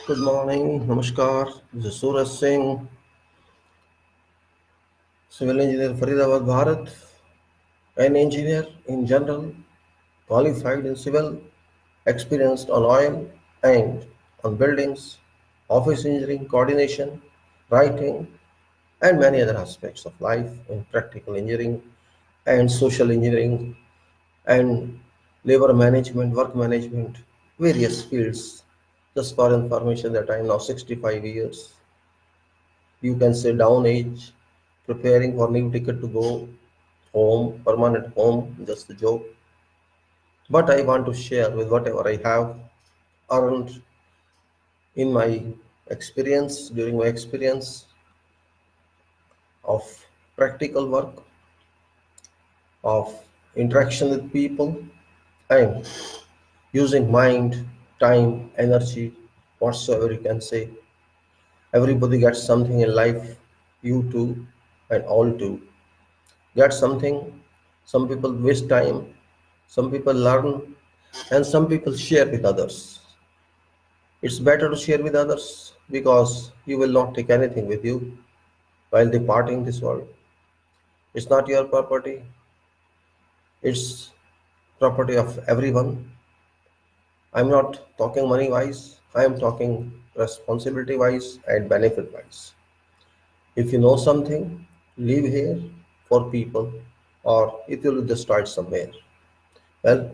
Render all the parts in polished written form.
Good morning, Namaskar. This is Suraj Singh, civil engineer, Faridabad, Bharat, an engineer in general, qualified in civil, experienced on oil and on buildings, office engineering, coordination, writing, and many other aspects of life in practical engineering and social engineering and labor management, work management, various fields. Just for information that I am now 65 years. You can say down age, preparing for new ticket to go home, permanent home, just a joke. But I want to share with whatever I have earned in my experience, during my experience of practical work, of interaction with people, and using mind, time, energy, whatsoever you can say. Everybody gets something in life, you too, and all too. Get something. Some people waste time, some people learn, and some people share with others. It's better to share with others because you will not take anything with you while departing this world. It's not your property, it's property of everyone. I'm not talking money wise, I am talking responsibility wise and benefit wise. If you know something, leave here for people or it will be destroyed somewhere. Well,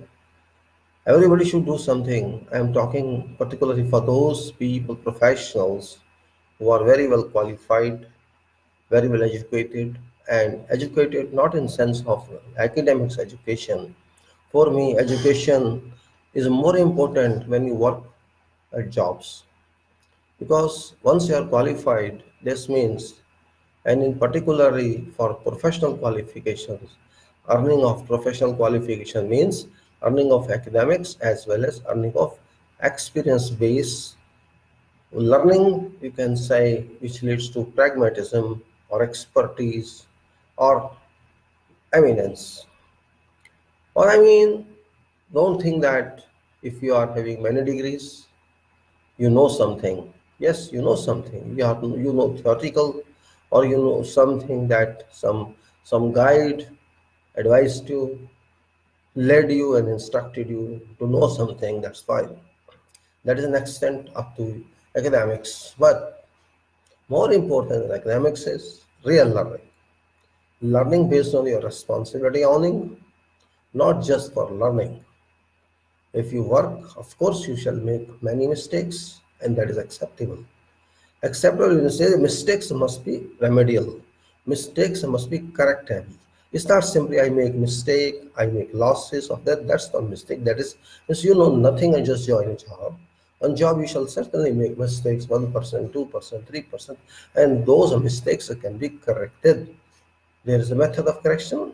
everybody should do something. I am talking particularly for those people, professionals who are very well qualified, very well educated, and educated not in sense of academics education. For me, education is more important when you work at jobs because once you are qualified, this means, and in particularly for professional qualifications, earning of professional qualification means earning of academics as well as earning of experience base learning, you can say, which leads to pragmatism or expertise or eminence. Or I mean, don't think that if you are having many degrees, you know something. Yes, you know something. You know theoretical, or you know something that some guide advised you, led you, and instructed you to know something. That's fine. That is an extent up to academics. But more important than academics is real learning. Learning based on your responsibility owning, not just for learning. If you work, of course, you shall make many mistakes, and that is acceptable. Acceptable when you say mistakes must be remedial, mistakes must be correctable. It's not simply I make mistake, I make losses of that. That's not mistake. That is, if you know nothing and just join a job. On job, you shall certainly make mistakes, 1%, 2%, 3%, and those mistakes can be corrected. There is a method of correction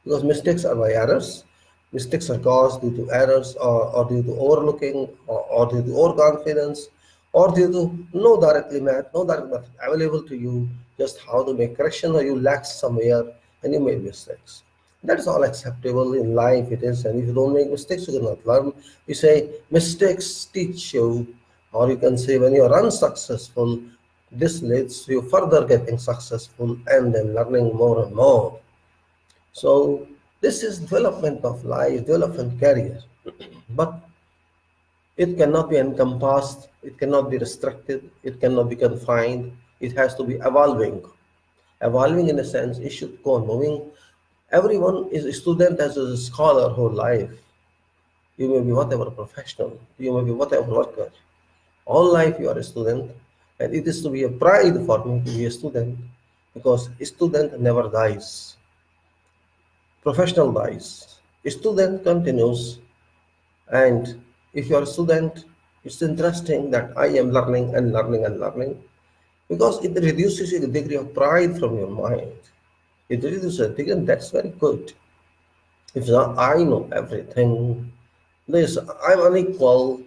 because mistakes are by errors. Mistakes are caused due to errors or due to overlooking or due to overconfidence or due to no direct method available to you, just how to make correction or you lack somewhere and you made mistakes. That is all acceptable in life it is, and if you don't make mistakes, you cannot learn. You say mistakes teach you, or you can say when you are unsuccessful, this leads to you further getting successful and then learning more and more. So this is development of life, development career. But it cannot be encompassed, it cannot be restricted, it cannot be confined, it has to be evolving. Evolving in a sense, it should go on moving. Everyone is a student as a scholar whole life. You may be whatever professional, you may be whatever worker. All life you are a student, and it is to be a pride for me to be a student because a student never dies. Professional dies. A student continues, and if you are a student, it's interesting that I am learning and learning and learning because it reduces a degree of pride from your mind. It reduces a degree, and that's very good. If not, I know everything, this I'm unequal,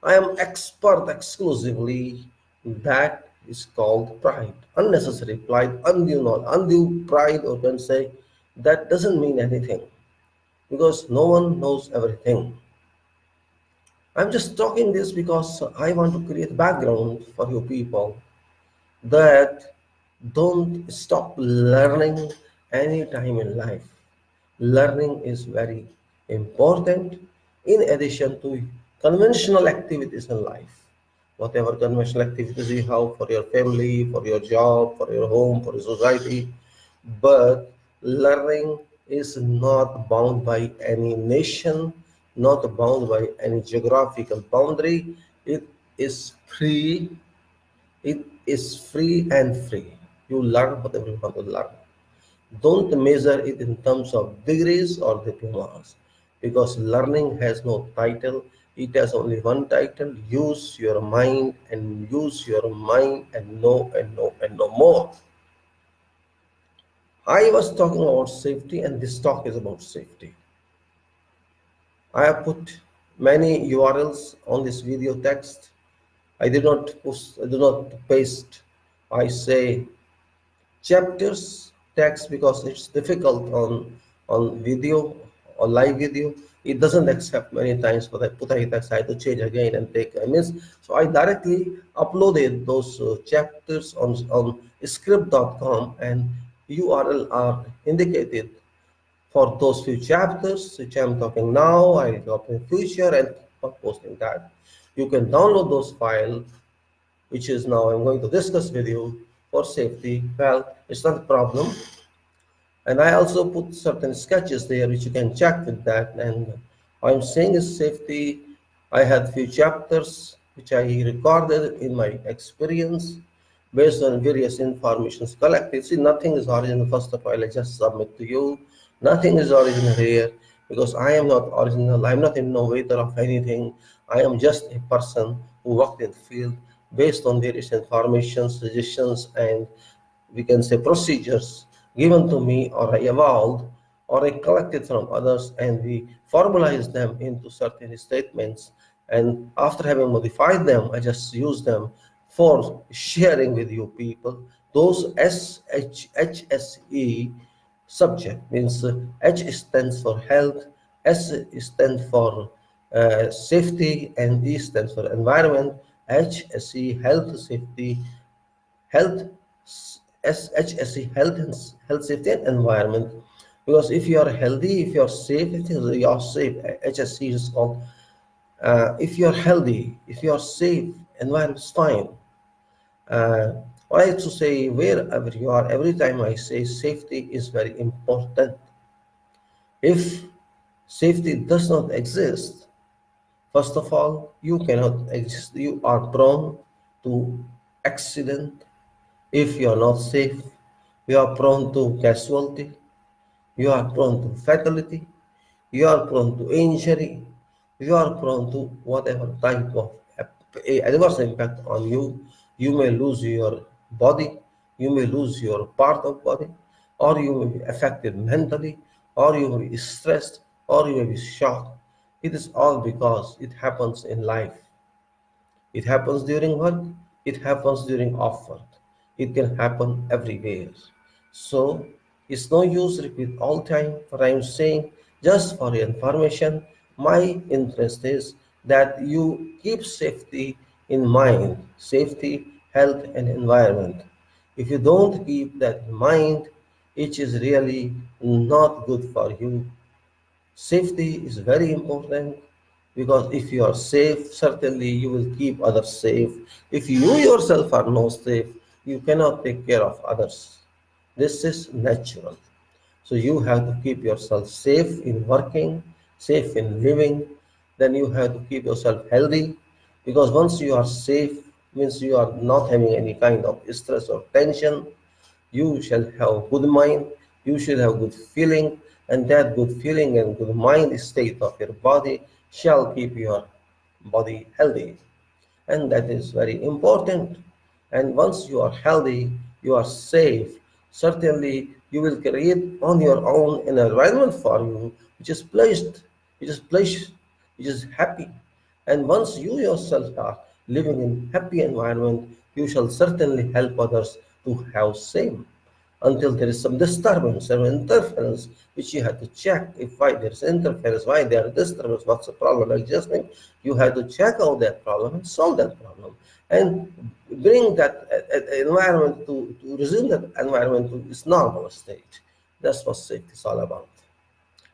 I am expert exclusively, that is called pride. Unnecessary pride, undue pride, or can say that doesn't mean anything because no one knows everything. I'm just talking this because I want to create background for you people that don't stop learning any time in life. Learning is very important in addition to conventional activities in life. Whatever conventional activities you have for your family, for your job, for your home, for your society, but learning is not bound by any nation, not bound by any geographical boundary. It is free, it is free and free. You learn whatever you want to learn. Don't measure it in terms of degrees or diplomas because learning has no title. It has only one title. Use your mind and use your mind and know and know and know more. I was talking about safety, and this talk is about safety. I have put many URLs on this video text. I did not post, I do not paste. I say chapters text because it's difficult on video or live video. It doesn't accept many times but I put a text. I have to change again and take I means so I directly uploaded those chapters on script.com, and URL are indicated for those few chapters which I'm talking now. I will talk in future and keep posting that. You can download those files, which is now I'm going to discuss with you for safety. Well, it's not a problem. And I also put certain sketches there which you can check with that. And I'm saying is safety. I had few chapters which I recorded in my experience based on various informations collected. See, nothing is original. First of all, I just submit to you. Nothing is original here because I am not original. I'm not innovator of anything. I am just a person who worked in the field based on various information, suggestions, and we can say procedures given to me or I evolved or I collected from others, and we formalize them into certain statements, and after having modified them I just use them for sharing with you people. Those HSE subject means H stands for health, S stands for safety, and E stands for environment. HSE health safety health HSE health and health safety and environment, because if you are healthy, if you are safe, it is you are safe. HSE is called if you are healthy, if you are safe, environment is fine. I have to say wherever you are, every time I say safety is very important. If safety does not exist, first of all, you cannot exist. You are prone to accident. If you are not safe, you are prone to casualty, you are prone to fatality, you are prone to injury, you are prone to whatever type of adverse impact on you. You may lose your body, you may lose your part of body, or you may be affected mentally, or you may be stressed, or you may be shocked. It is all because it happens in life. It happens during work, it happens during off work. It can happen everywhere. So it's no use repeat all time what I'm saying. Just for your information, my interest is that you keep safety in mind, safety, health and environment. If you don't keep that in mind, it is really not good for you. Safety is very important because if you are safe, certainly you will keep others safe. If you yourself are not safe, you cannot take care of others. This is natural. So you have to keep yourself safe in working, safe in living. Then you have to keep yourself healthy because once you are safe, means you are not having any kind of stress or tension. You shall have good mind, you should have good feeling, and that good feeling and good mind state of your body shall keep your body healthy. And that is very important. And once you are healthy, you are safe, certainly you will create on your own an environment for you which is pleased, which is pleased, which is happy. And once you yourself are living in happy environment, you shall certainly help others to have same. until there is some disturbance or interference, which you have to check. If why there is interference, why there is disturbance, what's the problem existing, you have to check out that problem and solve that problem, and bring that environment to resume that environment to its normal state. That's what safety is all about.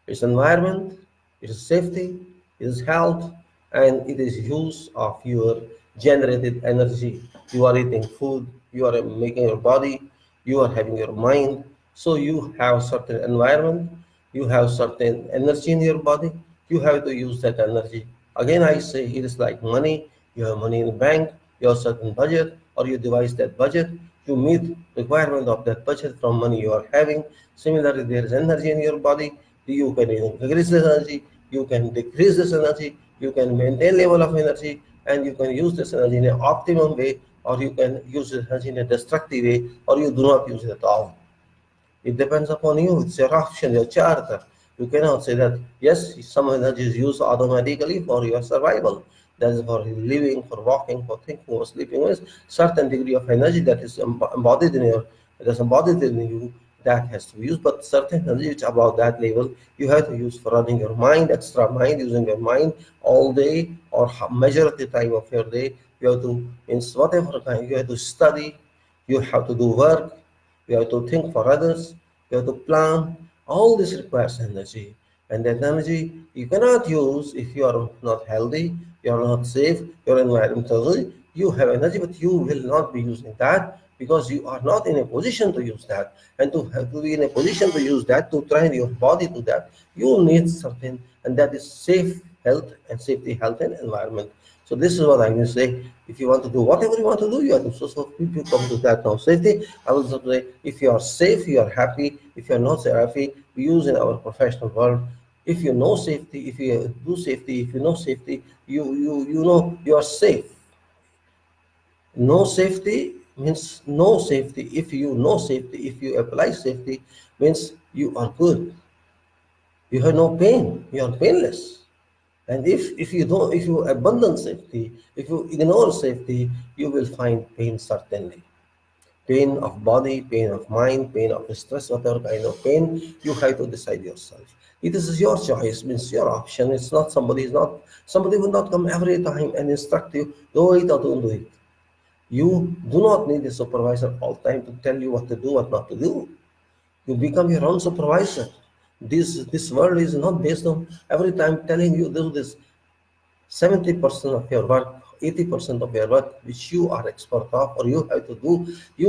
It's environment, it is safety, it is health, and it is use of your generated energy. You are eating food, you are making your body, you are having your mind. So you have certain environment, you have certain energy in your body, you have to use that energy. Again, I say it is like money. You have money in the bank, you have certain budget, or you devise that budget. You meet requirement of that budget from money you are having. Similarly, there is energy in your body. You can increase this energy, you can decrease this energy, you can maintain level of energy, and you can use this energy in an optimum way, or you can use this energy in a destructive way, or you do not use it at all. It depends upon you. It's your option, your charter. You cannot say that, yes, some energy is used automatically for your survival. That is for living, for walking, for thinking, for sleeping. With certain degree of energy that is embodied in your, that is embodied in you, that has to be used. But certain energy which above that level, you have to use for running your mind, extra mind, using your mind all day or majority time of your day. You have to, means whatever kind, you have to study, you have to do work, you have to think for others, you have to plan. All this requires energy. And that energy you cannot use if you are not healthy, you are not safe, your environmentally, you have energy, but you will not be using that because you are not in a position to use that. And to have to be in a position to use that, to train your body to that, you need certain, and that is safe health and safety, health and environment. So this is what I will say. If you want to do whatever you want to do, you have to. So if you come to that now safety, I will say if you are safe, you are happy. If you are not happy, we use in our professional world. If you know safety, if you do safety, if you know safety, you know you are safe. No safety means no safety. If you know safety, if you apply safety, means you are good. You have no pain. You are painless. And if you don't, if you abandon safety, if you ignore safety, you will find pain certainly. Pain of body, pain of mind, pain of stress, whatever kind of pain, you have to decide yourself. It is your choice, means your option. It's not somebody will not come every time and instruct you, do it or don't do it. You do not need a supervisor all the time to tell you what to do, what not to do. You become your own supervisor. This world is not based on every time telling you do this. 70% of your work, 80% of your work, which you are expert of, or you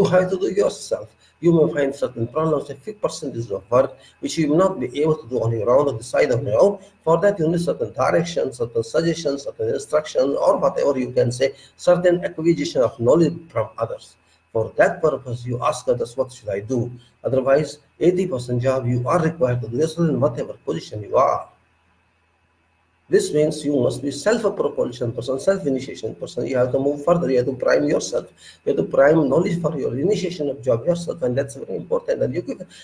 have to do yourself. You may find certain problems, a few percentage of work, which you will not be able to do on your own or decide on your own. For that, you need certain directions, certain suggestions, certain instructions, or whatever you can say, certain acquisition of knowledge from others. For that purpose, you ask others, what should I do? Otherwise, 80% job you are required to do yourself in whatever position you are. This means you must be self-propulsion person, self-initiation person. You have to move further. You have to prime yourself. You have to prime knowledge for your initiation of job yourself, and that's very important. And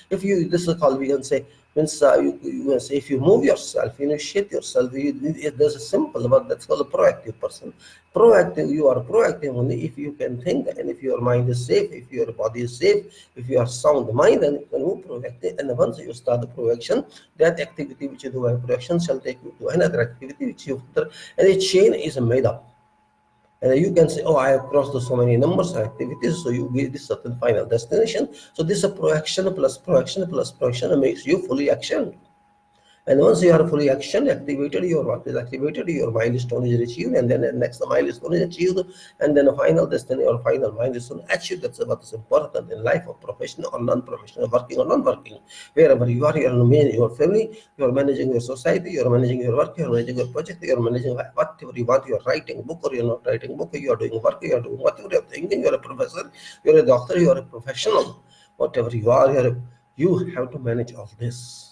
if you, this is called, we can say, means you can say, if you move yourself, initiate yourself. There's a simple word that's called a proactive person. Proactive, you are proactive only if you can think, and if your mind is safe, if your body is safe, if you are sound mind, and you can move proactive. And once you start the proaction, that activity which you do by proaction shall take you to another activity which you, and a chain is made up. And you can say, oh, I have crossed so many numbers of activities, so you get this certain final destination. So this is a proaction plus proaction plus proaction makes you fully action. And once you are fully action activated, your work is activated, your milestone is achieved, and then the next milestone is achieved, and then a final destiny or final milestone achieved. That's what is important in life of professional or non-professional, working or non-working. Wherever you are managing your family, you are managing your society, you are managing your work, you are managing your project, you are managing whatever you want. You are writing a book or you are not writing a book, you are doing work, you are doing whatever you are thinking. You are a professor, you are a doctor, you are a professional. Whatever you are, you have to manage all this.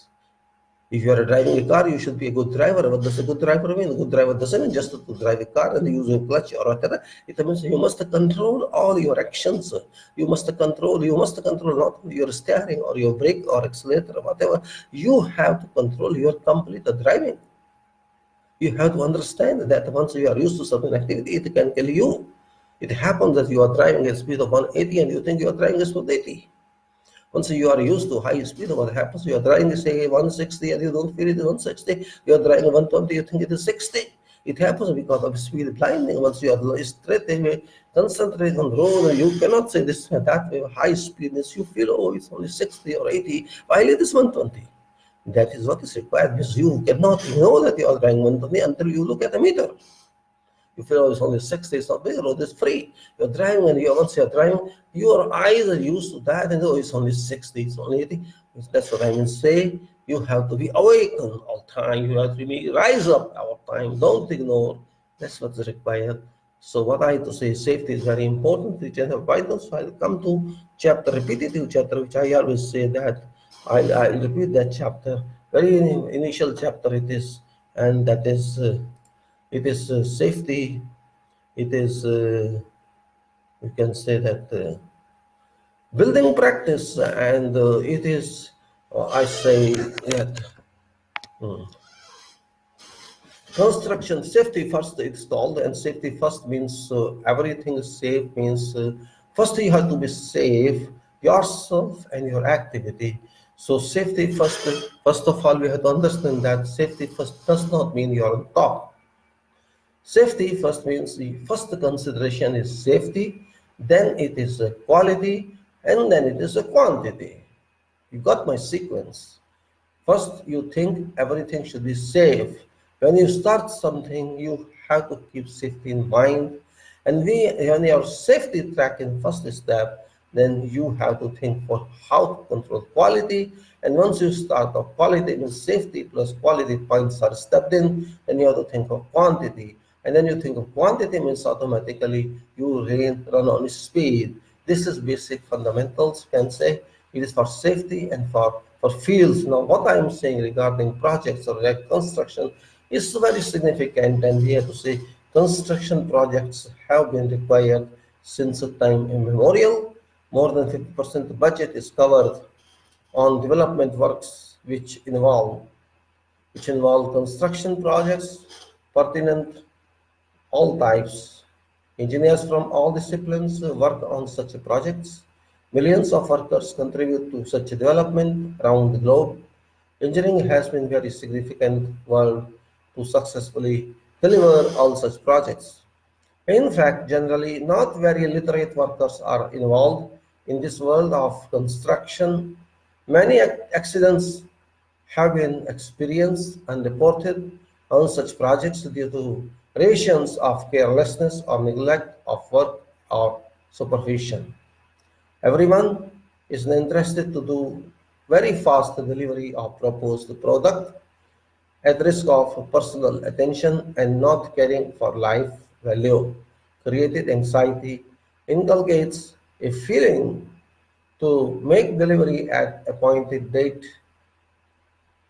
If you are driving a car, you should be a good driver. What does a good driver mean? A good driver doesn't mean just to drive a car and use a clutch or whatever. It means you must control all your actions. You must control not your steering or your brake or accelerator or whatever. You have to control your complete driving. You have to understand that once you are used to certain activity, it can kill you. It happens that you are driving at a speed of 180 and you think you are driving at speed 80. Once you are used to high speed, what happens? You are driving, say, 160 and you don't feel it is 160. You are driving 120, you think it is 60. It happens because of speed blinding. Once you are straight away, concentrate on the road, you cannot say this that way. High speedness, you feel, oh, it's only 60 or 80, while it is 120. That is what is required, because you cannot know that you are driving 120 until you look at the meter. You feel, oh, it's only 60, it's not big, road is free. You're driving, and once you're driving, your eyes are used to that, and oh, it's only 60, it's only 80. That's what I mean. Say, you have to be awakened all time. You have to be rise up all time. Don't ignore. That's what's required. So what I have to say, safety is very important. The general vitals. So I'll come to chapter, repetitive chapter, which I always say that I'll repeat that chapter. Very initial chapter it is, and that is. It is safety. It is, you can say that, building practice, and it is, I say that, construction safety first. It's called, and safety first means everything is safe. Means first you have to be safe yourself and your activity. So safety first. First of all, we have to understand that safety first does not mean you're on top. Safety first means the first consideration is safety, then it is a quality, and then it is a quantity. You got my sequence. First, you think everything should be safe. When you start something, you have to keep safety in mind. And when your safety track in first step, then you have to think for how to control quality. And once you start of quality, means safety plus quality points are stepped in, then you have to think of quantity. And then you think of quantity means automatically you run on speed. This is basic fundamentals, you can say. It is for safety and for fields. Now, what I am saying regarding projects or construction is very significant, and we have to say construction projects have been required since a time immemorial. More than 50% budget is covered on development works which involve construction projects pertinent all types. Engineers from all disciplines work on such projects. Millions of workers contribute to such development around the globe. Engineering has been very significant world to successfully deliver all such projects. In fact, generally, not very literate workers are involved in this world of construction. Many accidents have been experienced and reported on such projects due to rations of carelessness or neglect of work or supervision. Everyone is interested to do very fast delivery of proposed product at risk of personal attention and not caring for life value. Created anxiety inculcates a feeling to make delivery at appointed date,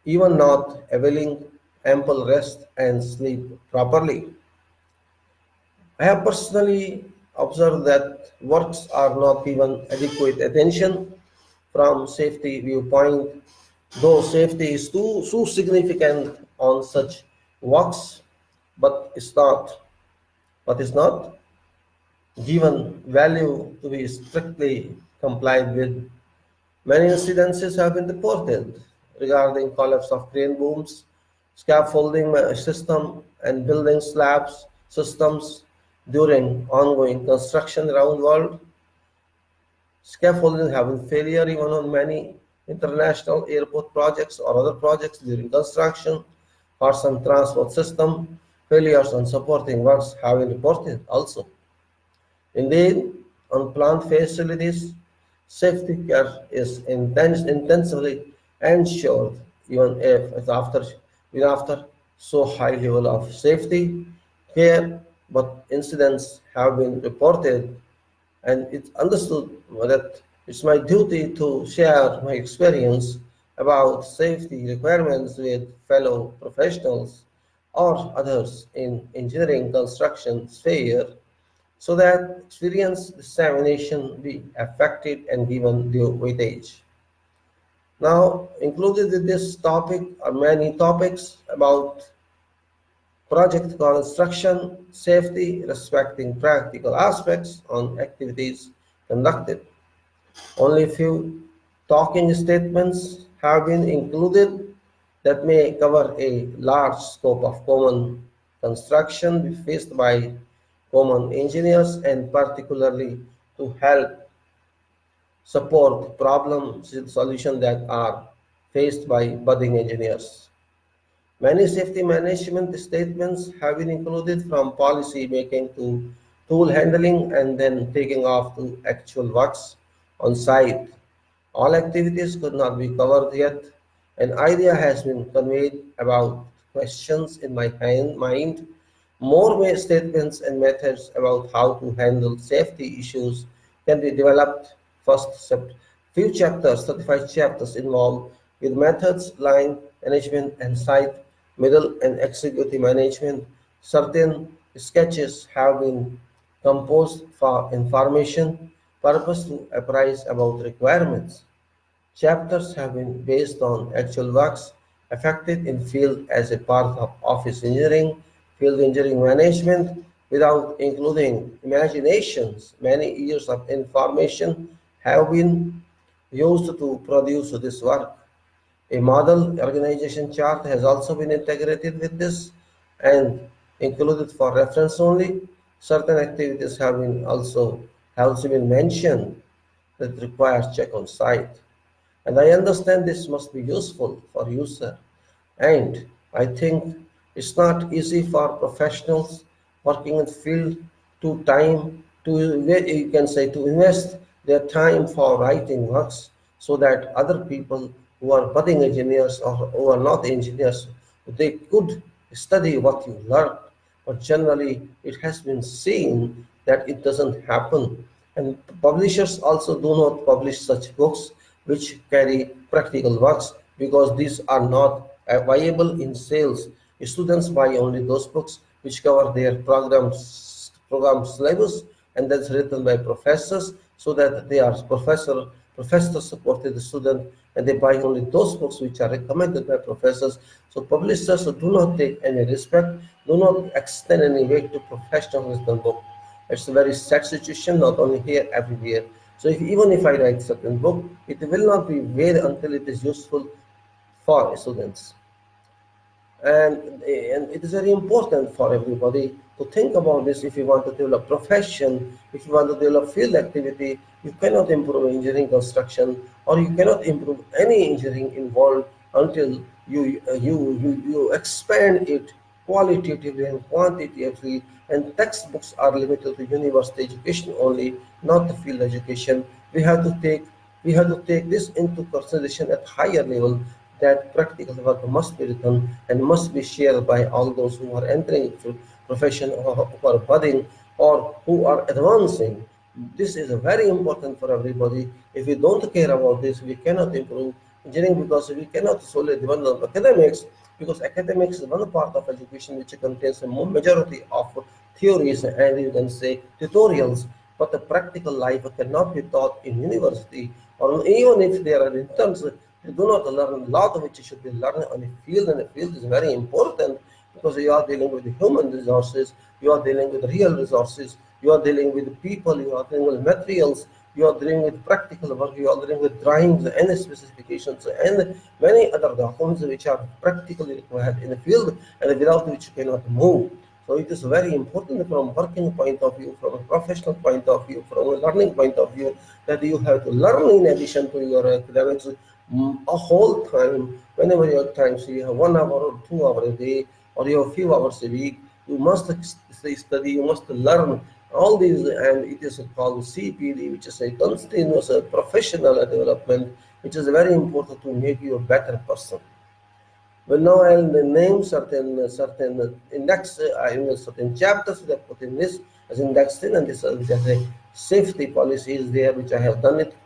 even not availing ample rest and sleep properly. I have personally observed that works are not given adequate attention from safety viewpoint, though safety is too significant on such works, but is not given value to be strictly complied with. Many incidences have been reported regarding collapse of crane booms, scaffolding system, and building slabs systems during ongoing construction around the world. Scaffolding have been failure even on many international airport projects or other projects during construction. For some transport system, failures on supporting works have been reported also. Indeed, on plant facilities, safety care is intensively ensured, even after so high level of safety care, but incidents have been reported, and it's understood that it's my duty to share my experience about safety requirements with fellow professionals or others in engineering construction sphere, so that experience dissemination be affected and given due weightage. Now, included in this topic are many topics about project construction, safety, respecting practical aspects on activities conducted. Only few Talking statements have been included that may cover a large scope of common construction faced by common engineers and particularly to help support problem solutions that are faced by budding engineers. Many safety management statements have been included from policy making to tool handling and then taking off to actual works on site. All activities could not be covered yet. An idea has been conveyed about questions in my mind. More statements and methods about how to handle safety issues can be developed. Few chapters, 35 chapters involved with methods, line management, and site, middle, and executive management. Certain sketches have been composed for information purpose to apprise about requirements. Chapters have been based on actual works affected in field as a part of office engineering, field engineering management, without including imaginations. Many years of information have been used to produce this work. A model organization chart has also been integrated with this and included for reference only. Certain activities have also been mentioned that requires check on site. And I understand this must be useful for user. And I think it's not easy for professionals working in the field you can say to invest their time for writing works so that other people who are budding engineers or who are not engineers, they could study what you learn. But generally, it has been seen that it doesn't happen. And publishers also do not publish such books which carry practical works because these are not viable in sales. Students buy only those books which cover their program syllabus and that's written by professors so that they are professor supported student and they buy only those books which are recommended by professors. So publishers do not take any respect, do not extend any weight to professional wisdom book. It's a very sad situation, not only here, everywhere. So even if I write certain book, it will not be weighed until it is useful for students. And it is very important for everybody to think about this. If you want to develop profession, if you want to develop field activity, you cannot improve engineering construction or you cannot improve any engineering involved until you expand it qualitatively and quantitatively. And textbooks are limited to university education only, not the field education. We have to take this into consideration at higher level that practical work must be written and must be shared by all those who are entering into profession or who are budding or who are advancing. This is very important for everybody. If we don't care about this, we cannot improve engineering because we cannot solely depend on academics because academics is one part of education which contains a majority of theories and you can say tutorials, but the practical life cannot be taught in university or even if there are interns, you do not learn a lot which should be learned on a field, and the field is very important because you are dealing with human resources, you are dealing with real resources, you are dealing with people, you are dealing with materials, you are dealing with practical work, you are dealing with drawings and specifications and many other documents which are practically required in the field and without which you cannot move. So it is very important from working point of view, from a professional point of view, from a learning point of view, that you have to learn in addition to your academics a whole time. Whenever you have time, so you have 1 hour or 2 hours a day, or you have a few hours a week, you must study, you must learn all these, and it is called CPD, which is a continuous professional development, which is very important to make you a better person. Well, now I'll name certain index, certain chapters that I put in this as indexed in, and this is a safety policy is there, which I have done it.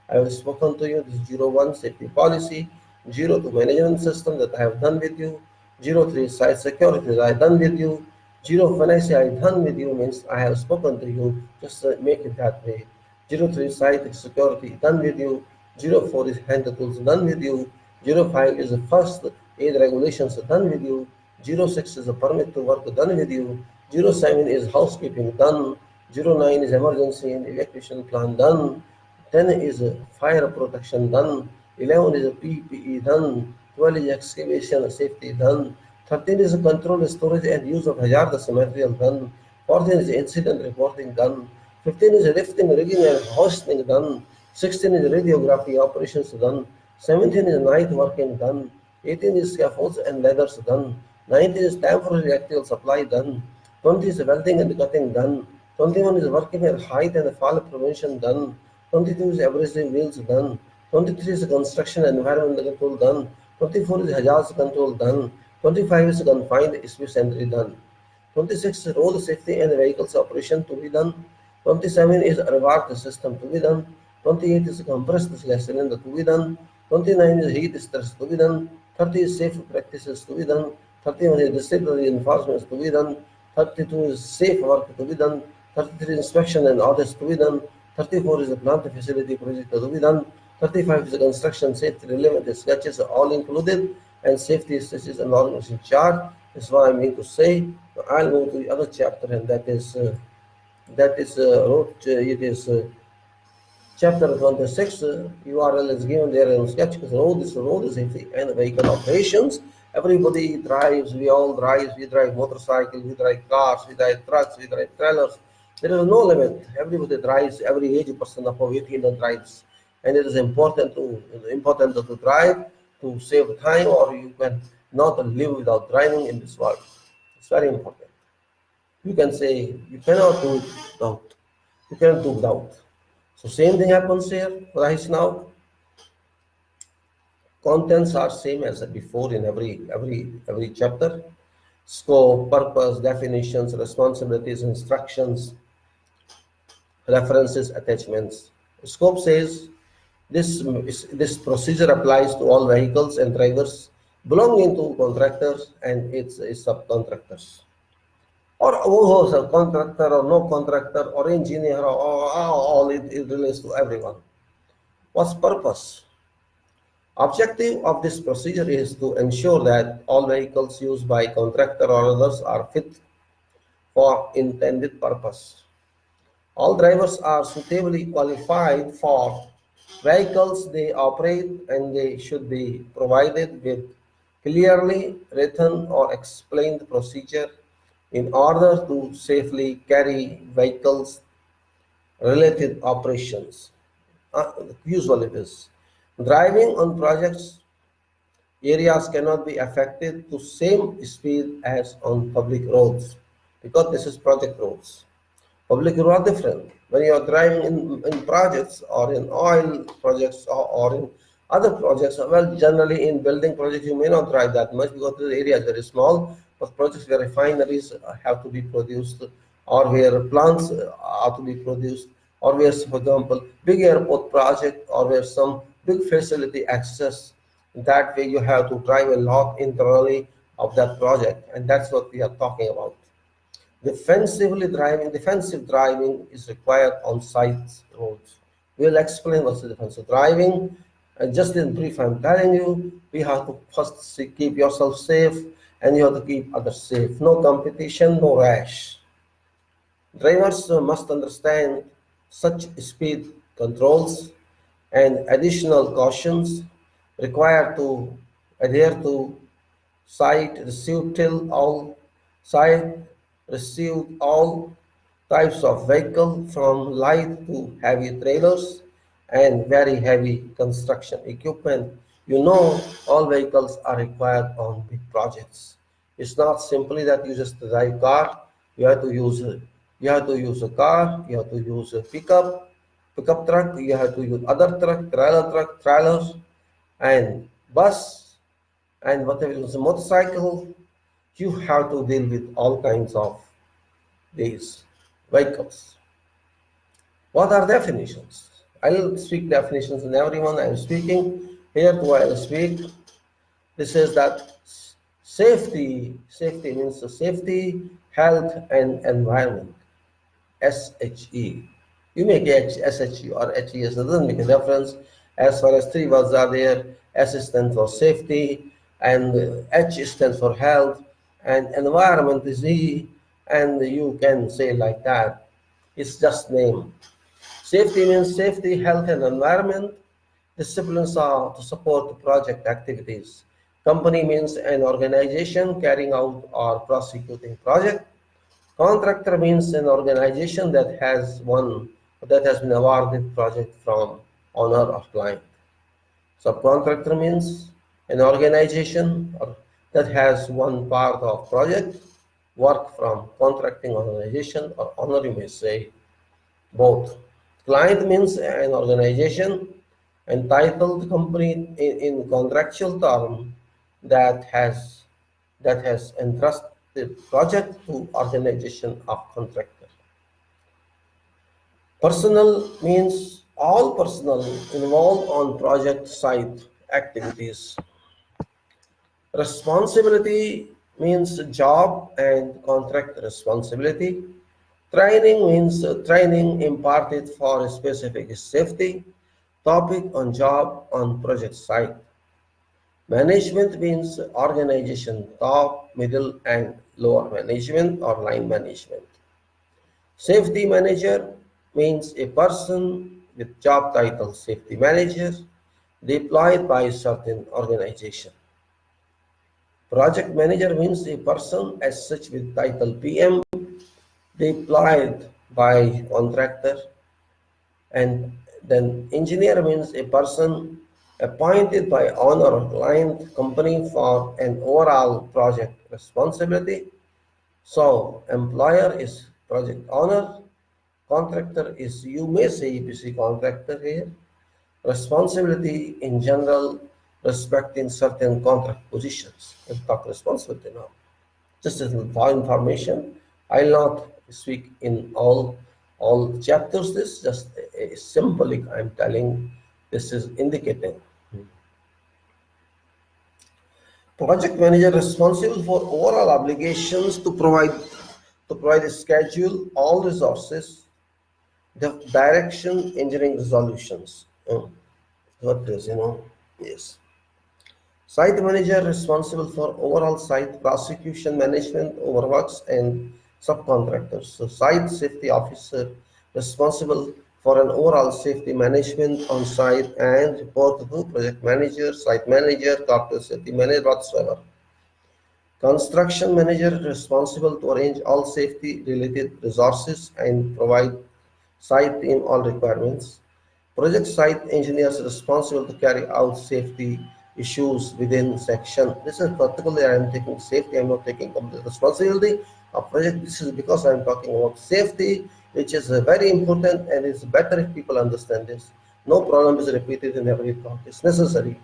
I have spoken to you. This is 01 safety policy, 02 management system that I have done with you, 03 site security that I have done with you, 0 when I say I done with you means I have spoken to you. Just make it that way. 03 site security done with you, 04 is hand tools done with you, 05 is the first aid regulations done with you, 06 is a permit to work done with you, 07 is housekeeping done, 09 is emergency and evacuation plan done, 10 is fire protection done, 11 is PPE done, 12 is excavation safety done, 13 is control storage and use of hazardous material done, 14 is incident reporting done, 15 is lifting, rigging and hoisting done, 16 is radiography operations done, 17 is night working done, 18 is scaffolds and ladders done, 19 is temporary electrical supply done, 20 is welding and cutting done, 21 is working at height and fall prevention done, 22 is abrasive wheels done, 23 is construction and environmental control done, 24 is hazards control done, 25 is confined space entry done, 26 is road safety and vehicles operation to be done, 27 is reward system to be done, 28 is compressed gas cylinder to be done, 29 is heat stress to be done, 30 is safe practices to be done, 31 is disciplinary enforcement to be done, 32 is safe work to be done, 33 inspection and audits to be done, 34 is a plant facility project to be done, 35 is a construction safety relevant sketches all included, and safety sketches and organization chart. Is what I mean to say. I'll move to the other chapter, and that is chapter 26. URL is given there in sketch because road safety and vehicle operations. Everybody drives, we all drive, we drive motorcycles, we drive cars, we drive trucks, we drive trailers. There is no limit. Everybody drives, every age person above 18 drives. And it is important to drive to save time, or you can not live without driving in this world. It's very important. You can say you cannot do it without. You cannot do without. So same thing happens here right now. Contents are same as before in every chapter. Scope, purpose, definitions, responsibilities, instructions, references, attachments. Scope says this procedure applies to all vehicles and drivers belonging to contractors and its subcontractors, or who is a contractor or no contractor or engineer, or all it relates to everyone. What's purpose? Objective of this procedure is to ensure that all vehicles used by contractor or others are fit for intended purpose. All drivers are suitably qualified for vehicles they operate, and they should be provided with clearly written or explained procedure in order to safely carry vehicles related operations. Usually it is. Driving on projects areas cannot be affected to same speed as on public roads, because this is project roads. Public roads are different. When you are driving in projects or in oil projects or in other projects, well, generally in building projects you may not drive that much because the area is very small, but projects where refineries have to be produced, or where plants are to be produced, or where, for example, big airport project, or where some big facility access, that way you have to drive a lot internally of that project, and that's what we are talking about. Defensive driving is required on site roads. We'll explain what's the defensive driving. And just in brief, I'm telling you, we have to first keep yourself safe, and you have to keep others safe. No competition, no rash. Drivers must understand such speed controls and additional cautions required to adhere to site received all types of vehicle from light to heavy trailers and very heavy construction equipment. You know, all vehicles are required on big projects. It's not simply that you just drive car. You have to use a car. You have to use a pickup truck. You have to use other truck, trailers, and bus, and whatever is a motorcycle. You have to deal with all kinds of these vehicles. What are definitions? I'll speak definitions in everyone I'm speaking. Here too I'll speak. This is that safety means safety, health, and environment. SHE. You make SHE or HES, it doesn't make a difference. As far as three words are there, S stands for safety, and H stands for health, and environment is E, and you can say like that. It's just name. Safety means safety, health, and environment. Disciplines are to support the project activities. Company means an organization carrying out or prosecuting project. Contractor means an organization that has been awarded project from owner or client. Subcontractor means an organization that has one part of project work from contracting organization or owner, you may say both. Client means an organization entitled company in contractual term that has entrusted project to organization of contractor. Personnel means all personnel involved on project site activities. Responsibility means job and contract responsibility. Training means training imparted for a specific safety topic on job on project site. Management means organization, top, middle, and lower management or line management. Safety manager means a person with job title safety manager deployed by certain organization. Project manager means a person as such with title PM deployed by contractor, and then engineer means a person appointed by owner or client company for an overall project responsibility. So employer is project owner, contractor is, you may say, EPC contractor here. Responsibility in general respecting certain contract positions. We'll talk responsibility now. Just as for information, I'll not speak in all chapters. This just a symbolic. I'm telling. This is indicating. Project manager responsible for overall obligations to provide a schedule, all resources, the direction, engineering resolutions. What is, yes. Site manager responsible for overall site prosecution, management, overworks, and subcontractors. So site safety officer responsible for an overall safety management on site and report to project manager, site manager, corporate safety manager, whatsoever. Construction manager responsible to arrange all safety related resources and provide site team all requirements. Project site engineers responsible to carry out safety issues within section. This is particularly I am taking safety, I am not taking complete responsibility of project. This is because I am talking about safety, which is very important, and it's better if people understand this. No problem is repeated in every talk. It's necessary.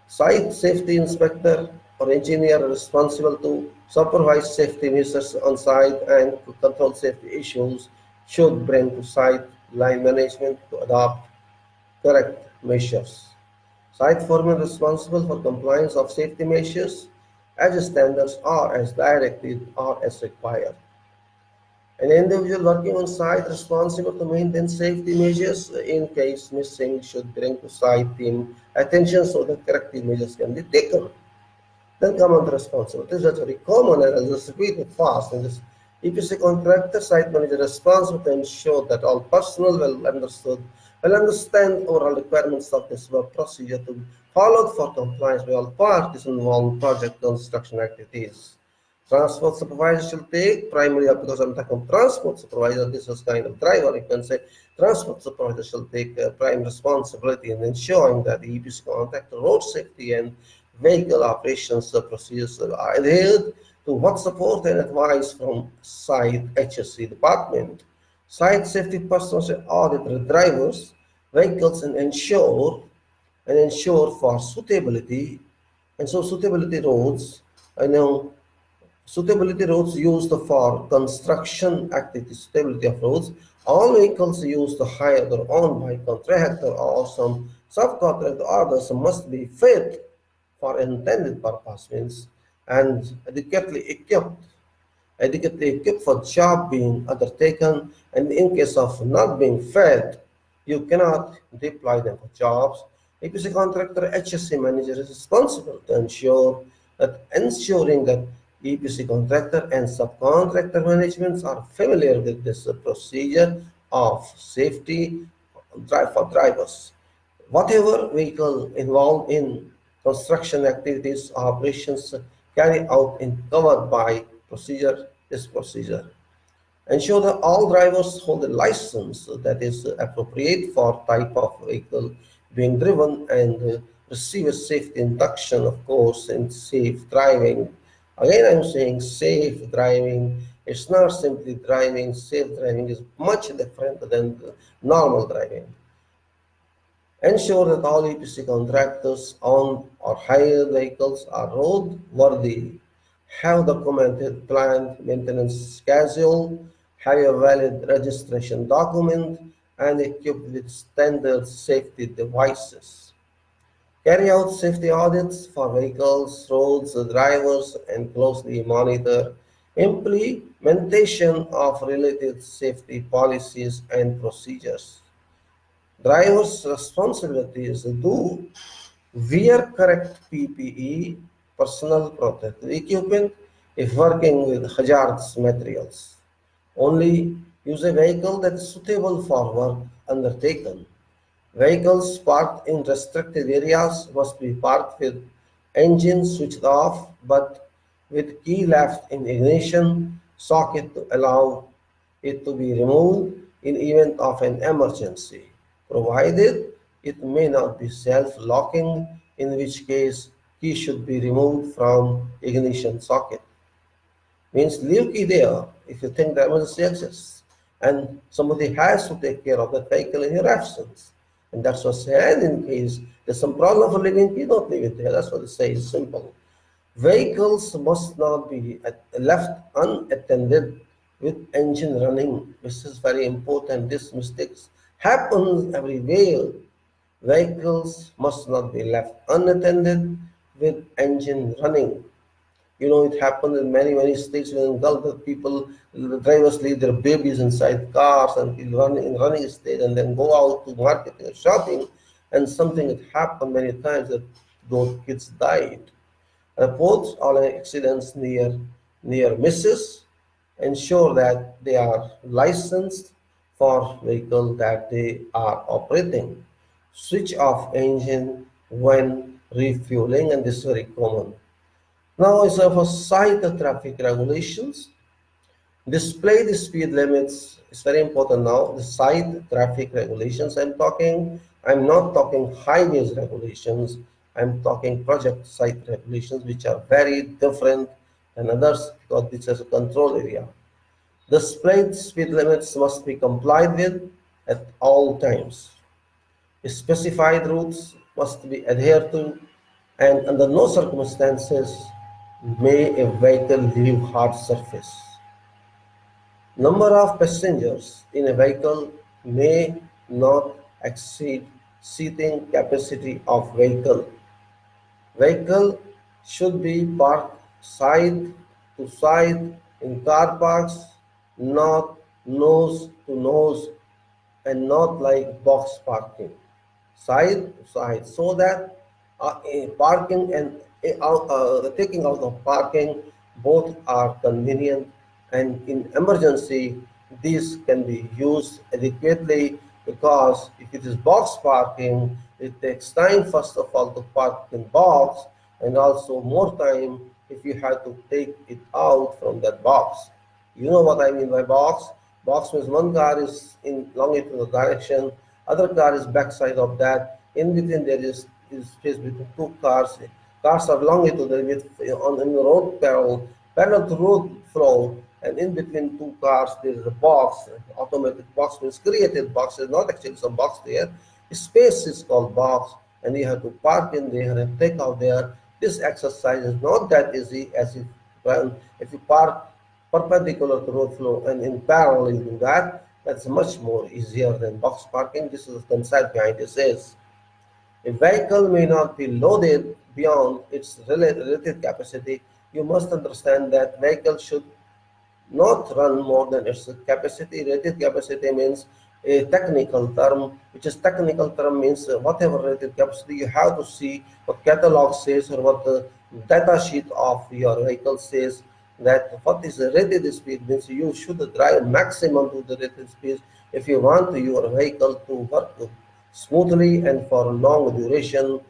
Site safety inspector or engineer responsible to supervise safety measures on site and to control safety issues should bring to site line management to adopt correct measures. Site foreman responsible for compliance of safety measures as standards or as directed or as required. An individual working on site responsible to maintain safety measures in case missing should bring to site team attention so that corrective measures can be taken. Then come on the responsibilities. That's very common, and I'll just repeat it fast. In this EPC contractor, site manager responsible to ensure that all personnel will understand overall requirements of this work procedure to be followed for compliance by all parties involved in project construction activities. Transport supervisor shall take primarily, because I'm talking transport supervisor, this is kind of driver, you can say transport supervisor shall take prime responsibility in ensuring that the EPC contractor road safety and vehicle operations procedures are adhered to what support and advice from site HSE department. Site safety personnel shall audit the drivers, vehicles and ensure for suitability. And so suitability roads, suitability roads used for construction activities, suitability of roads, all vehicles used hired or owned by contractor or some subcontractor others must be fit for intended purpose, means, and adequately equipped for job being undertaken, and in case of not being fit, you cannot deploy them for jobs. EPC contractor HSE manager is responsible to ensuring that EPC contractor and subcontractor managements are familiar with this procedure of safety for drivers. Whatever vehicle involved in construction activities or operations carried out in covered by procedure this procedure. Ensure that all drivers hold a license that is appropriate for type of vehicle being driven and receive a safety induction, of course, in safe driving. Again, I'm saying safe driving. It's not simply driving. Safe driving is much different than normal driving. Ensure that all EPC contractors own or hire vehicles are roadworthy, have documented planned maintenance schedule, have a valid registration document, and equipped with standard safety devices. Carry out safety audits for vehicles, roads, drivers, and closely monitor implementation of related safety policies and procedures. Drivers' responsibilities do wear correct PPE, personal protective equipment, if working with hazardous materials. Only use a vehicle that is suitable for work undertaken. Vehicles parked in restricted areas must be parked with engine switched off but with key left in ignition socket to allow it to be removed in event of an emergency, provided it may not be self-locking, in which case key should be removed from ignition socket. Means leave key there if you think the emergency exists. And somebody has to take care of that vehicle in your absence. And that's what said in case there's some problem for leaving key, don't leave it there. That's what it says, simple. Vehicles must not be left unattended with engine running. This is very important. This mistakes happens everywhere. Vehicles must not be left unattended with engine running. You know, it happened in many states in Gulf that people, the drivers leave their babies inside cars and run in running state and then go out to market and shopping. And something had happened many times that those kids died. Reports all accidents near misses. Ensure that they are licensed for vehicle that they are operating. Switch off engine when refueling, and this is very common. Now is for site traffic regulations. Display the speed limits. It's very important now. The site traffic regulations I'm not talking highways regulations. I'm talking project site regulations, which are very different than others because this is a control area. Displayed speed limits must be complied with at all times. Specified routes must be adhered to, and under no circumstances may a vehicle leave hard surface. Number of passengers in a vehicle may not exceed seating capacity of vehicle. Vehicle should be parked side to side in car parks, not nose to nose, and not like box parking. Side to side, so that parking and taking out of parking both are convenient, and in emergency these can be used adequately, because if it is box parking, it takes time first of all to park in box, and also more time if you have to take it out from that box. You know what I mean by box? Box means one car is in longitudinal direction, other car is backside of that. In between there is space between two cars. Cars are longitudinal with on the road parallel to road flow, and in between two cars there is a box. Automatic box means created box. Is not actually some box there. Space is called box, and you have to park in there and take out there. This exercise is not that easy as if you park perpendicular to road flow and in parallel you do that. That's much more easier than box parking. This is the concept behind this is. A vehicle may not be loaded beyond its related capacity. You must understand that vehicle should not run more than its capacity. Rated capacity means a technical term, which is technical term means whatever rated capacity, you have to see what catalog says or what the data sheet of your vehicle says. that what is the rated speed means you should drive maximum to the rated speed if you want your vehicle to work smoothly and for long duration,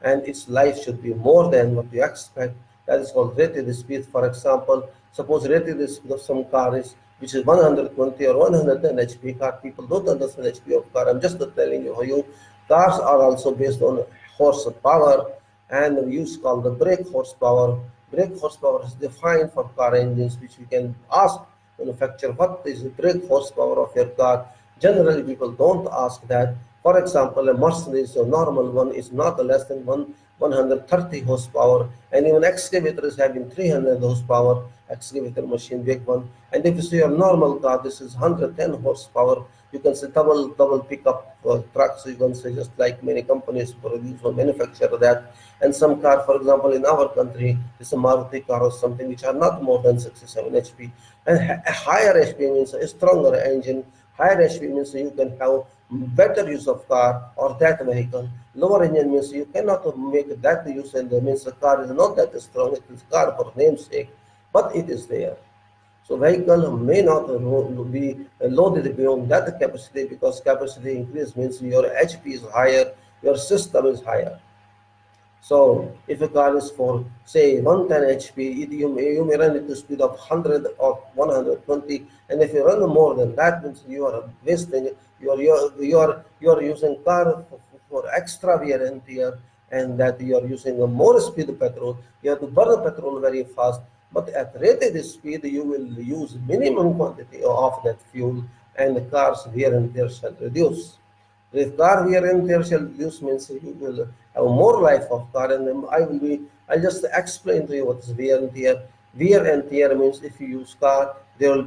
and its life should be more than what you expect. That is called rated speed. For example, suppose rated speed of some car is which is 120 or 110 HP car. People don't understand HP of car. I'm just telling you how you cars are also based on horsepower, and we use called the brake horsepower. Brake horsepower is defined for car engines, which we can ask manufacturer what is the brake horsepower of your car. Generally, people don't ask that. For example, a Mercedes, a normal one, is not less than 130 horsepower, and even excavator is having 300 horsepower, excavator machine, big one. And if you see a normal car, this is 110 horsepower. You can say double pickup trucks. You can say just like many companies produce or manufacture that. And some car, for example, in our country, is a Maruti car or something which are not more than 67 HP. And a higher HP means a stronger engine. Higher HP means you can have better use of car or that vehicle. Lower engine means you cannot make that use, and means the car is not that strong. It is car for namesake, but it is there. So vehicle may not be loaded beyond that capacity, because capacity increase means your HP is higher, your system is higher. So if a car is for say 110 HP, you may run it to speed of 100 or 120, and if you run more than that, means you are wasting. You are using car for extra wear and tear, and that you are using a more speed petrol. You have to burn petrol very fast, but at rated speed you will use minimum quantity of that fuel, and the car's wear and tear shall reduce. If car wear and tear shall reduce means you will have more life of car, and then I'll just explain to you what is wear and tear. Wear and tear means if you use car, there will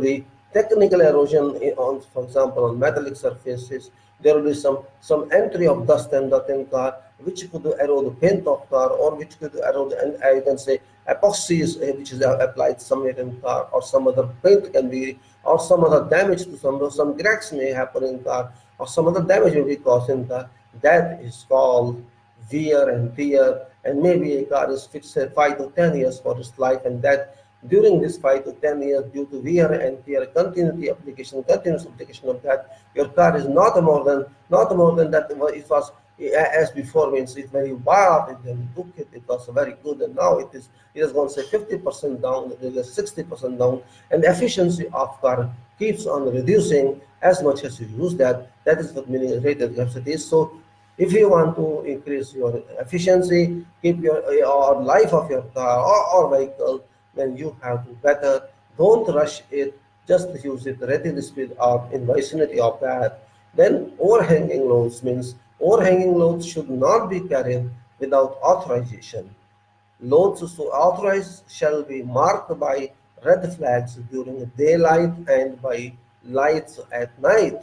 be technical erosion on, for example, on metallic surfaces. There will be some entry of dust and dirt in car, which could erode the paint of car, or which could erode, and I can say epoxy is which is applied somewhere in car, or some other paint can be, or some other damage to some cracks may happen in car, or some other damage may be caused in car. That is called wear and tear. And maybe a car is fixed at 5 to 10 years for its life, and that during this 5 to 10 years, due to wear and tear, continuous application of that, your car is not more than that. It was as before, means it's very wild, it then took it, it was very good, and now it has gone say 50% down, it is 60% down, and the efficiency of car keeps on reducing as much as you use that. That is what meaning rated capacity is. So if you want to increase your efficiency, keep your life of your car or vehicle, then you have to better. Don't rush it. Just use it rated speed or in vicinity of that. Then overhanging loads means overhanging loads should not be carried without authorization. Loads so authorized shall be marked by red flags during daylight and by lights at night.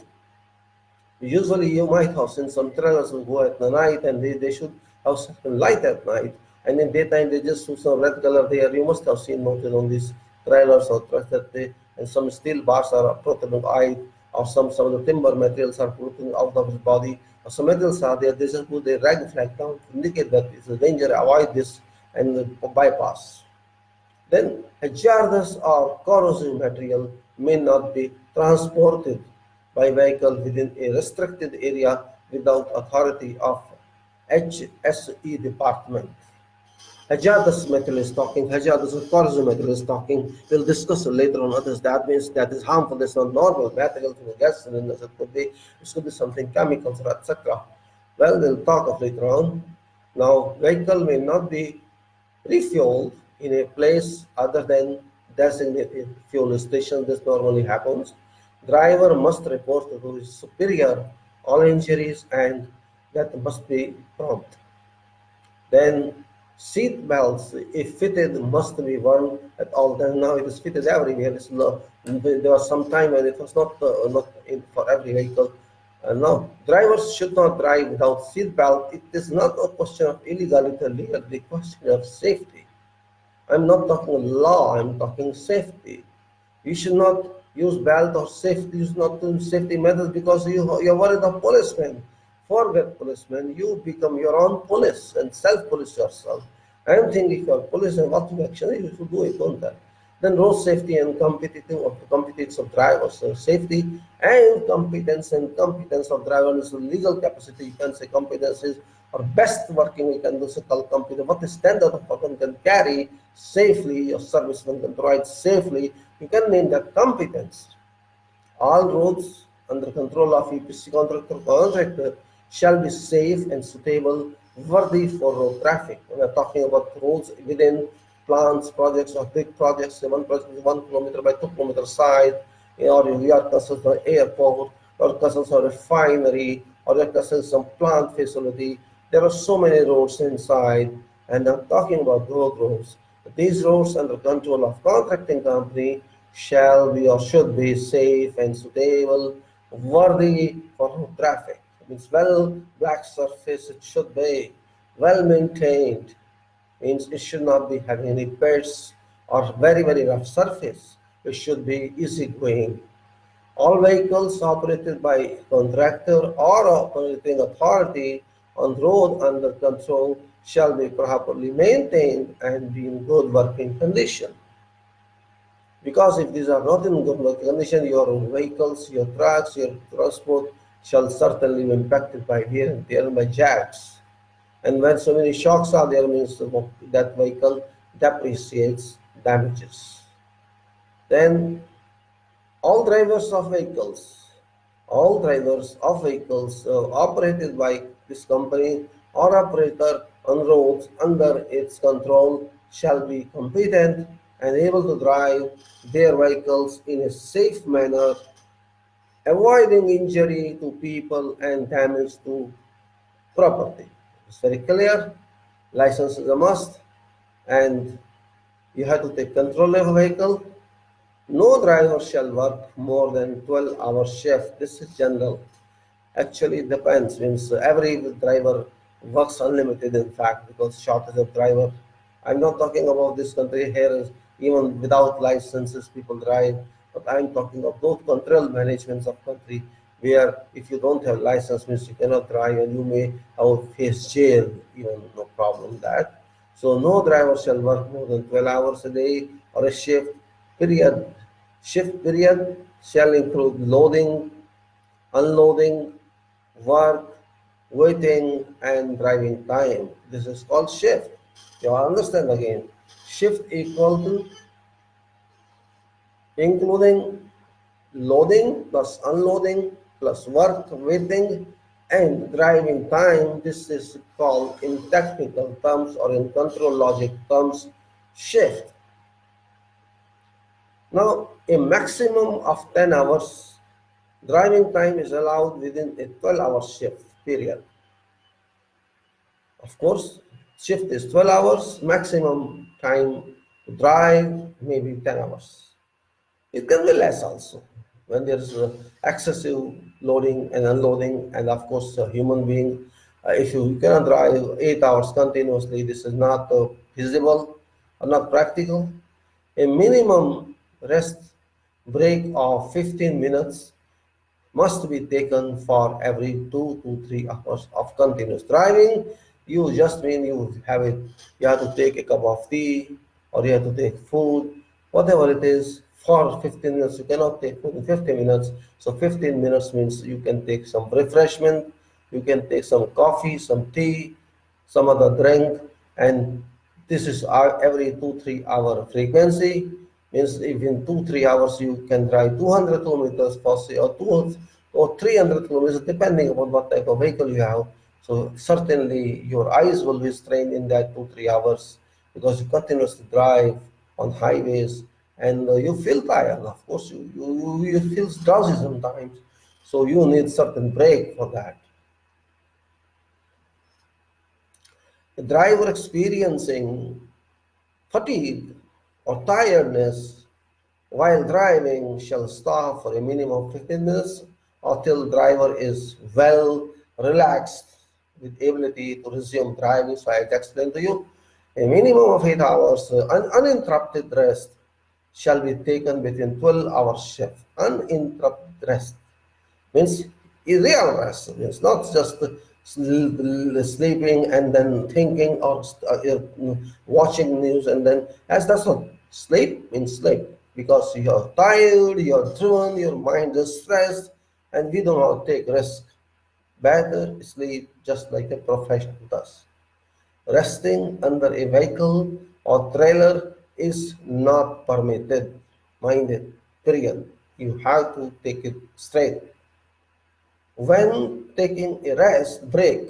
Usually you might have seen some trailers who go at the night, and they should have certain light at night. And in daytime they just show some red color there. You must have seen noted on these trailers or trucks that and some steel bars are protected or some of the timber materials are putting out of his body, or some metals are there. They just put the red flag down to indicate that it's a danger, avoid this and bypass. Then hazardous or corrosive material may not be transported by vehicle within a restricted area without authority of HSE department. Hazardous metal is talking, hazardous or corrosive metal is talking. We'll discuss later on others. That means that is harmful. It's not normal materials in the gas cylinders. It could be something chemicals or etc. Well, we'll talk of later on. Now, vehicle may not be refueled in a place other than designated fuel station. This normally happens. Driver must report to his superior all injuries, and that must be prompt. Then seat belts, if fitted, must be worn at all times. Now it is fitted everywhere. There was some time when it was not in for every vehicle. Now drivers should not drive without seat belt. It is not a question of illegality, the question of safety. I'm not talking law, I'm talking safety. You should not use belt or safety, use not use safety methods because you're worried of policemen. Forget policemen, you become your own police and self-police yourself. I'm thinking for police and what to action, you should do it on that. Then road safety and competence of drivers. So safety and competence of drivers, legal capacity, you can say competence is or best working, you can do so called competence. What the standard of one can carry safely, your service one can provide safely, you can name that competence. All roads under control of EPC contractor shall be safe and suitable, worthy for road traffic. We are talking about roads within plants, projects, or big projects. Say one project is 1 kilometer by 2 kilometer side, or we are concerned for airport, or concerned for refinery, or we are concerned some plant facility. There are so many roads inside, and I'm talking about those roads. These roads under control of contracting company shall be or should be safe and suitable, worthy for traffic. It means well black surface, it should be well maintained, means it should not be having any pets or very rough surface. It should be easy going. All vehicles operated by contractor or operating authority on road under control shall be properly maintained and be in good working condition. Because if these are not in good working condition, your vehicles, your trucks, your transport shall certainly be impacted by wear and tear by jacks. And when so many shocks are there, means that vehicle depreciates, damages. Then all drivers of vehicles, all drivers of vehicles operated by this company or operator on roads under its control shall be competent and able to drive their vehicles in a safe manner, avoiding injury to people and damage to property. It's very clear. License is a must, and you have to take control of a vehicle. No driver shall work more than 12-hour shift. This is general. Actually, it depends. Means every driver works unlimited, in fact, because shortage of driver. I'm not talking about this country here. Even without licenses, people drive. But I'm talking of those control managements of country where if you don't have license, means you cannot drive and you may have face jail. Even no problem that. So no driver shall work more than 12 hours a day or a shift period. Shift period shall include loading, unloading, work, waiting, and driving time. This is called shift. You understand again. Shift equal to including loading plus unloading plus work, waiting, and driving time. This is called in technical terms or in control logic terms shift. Now, a maximum of 10 hours driving time is allowed within a 12-hour shift period. Of course, shift is 12 hours, maximum time to drive maybe 10 hours. It can be less also when there is excessive loading and unloading, and of course, a human being, if you cannot drive 8 hours continuously, this is not feasible or not practical. A minimum rest break of 15 minutes must be taken for every 2 to 3 hours of continuous driving. You just mean you have to take a cup of tea or you have to take food, whatever it is, for 15 minutes. You cannot take food in 15 minutes. So 15 minutes means you can take some refreshment, you can take some coffee, some tea, some other drink, and this is every 2 3 hour frequency. Means if in 2 3 hours you can drive 200 kilometers per say or 2 or 300 kilometers depending upon what type of vehicle you have. So certainly your eyes will be strained in that 2 3 hours because you continuously drive on highways and you feel tired. Of course, you feel drowsy sometimes. So you need certain break for that. A driver experiencing fatigue or tiredness while driving shall stop for a minimum of 15 minutes until driver is well relaxed with ability to resume driving. So I explained to you a minimum of 8 hours uninterrupted rest shall be taken between 12 hours shift. Uninterrupted rest means real rest, means not just sleeping and then thinking or watching news, and then as that's not sleep means sleep, because you're tired, you're driven, your mind is stressed, and we do not take risk. Better sleep just like a professional does. Resting under a vehicle or trailer is not permitted. Mind it, period. You have to take it straight. When taking a rest break,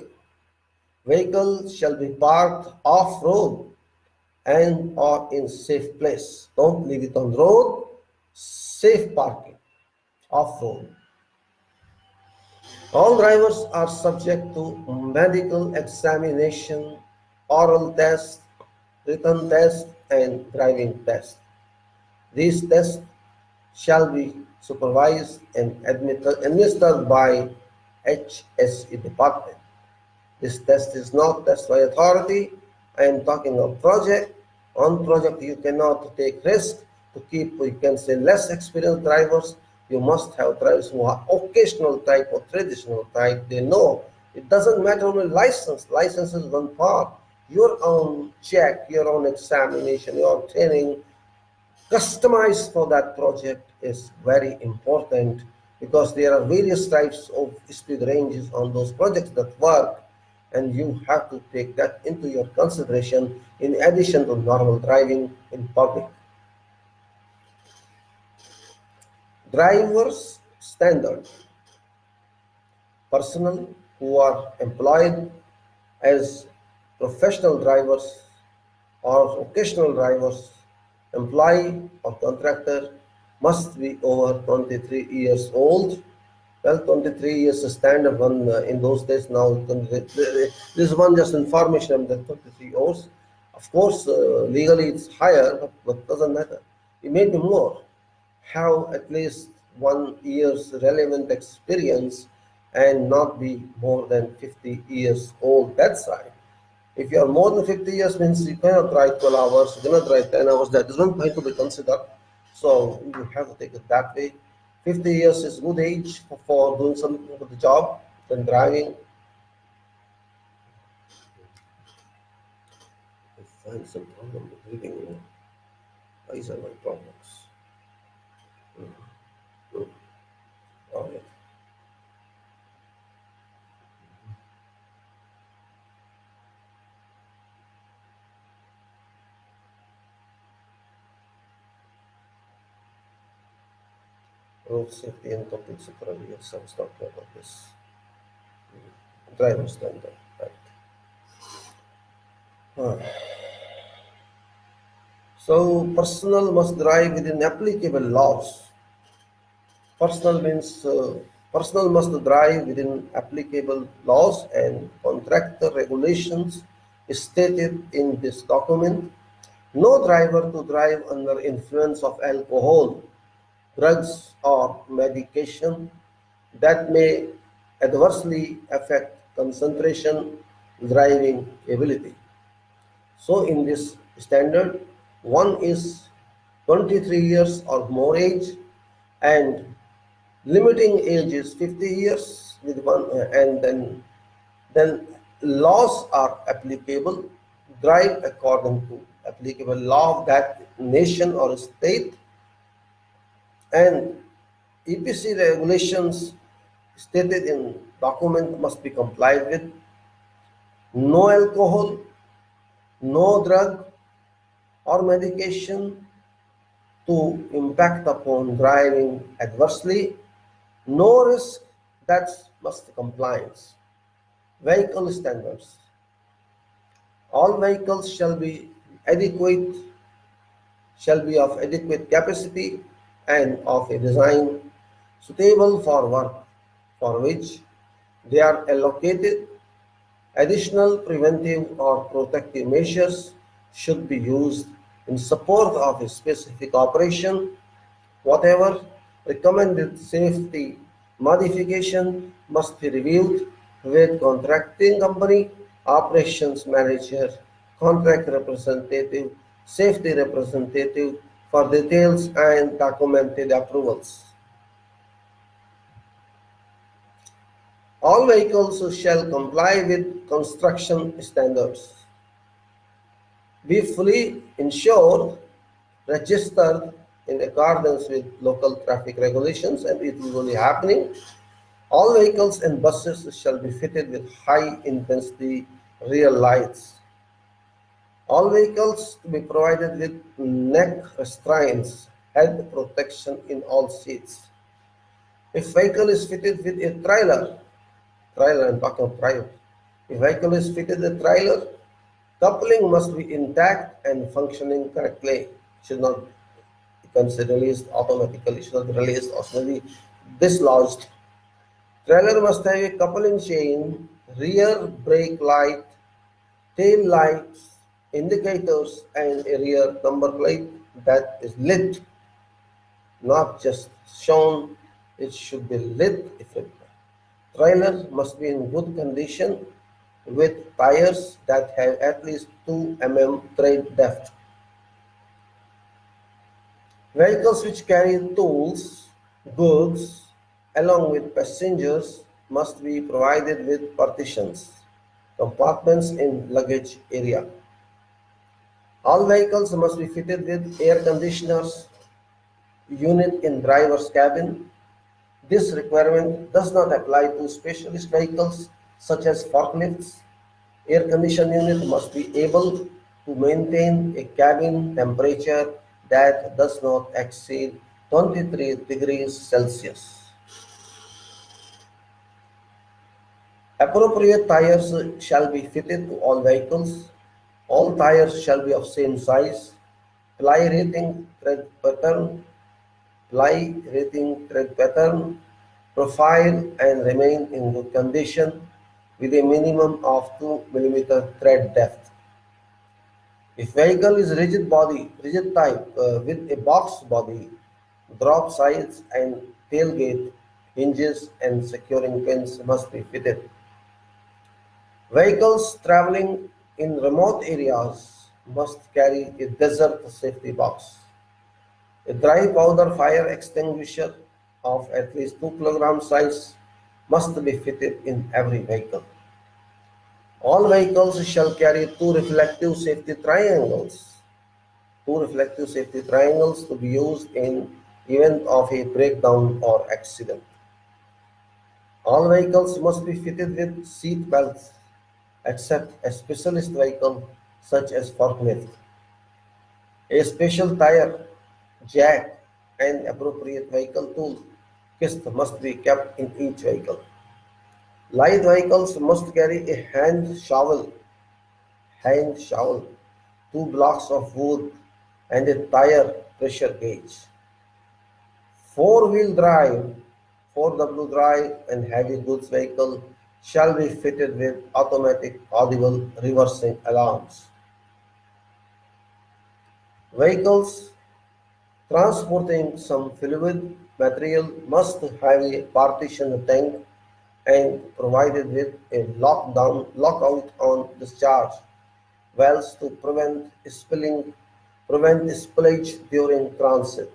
vehicles shall be parked off-road and or in safe place. Don't leave it on road. Safe parking off-road. All drivers are subject to medical examination, oral test, written test, and driving test. These tests shall be supervised and administered by HSE department. This test is not test by authority. I am talking of project. On project, you cannot take risk to keep, you can say, less experienced drivers. You must have drivers who are occasional type or traditional type. They know it doesn't matter only license. License is one part. Your own check, your own examination, your training, customized for that project is very important, because there are various types of speed ranges on those projects that work, and you have to take that into your consideration in addition to normal driving in public. Drivers standard. Personnel who are employed as professional drivers or occasional drivers, employee or contractor, must be over 23 years old. Well, 23 years is standard one in those days. Now, this is one just information that 23 years. Of course, legally it's higher, but doesn't matter. It may be more. Have at least 1 year's relevant experience and not be more than 50 years old. That's right. If you are more than 50 years, means you cannot drive 12 hours, you cannot drive 10 hours. That is not going to be considered. So you have to take it that way. 50 years is good age for doing something with the job, then driving. I find some problem with reading. These are my problems. All right. Road safety and topic supervision. Some stuff about this. Driver standard. Right. So personnel must drive within applicable laws. Personal means personal must drive within applicable laws and contractor regulations stated in this document. No driver to drive under influence of alcohol, drugs, or medication that may adversely affect concentration, driving ability. So in this standard, one is 23 years or more age, and limiting age is 50 years with one, and then laws are applicable. Drive according to applicable law of that nation or state, and EPC regulations stated in document must be complied with. No alcohol, no drug or medication to impact upon driving adversely, no risk, that's must compliance. Vehicle standards. All vehicles shall be of adequate capacity and of a design suitable for work for which they are allocated. Additional preventive or protective measures should be used in support of a specific operation. Whatever recommended safety modification must be reviewed with contracting company, operations manager, contract representative, safety representative for details and documented approvals. All vehicles shall comply with construction standards, be fully insured, registered in accordance with local traffic regulations, and it is only happening. All vehicles and buses shall be fitted with high intensity rear lights. All vehicles to be provided with neck restraints, head protection in all seats. If vehicle is fitted with a trailer and talking of trailer. If vehicle is fitted with a trailer, coupling must be intact and functioning correctly. It should not becomes released automatically, it should not be released or should be dislodged. Trailer must have a coupling chain, rear brake light, tail lights, indicators, and a rear number plate that is lit, not just shown. It should be lit if required. Trailer must be in good condition with tires that have at least 2 mm tread depth. Vehicles which carry tools, goods, along with passengers must be provided with partitions, compartments in luggage area. All vehicles must be fitted with air conditioners unit in driver's cabin. This requirement does not apply to specialist vehicles such as forklifts. Air conditioning unit must be able to maintain a cabin temperature that does not exceed 23 degrees Celsius. Appropriate tires shall be fitted to all vehicles. All tires shall be of same size. Ply rating, tread pattern, profile and remain in good condition with a minimum of 2 mm tread depth. If vehicle is rigid type with a box body, drop sides and tailgate hinges and securing pins must be fitted. Vehicles traveling in remote areas must carry a desert safety box. A dry powder fire extinguisher of at least 2 kg size must be fitted in every vehicle. All vehicles shall carry two reflective safety triangles to be used in event of a breakdown or accident. All vehicles must be fitted with seat belts except a specialist vehicle such as forklift. A special tire, jack, and appropriate vehicle tool kit must be kept in each vehicle. Light vehicles must carry a hand shovel, 2 blocks of wood, and a tire pressure gauge. Four-wheel drive, 4W drive, and heavy goods vehicle shall be fitted with automatic audible reversing alarms. Vehicles transporting some fluid material must have a partition tank and provided with a lockout on discharge valves to prevent spillage during transit.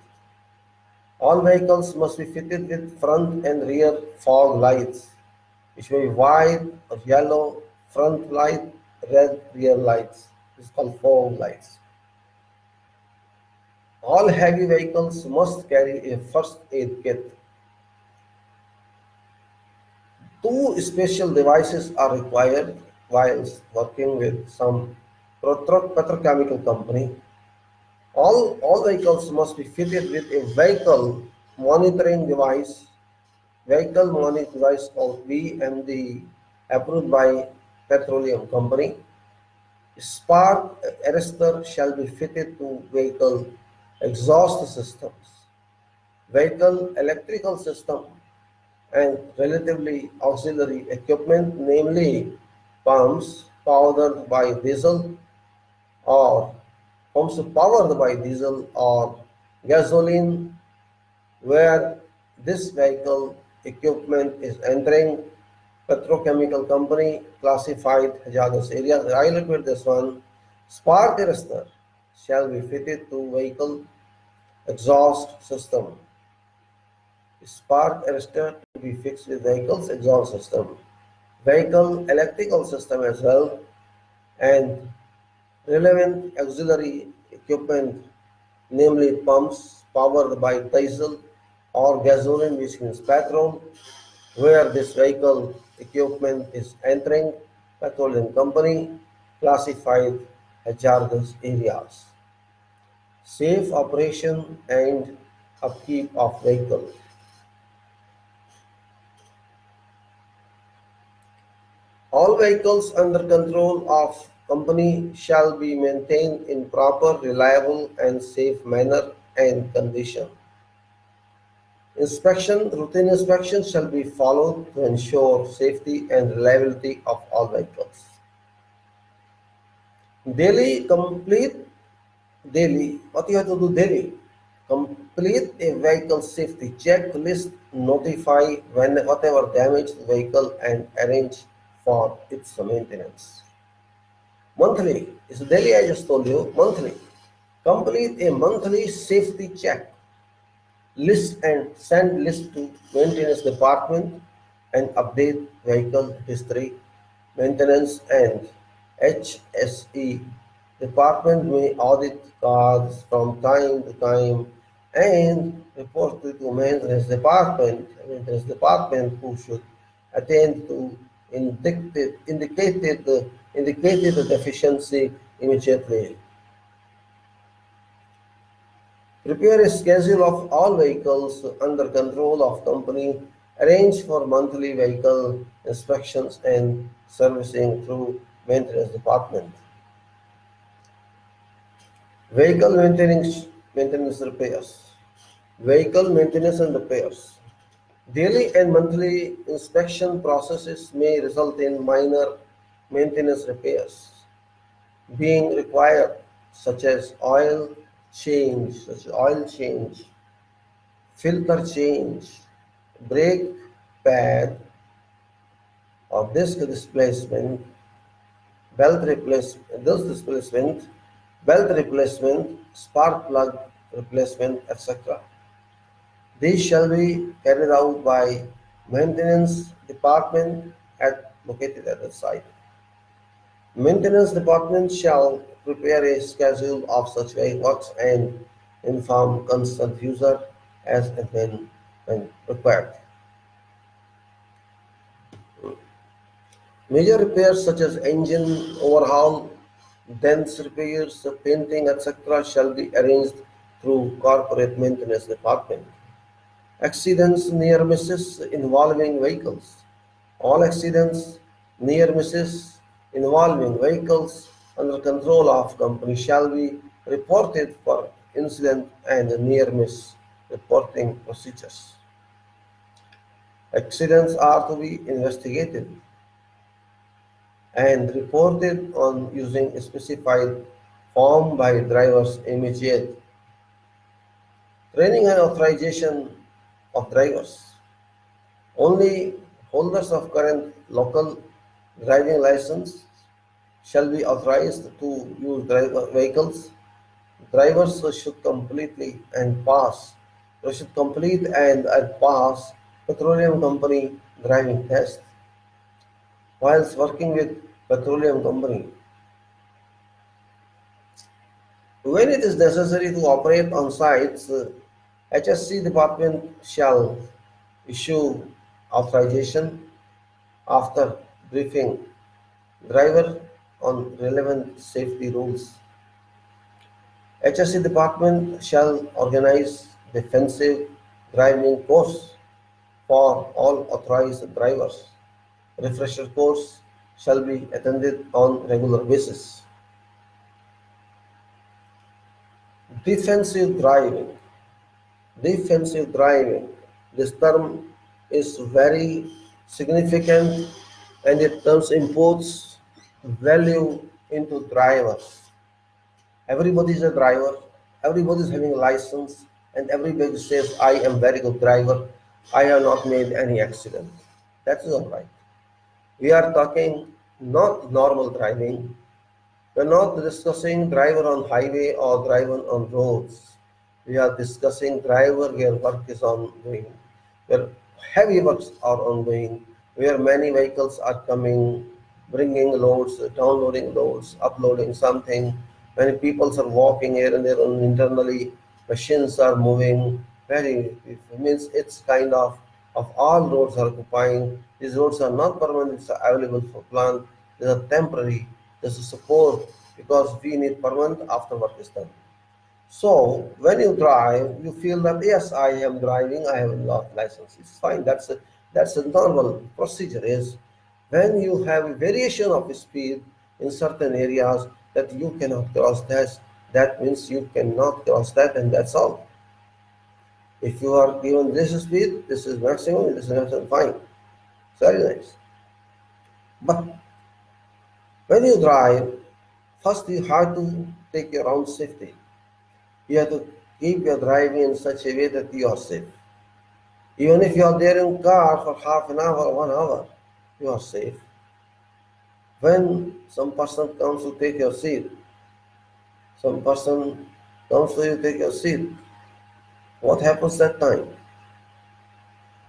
All vehicles must be fitted with front and rear fog lights, which may be white or yellow front light, red rear lights. This is called fog lights. All heavy vehicles must carry a first aid kit. Two special devices are required while working with some petrochemical company. All vehicles must be fitted with a vehicle monitoring device called VMD, approved by petroleum company. Spark arrestor shall be fitted to vehicle exhaust systems, vehicle electrical system, and relatively auxiliary equipment, namely pumps powered by diesel or gasoline, where this vehicle equipment is entering petrochemical company classified hazardous areas. I repeat this one. Spark arrestor shall be fitted to vehicle exhaust system. spark arrestor to be fixed with vehicle's exhaust system, vehicle electrical system as well, and relevant auxiliary equipment, namely pumps powered by diesel or gasoline which means petrol, where this vehicle equipment is entering petroleum company classified hazardous areas. Safe operation and upkeep of vehicle. All vehicles under control of company shall be maintained in proper, reliable and safe manner and condition. Routine inspection shall be followed to ensure safety and reliability of all vehicles. What you have to do daily? Complete a vehicle safety checklist, notify whatever damaged vehicle and arrange for its maintenance. Monthly, it's daily I just told you, monthly. Complete a monthly safety check list and send list to maintenance department and update vehicle history. Maintenance and HSE department may audit cars from time to time and report to maintenance department who should attend to indicated deficiency immediately. Prepare a schedule of all vehicles under control of company. Arrange for monthly vehicle inspections and servicing through maintenance department. Vehicle maintenance repairs. Vehicle maintenance and repairs. Daily and monthly inspection processes may result in minor maintenance repairs being required, such as oil change, filter change, brake pad or belt replacement, spark plug replacement, etc. These shall be carried out by maintenance department located at the site. Maintenance department shall prepare a schedule of such works and inform concerned user as and when required. Major repairs such as engine overhaul, dents repairs, painting, etc. shall be arranged through corporate maintenance department. Accidents, near misses involving vehicles. All accidents, near misses involving vehicles under control of company shall be reported for incident and near miss reporting procedures. Accidents are to be investigated and reported on using a specified form by drivers immediate. Training and authorization of drivers. Only holders of current local driving license shall be authorized to use vehicles. Drivers should complete and pass petroleum company driving test. Whilst working with petroleum company, when it is necessary to operate on sites, HSE department shall issue authorization after briefing driver on relevant safety rules. HSE department shall organize defensive driving course for all authorized drivers. Refresher course shall be attended on regular basis. Defensive driving. Defensive driving. This term is very significant and it terms imports value into drivers. Everybody is a driver, everybody is having a license, and everybody says, I am very good driver, I have not made any accident. That is all right. We are talking not normal driving. We are not discussing driver on highway or driver on roads. We are discussing driver where work is on doing. where heavy works are ongoing, where many vehicles are coming, bringing loads, downloading loads, uploading something. Many people are walking here and there, and internally machines are moving. Very, it means it's kind of all roads are occupying. These roads are not permanent, it's available for plant. These are temporary. This is support because we need permanent after work is done. So when you drive, you feel that yes, I am driving, I have a license. It's fine. That's a normal procedure. Is when you have a variation of speed in certain areas that you cannot cross that. That means you cannot cross that, and that's all. If you are given this speed, this is maximum, this is maximum, fine. It's very nice. But when you drive, first you have to take your own safety. You have to keep your driving in such a way that you are safe. Even if you are there in car for half an hour, 1 hour, you are safe. When some person comes to take your seat, some person comes to you take your seat, what happens that time?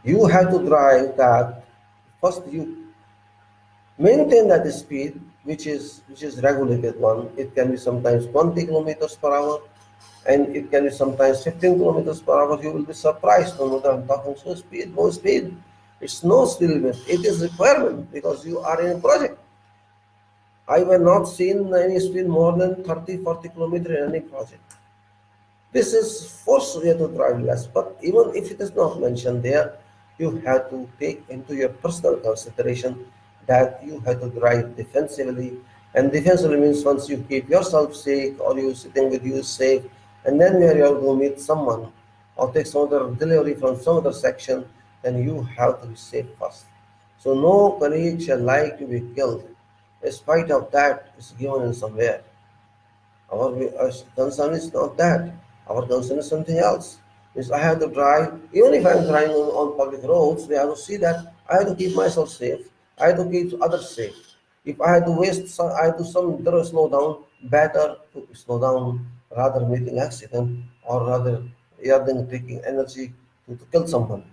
You have to drive that. First you maintain that speed, which is regulated one. It can be sometimes 20 kilometers per hour, and it can be sometimes 15 kilometers per hour. You will be surprised to know that I'm talking so speed, no speed. It's no speed limit. It is requirement because you are in a project. I have not seen any speed more than 30, 40 kilometers in any project. This is forced you to drive less, but even if it is not mentioned there, you have to take into your personal consideration that you have to drive defensively. And defensively means once you keep yourself safe or you sitting with you safe, and then when you are going to meet someone or take some other delivery from some other section, then you have to be safe first. So no colleague shall like to be killed. In spite of that, it's given in somewhere. Our concern is not that. Our concern is something else. Is I have to drive, even if I'm driving on public roads, we have to see that I have to keep myself safe. I have to keep others safe. If I have to waste some, I have to slow down, better to slow down rather meeting accident or rather taking energy to kill someone.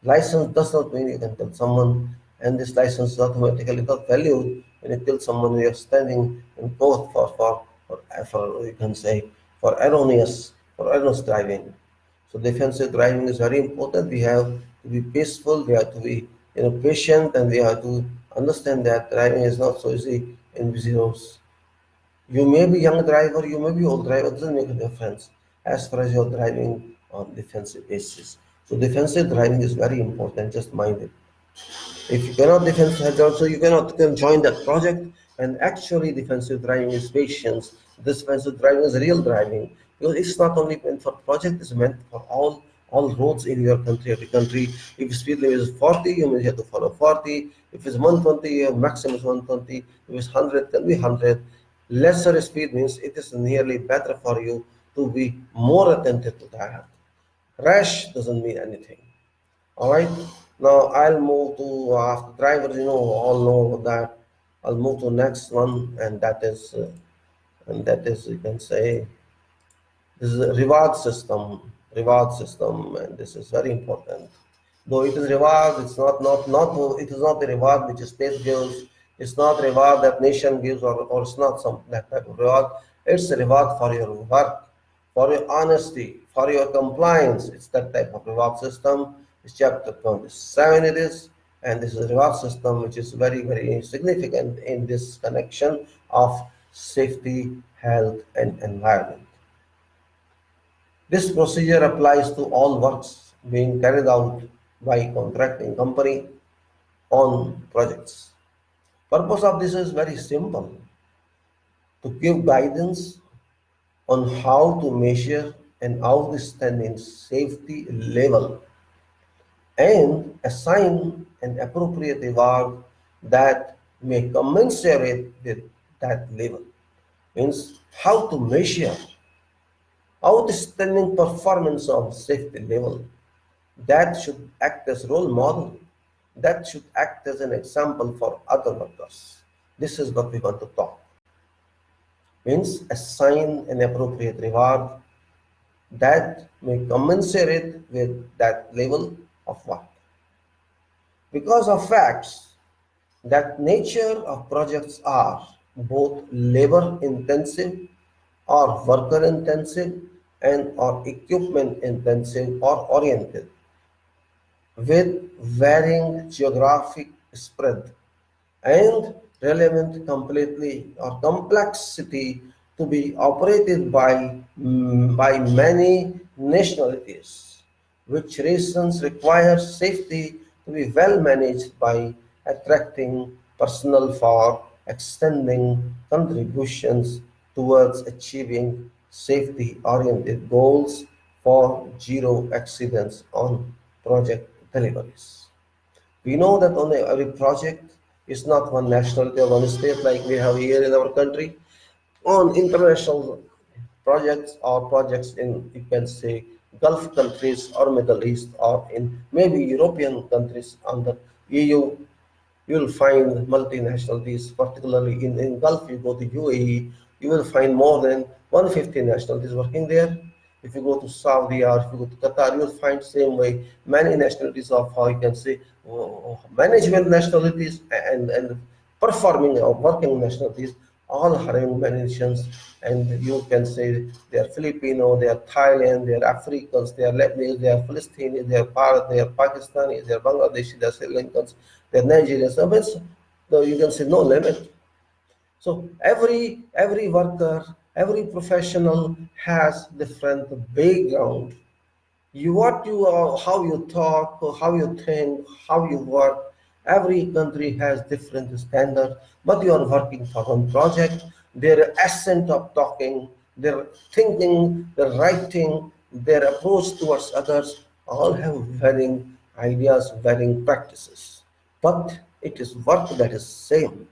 License does not mean you can kill someone, and this license is automatically not valued when you kill someone. We are standing in court for you can say for erroneous driving. So defensive driving is very important. We have to be peaceful. We have to be patient, and we have to understand that driving is not so easy in busy roads. You may be young driver, you may be old driver, doesn't make a difference as far as you're driving on defensive basis. So defensive driving is very important, just mind it. If you cannot defensive hazard, also you cannot can join that project. And actually defensive driving is patience. This defensive driving is real driving. Because it's not only meant for project, it's meant for all roads in your country, every country. If speed limit is 40, you may have to follow 40. If it's 120, you have maximum is 120. If it's 100, can be 100. Lesser speed means it is nearly better for you to be more attentive to that. Rash doesn't mean anything. All right. Now I'll move to after drivers. All know that. I'll move to next one, and that is you can say this is a reward system, and this is very important. Though it is reward, it's not it is not the reward which state gives. It's not reward that nation gives, or it's not some that type of reward. It's a reward for your work, for your honesty, for your compliance. It's that type of reward system. It's chapter 27 it is, and this is a reward system which is very, very significant in this connection of safety, health, and environment. This procedure applies to all works being carried out by contracting company on projects. Purpose of this is very simple: to give guidance on how to measure an outstanding safety level and assign an appropriate reward that may commensurate with that level. Means how to measure outstanding performance of safety level that should act as role model, that should act as an example for other workers. This is what we want to talk. Means assign an appropriate reward that may commensurate with that level of work. Because of facts that nature of projects are both labor intensive or worker intensive and or equipment intensive or oriented with varying geographic spread and relevant completely or complexity to be operated by many nationalities, which reasons require safety to be well managed by attracting personnel for extending contributions towards achieving safety-oriented goals for zero accidents on project deliveries. We know that on every project is not one nationality or one state like we have here in our country. On international projects or projects in, you can say, Gulf countries or Middle East or in maybe European countries under EU, you will find multinationalities, particularly in Gulf. You go to UAE, you will find more than 150 nationalities working there. If you go to Saudi or if you go to Qatar, you will find same way many nationalities of how you can say management nationalities and performing or working nationalities all having many nations, and you can say they are Filipino, they are Thailand, they are Africans, they are Lebanese, they are Palestinians, they are Bharat, they are Pakistanis, they are Bangladeshi, they are Sri Lankans, they are Nigerians. So you can say no limit. So every worker, every professional has different background. You what you are, how you talk, how you think, how you work. Every country has different standards, but you are working for one project. Their accent of talking, their thinking, their writing, their approach towards others, all have varying ideas, varying practices. But it is work that is same.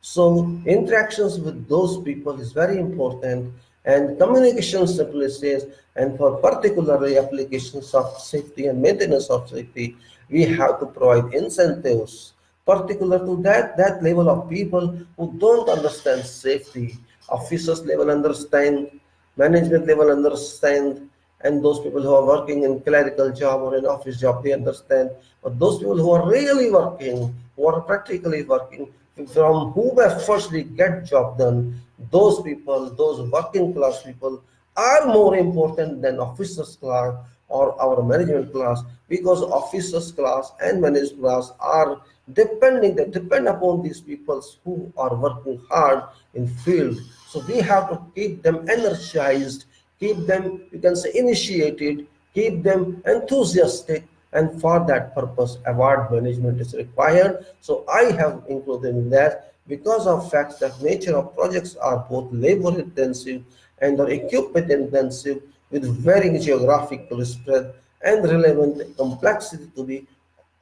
So interactions with those people is very important, and communication simply says, and for particularly applications of safety and maintenance of safety, we have to provide incentives particular to that level of people who don't understand safety. Officers level understand, management level understand, and those people who are working in clerical job or in office job, they understand. But those people who are really working, who are practically working, from who were firstly get job done, those people, those working class people are more important than officers class or our management class, because officers class and management class are they depend upon these people who are working hard in field. So we have to keep them energized, keep them, you can say, initiated, keep them enthusiastic, and for that purpose award management is required. So I have included in that because of facts that nature of projects are both labor intensive and are equipment intensive with varying geographical spread and relevant complexity to be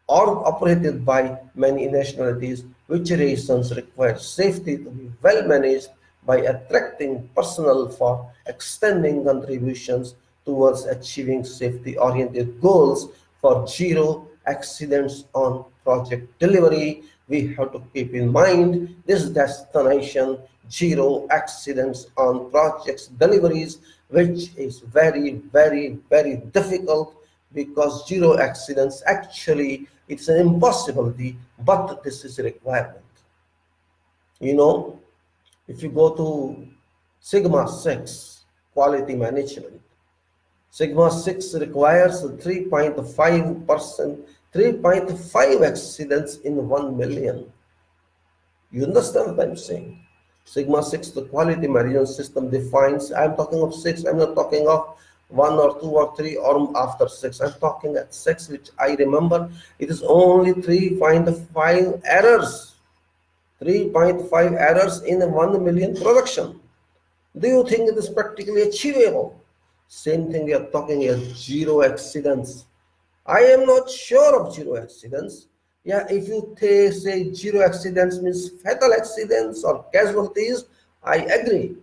or operated by many nationalities, which reasons require safety to be well managed by attracting personnel for extending contributions towards achieving safety-oriented goals for zero accidents on project delivery. We have to keep in mind this destination, zero accidents on projects deliveries, which is very difficult, because zero accidents actually it's an impossibility, but this is a requirement. You know, if you go to Sigma 6 quality management, Sigma 6 requires 3.5%, 3.5 accidents in 1 million. You understand what I'm saying? Sigma 6, the quality management system defines, I'm talking of 6, I'm not talking of 1 or 2 or 3 or after 6. I'm talking at 6, which I remember it is only 3.5 errors. 3.5 errors in 1 million production. Do you think it is practically achievable? Same thing we are talking here, zero accidents. I am not sure of zero accidents. Yeah, if you say zero accidents means fatal accidents or casualties, I agree.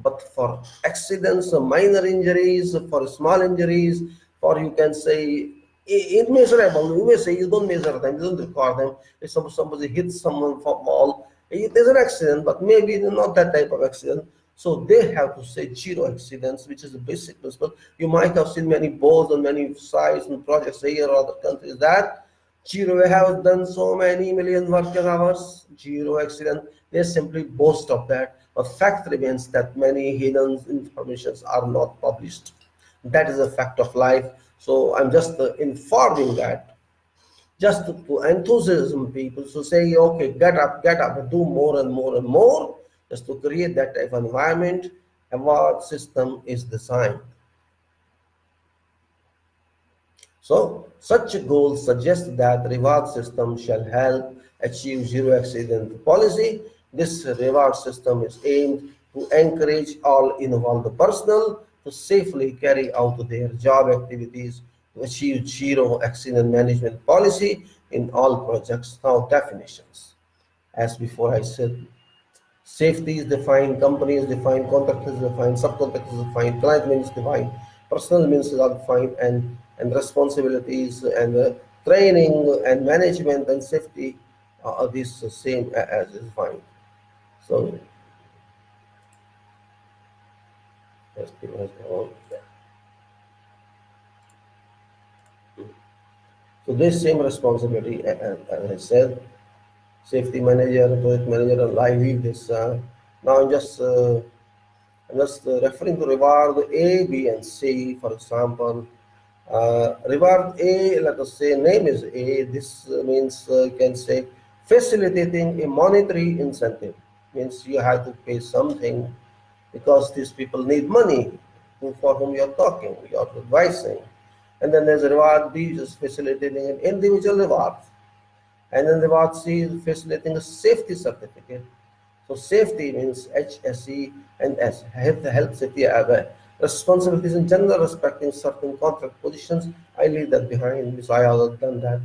But for accidents, minor injuries, for small injuries, for you can say immeasurable, you may say you don't measure them, you don't record them. If somebody hits someone for ball, it is an accident, but maybe not that type of accident. So they have to say zero accidents, which is a basic principle. You might have seen many boards on many sites and projects here or other countries that zero have done so many million working hours, zero accident. They simply boast of that. But fact remains that many hidden informations are not published. That is a fact of life. So I'm just informing that, just to enthusiasm people to say, okay, get up, and do more and more and more, just to create that type of environment. Award system is designed. So such goals suggest that the reward system shall help achieve zero accident policy. This reward system is aimed to encourage all involved personnel to safely carry out their job activities to achieve zero accident management policy in all projects. Now definitions. As before I said, safety is defined, company is defined, contractor is defined, subcontractor is defined, client means defined, personal means are defined, and responsibilities and training and management and safety are these the same as is defined. So, let's go on. So this same responsibility, as I said, safety manager, project manager, and live lead this. Now I'm just referring to reward A, B, and C. For example, reward A, let us say name is A. This means you can say facilitating a monetary incentive. Means you have to pay something because these people need money for whom you are talking, you are advising. And then there's reward B, just facilitating an individual reward. And then reward C is facilitating a safety certificate. So safety means HSE and S, health safety responsibilities in general respecting certain contract positions. I leave that behind because I have done that.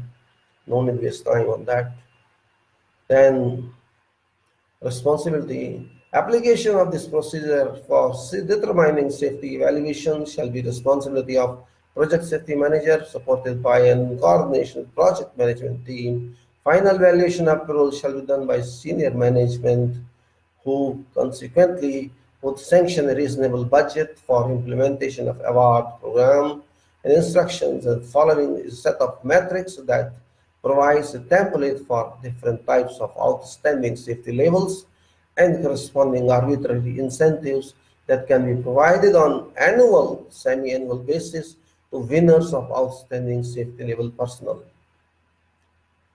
No need to waste time on that. Then responsibility. Application of this procedure for determining safety evaluation shall be responsibility of project safety manager supported by an coordination project management team. Final valuation approval shall be done by senior management who consequently would sanction a reasonable budget for implementation of award program and instructions and following a set of metrics that provides a template for different types of outstanding safety levels and corresponding arbitrary incentives that can be provided on annual, semi-annual basis to winners of outstanding safety level personnel.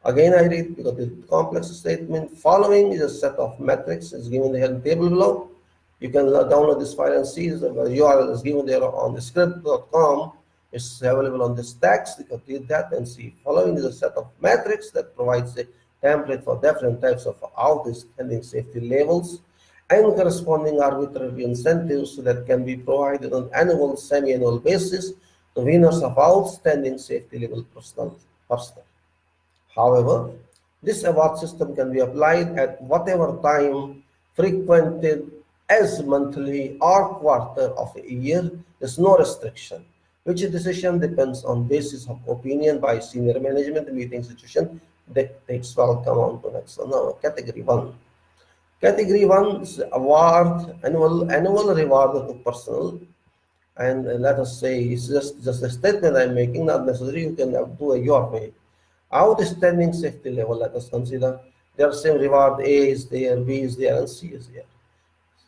Again, I read because the complex statement following is a set of metrics is given here in the table below. You can download this file and see the URL is given there on the script.com. It's available on this text. You can read that and see. Following is a set of metrics that provides a template for different types of outstanding safety levels and corresponding arbitrary incentives that can be provided on annual, semi-annual basis to winners of outstanding safety level personnel. However, this award system can be applied at whatever time frequented as monthly or quarter of a year. There's no restriction, which decision depends on basis of opinion by senior management meeting situation dictates. Well, come on to next one. Now, category 1. Category 1 is award, annual reward to personnel. And let us say it's just a statement I'm making, not necessarily you can do a your way. Outstanding safety level, let us consider. There are same reward, A is there, B is there, and C is there.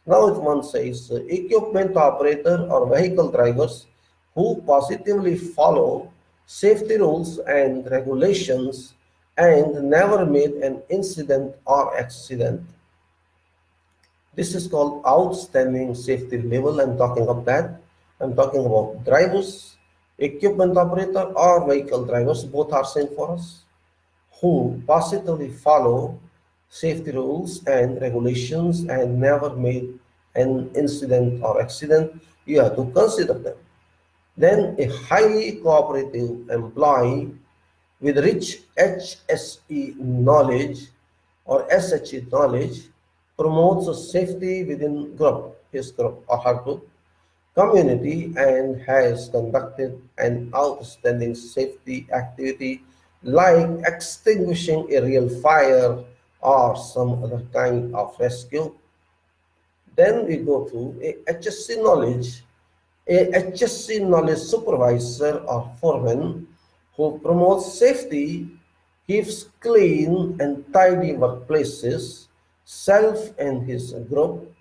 Now if one says equipment operator or vehicle drivers who positively follow safety rules and regulations and never made an incident or accident. This is called outstanding safety level. I'm talking of that. I'm talking about drivers, equipment operator or vehicle drivers, both are same for us, who positively follow safety rules and regulations and never made an incident or accident. You have to consider them. Then a highly cooperative employee with rich HSE knowledge or SHE knowledge promotes safety within group, his group or her group, community, and has conducted an outstanding safety activity like extinguishing a real fire or some other kind of rescue. Then we go to a HSC knowledge. A HSC knowledge supervisor or foreman who promotes safety, keeps clean and tidy workplaces, self and his group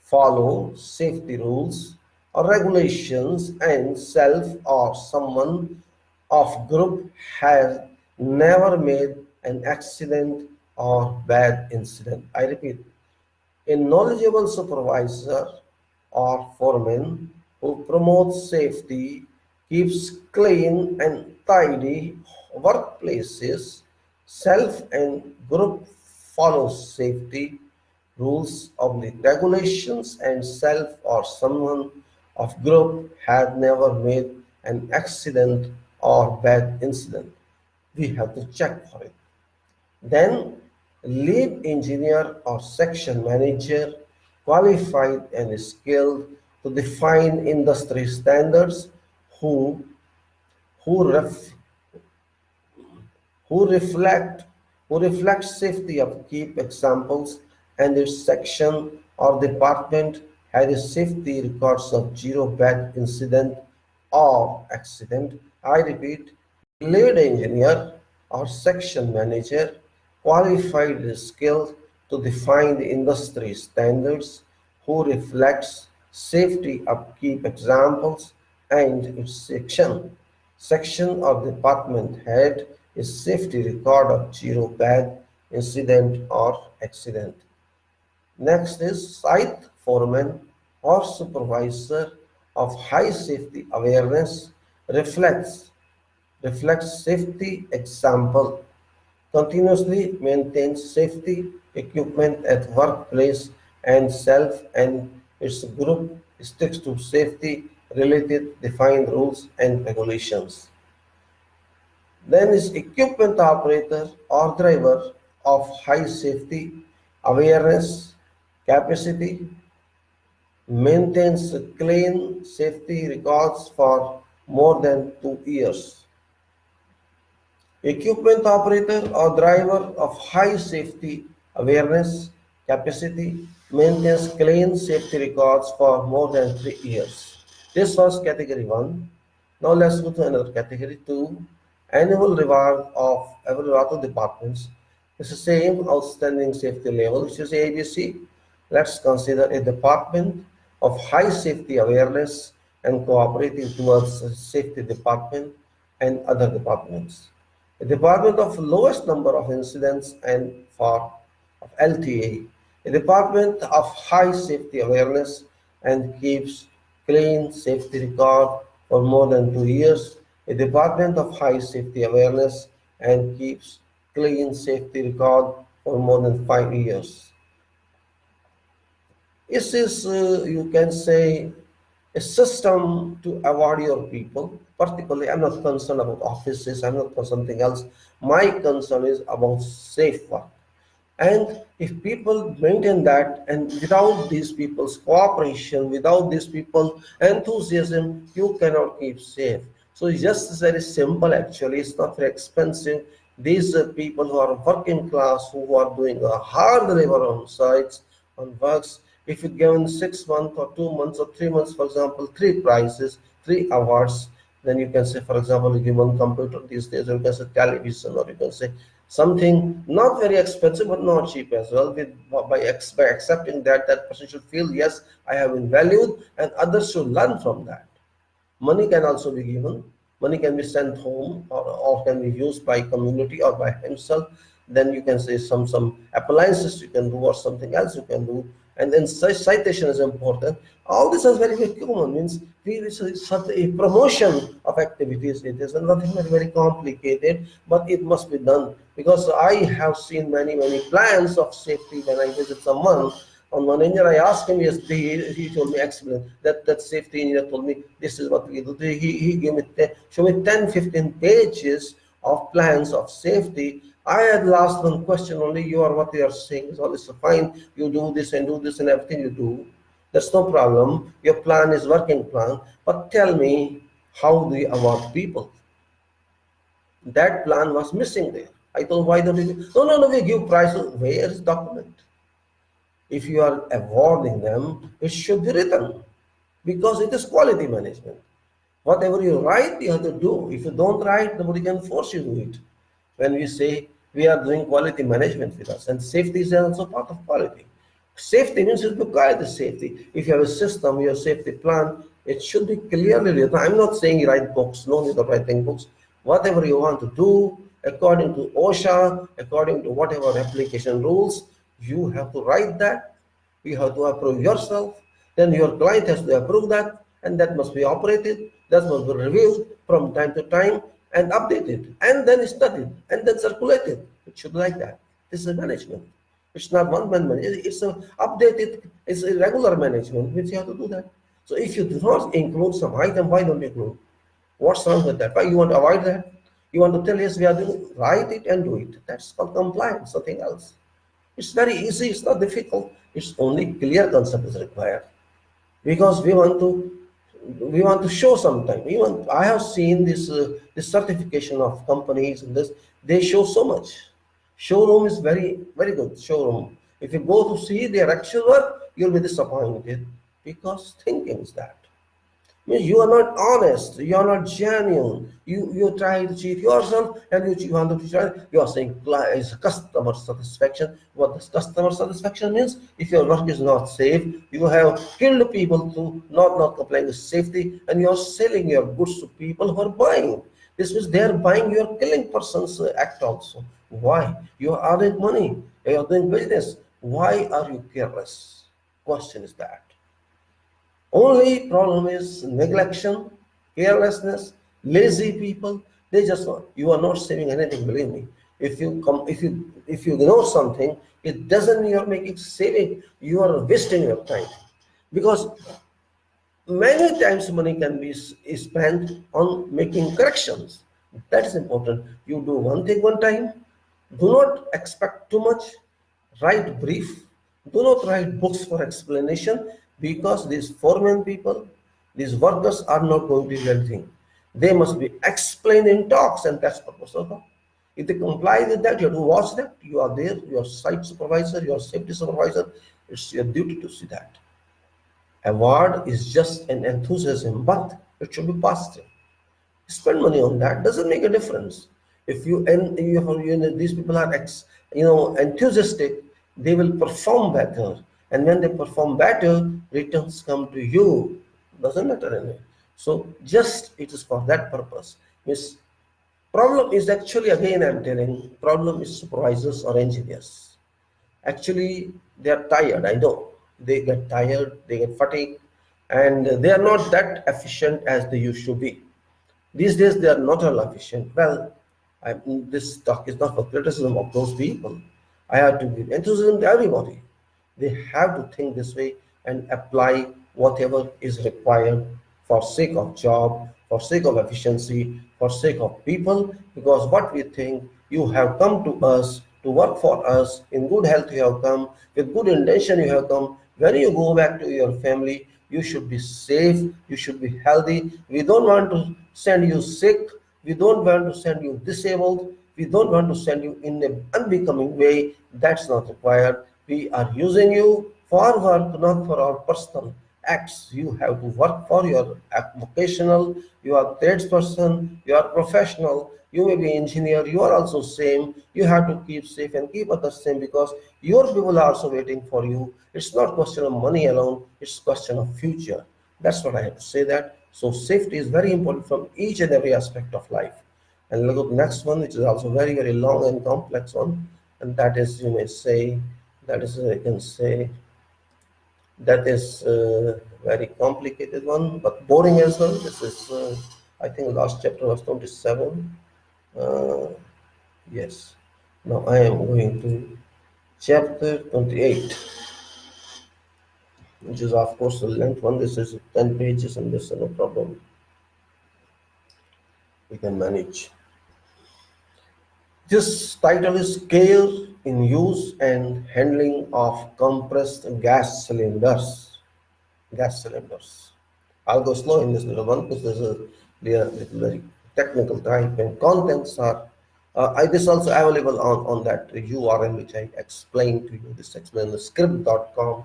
follow safety rules or regulations, and self or someone of group has never made an accident or bad incident. I repeat, a knowledgeable supervisor or foreman who promotes safety, keeps clean and tidy workplaces, self and group follows safety rules of the regulations, and self or someone of group had never made an accident or bad incident. We have to check for it. Then lead engineer or section manager, qualified and skilled to define industry standards, who who ref, who reflect who reflect safety of keep examples, and its section or department has safety records of zero bad incident or accident. I repeat, lead engineer or section manager, qualified and skilled to define the industry standards, who reflects safety upkeep examples, and its section or department head is safety record of zero bad incident or accident. Next is site foreman or supervisor of high safety awareness, reflects safety example, continuously maintains safety equipment at workplace, and self and its group sticks to safety related defined rules and regulations. Then is equipment operator or driver of high safety awareness capacity, maintains clean safety records for more than 2 years. Equipment operator or driver of high safety awareness capacity maintains clean safety records for more than 3 years. This was category 1. Now let's go to another category 2. Annual reward of every auto departments. It's the same outstanding safety level, which is ABC. Let's consider a department of high safety awareness and cooperating towards the safety department and other departments. A department of lowest number of incidents and for of LTA, a department of high safety awareness and keeps clean safety record for more than 2 years, a department of high safety awareness and keeps clean safety record for more than 5 years. This is, you can say, a system to award your people. Particularly, I'm not concerned about offices, I'm not for something else. My concern is about safe work. And if people maintain that, and without these people's cooperation, without these people enthusiasm, you cannot keep safe. So it's just very simple actually, it's not very expensive. These people who are working class, who are doing a hard labor on sites, on works, if you given 6 months or 2 months or 3 months, for example, three prizes, 3 awards, then you can say, for example, you give one computer these days, or you can say television, or you can say something not very expensive but not cheap as well. By accepting that, that person should feel, yes, I have been valued, and others should learn from that. Money can also be given. Money can be sent home, or can be used by community or by himself. Then you can say some appliances you can do, or something else you can do. And then citation is important. All this is very, very common. Means such a promotion of activities. It is nothing very complicated, but it must be done, because I have seen many plans of safety when I visit someone. On one engineer, I asked him, yes, he told me, explain that safety engineer told me, this is what we do. He gave me, show me 10, 15 pages of plans of safety. I had last one question only, what you are saying is all is fine. You do this and everything you do. That's no problem. Your plan is working plan. But tell me, how do you award people? That plan was missing there. I told, why don't you? No, we give prizes. Where is document? If you are awarding them, it should be written because it is quality management. Whatever you write, you have to do. If you don't write, nobody can force you to do it. When we say we are doing quality management with us, and safety is also part of quality. Safety means you require the safety. If you have a system, your safety plan, it should be clearly written. I'm not saying write books, no need of writing books. Whatever you want to do, according to OSHA, according to whatever application rules, you have to write that. You have to approve yourself. Then your client has to approve that, and that must be operated. That must be reviewed from time to time and updated, and then studied, and then circulated. It should be like that. This is management. It's not one-man management. It's a updated, it's a regular management, which you have to do that. So if you do not include some item, why don't you include? What's wrong with that? Why you want to avoid that? You want to tell us we are doing it, write it and do it. That's called compliance, something else. It's very easy, it's not difficult. It's only clear concept is required. Because we want to show sometime. I have seen this certification of companies and this, they show so much. Showroom is very, very good. Showroom. If you go to see their actual work, you'll be disappointed because thinking is that. Means you are not honest, you are not genuine. You try to cheat yourself, and you want to try. You are saying is customer satisfaction. What does customer satisfaction means? If your work is not safe, you have killed people to not complying with safety, and you are selling your goods to people who are buying. This means they are buying. You are killing person's act also. Why? You are earning money. You are doing business. Why are you careless? Question is that. Only problem is neglection, carelessness, lazy people. They just want, you are not saving anything, believe me. If you know something, it doesn't mean you're making saving, you are wasting your time. Because many times money can be spent on making corrections. That is important. You do one thing one time, do not expect too much, write brief, do not write books for explanation, because these foreman people, these workers are not going to do anything. They must be explained in talks, and that's purpose of talk. If they comply with that, you have to watch that. You are there, your site supervisor, your safety supervisor, it's your duty to see that. Award is just an enthusiasm, but it should be positive. Spend money on that, doesn't make a difference. If you and these people are enthusiastic, they will perform better, and when they perform better, returns come to you. Doesn't matter anyway. So just it is for that purpose. Means problem is actually, again I'm telling, problem is supervisors or engineers. Actually, they are tired. I know they get tired, they get fatigued, and they are not that efficient as they used to be. These days, they are not all efficient. Well, this talk is not for criticism of those people. I have to give enthusiasm to everybody. They have to think this way and apply whatever is required for sake of job, for sake of efficiency, for sake of people. Because what we think, you have come to us to work for us. In good health, you have come. With good intention, you have come. When you go back to your family, you should be safe, you should be healthy. We don't want to send you sick, we don't want to send you disabled, we don't want to send you in an unbecoming way. That's not required. We are using you for work, not for our personal acts. You have to work for your vocational, you are tradesperson, you are professional, you may be engineer, you are also same. You have to keep safe and keep others same, because your people are also waiting for you. It's not question of money alone, it's question of future. That's what I have to say that. So safety is very important from each and every aspect of life. And look at the next one, which is also very, very long and complex one. And that is, you may say, that is, I can say, that is a very complicated one, but boring as well. This is, I think, last chapter was 27. Yes. Now I am going to chapter 28, which is of course the length one. This is 10 pages, and this is no problem. We can manage. This title is Care in Use and Handling of Compressed Gas Cylinders. Gas cylinders. I'll go slow in this little one because this is a very technical type, and contents are This is also available on that URL which I explained to you, this explainthescript.com.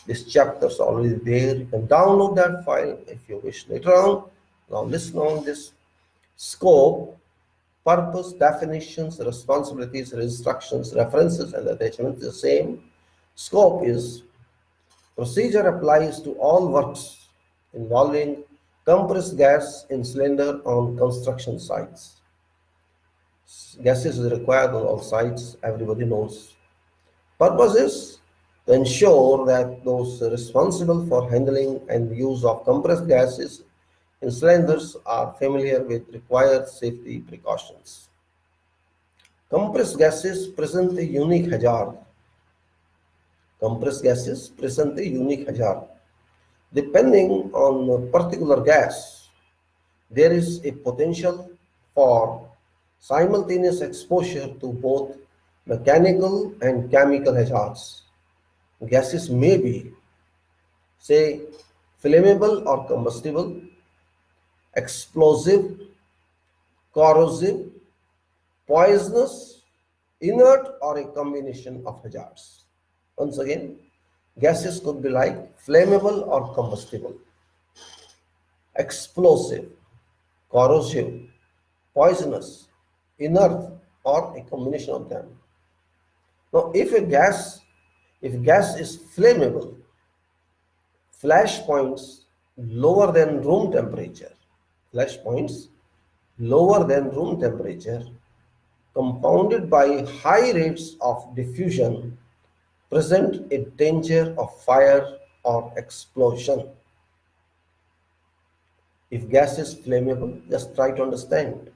This chapter is already there. You can download that file if you wish later on. Now listen on this: scope, purpose, definitions, responsibilities, instructions, references, and attachments is the same. Scope is procedure applies to all works involving compressed gas in cylinder on construction sites. Gases is required on all sites, everybody knows. Purpose is to ensure that those responsible for handling and use of compressed gases in cylinders are familiar with required safety precautions. Compressed gases present a unique hazard. Compressed gases present a unique hazard. Depending on a particular gas, there is a potential for simultaneous exposure to both mechanical and chemical hazards. Gases may be, say, flammable or combustible, explosive, corrosive, poisonous, inert, or a combination of hazards. Once again, gases could be like flammable or combustible, explosive, corrosive, poisonous, inert, or a combination of them. Now, if gas is flammable, flash points lower than room temperature, flash points lower than room temperature, compounded by high rates of diffusion, present a danger of fire or explosion. If gas is flammable, just try to understand.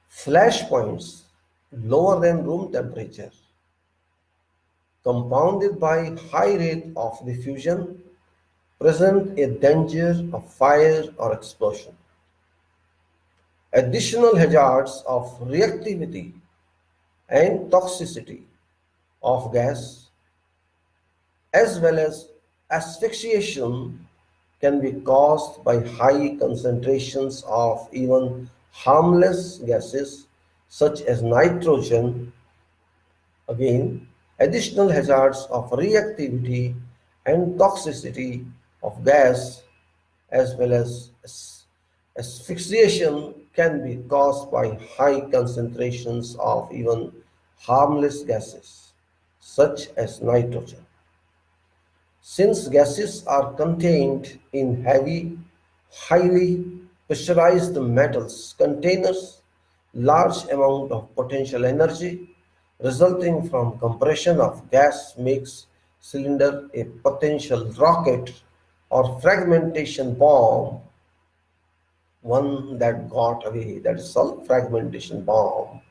Flash points lower than room temperature, compounded by high rate of diffusion, present a danger of fire or explosion. Additional hazards of reactivity and toxicity of gas, as well as asphyxiation, can be caused by high concentrations of even harmless gases such as nitrogen. Again, additional hazards of reactivity and toxicity of gas, as well as asphyxiation, can be caused by high concentrations of even harmless gases such as nitrogen. Since gases are contained in heavy, highly pressurized metals containers, large amount of potential energy resulting from compression of gas makes cylinder a potential rocket or fragmentation bomb, one that got away, that is self-fragmentation bomb.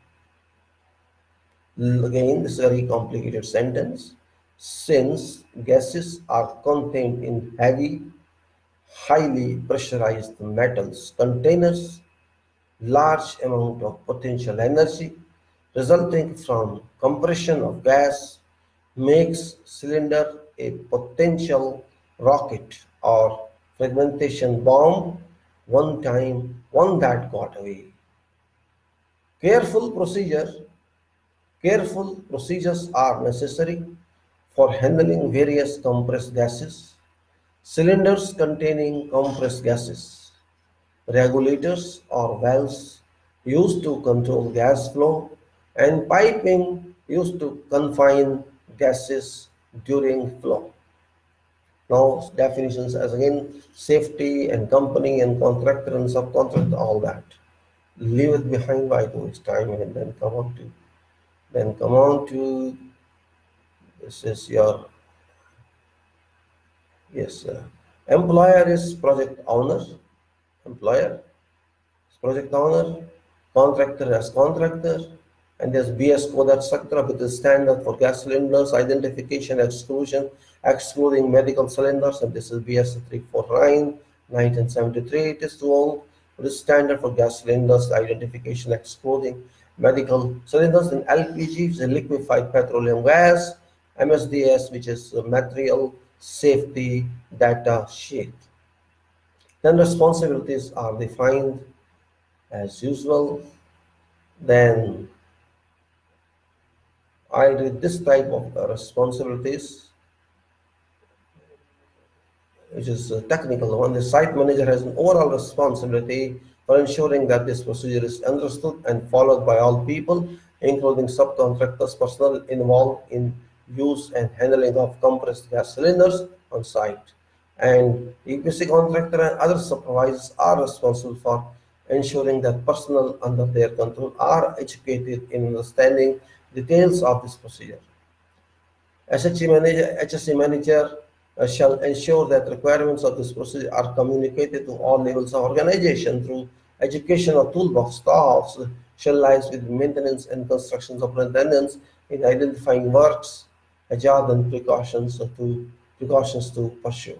Again, this is a very complicated sentence. Since gases are contained in heavy, highly pressurized metals containers, large amount of potential energy resulting from compression of gas makes cylinder a potential rocket or fragmentation bomb, one that got away. Careful procedure Careful procedures are necessary for handling various compressed gases, cylinders containing compressed gases, regulators or valves used to control gas flow, and piping used to confine gases during flow. Now, definitions as again safety and company and contractor and subcontractor, all that. Leave it behind by this time and then come on to this is your yes employer is project owner, employer is project owner, contractor as contractor, and there's BS code, etc. with the standard for gas cylinders identification excluding medical cylinders, and this is BS 349 1973. It is tool with the standard for gas cylinders identification excluding medical cylinders. In LPG, which is liquefied petroleum gas, MSDS, which is material safety data sheet. Then responsibilities are defined as usual. Then I read this type of responsibilities, which is a technical one. The site manager has an overall responsibility for ensuring that this procedure is understood and followed by all people, including subcontractors, personnel involved in use and handling of compressed gas cylinders on site. And EPC contractor and other supervisors are responsible for ensuring that personnel under their control are educated in understanding details of this procedure. HSE manager shall ensure that requirements of this procedure are communicated to all levels of organization through educational toolbox. Staffs shall liaise with maintenance and construction superintendents in identifying works, hazards, and precautions to pursue.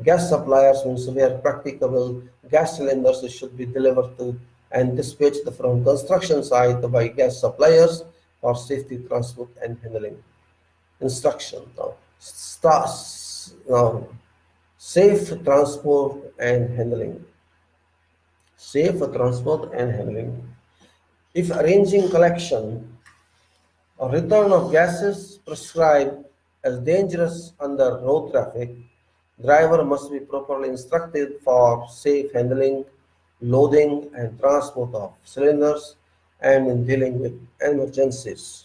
Gas suppliers means where practicable, gas cylinders should be delivered to and dispatched from construction site by gas suppliers for safety transport and handling. Instruction now. Now, safe transport and handling. Safe transport and handling. If arranging collection or return of gases prescribed as dangerous under road traffic, driver must be properly instructed for safe handling, loading, and transport of cylinders and in dealing with emergencies.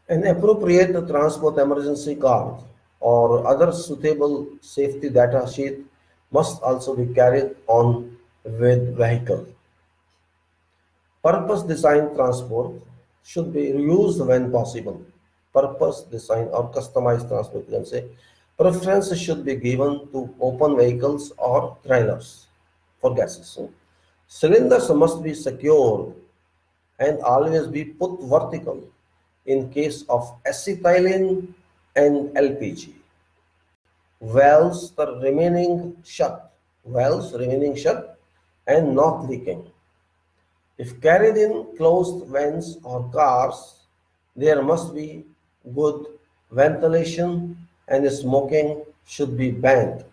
An appropriate transport emergency card or other suitable safety data sheet must also be carried on with vehicle. Purpose designed transport should be reused when possible. Purpose design or customized transport, you can say. Preference should be given to open vehicles or trailers for gases. Cylinders must be secured and always be put vertical in case of acetylene and LPG. Valves remaining shut and not leaking. If carried in closed vans or cars, there must be good ventilation and smoking should be banned.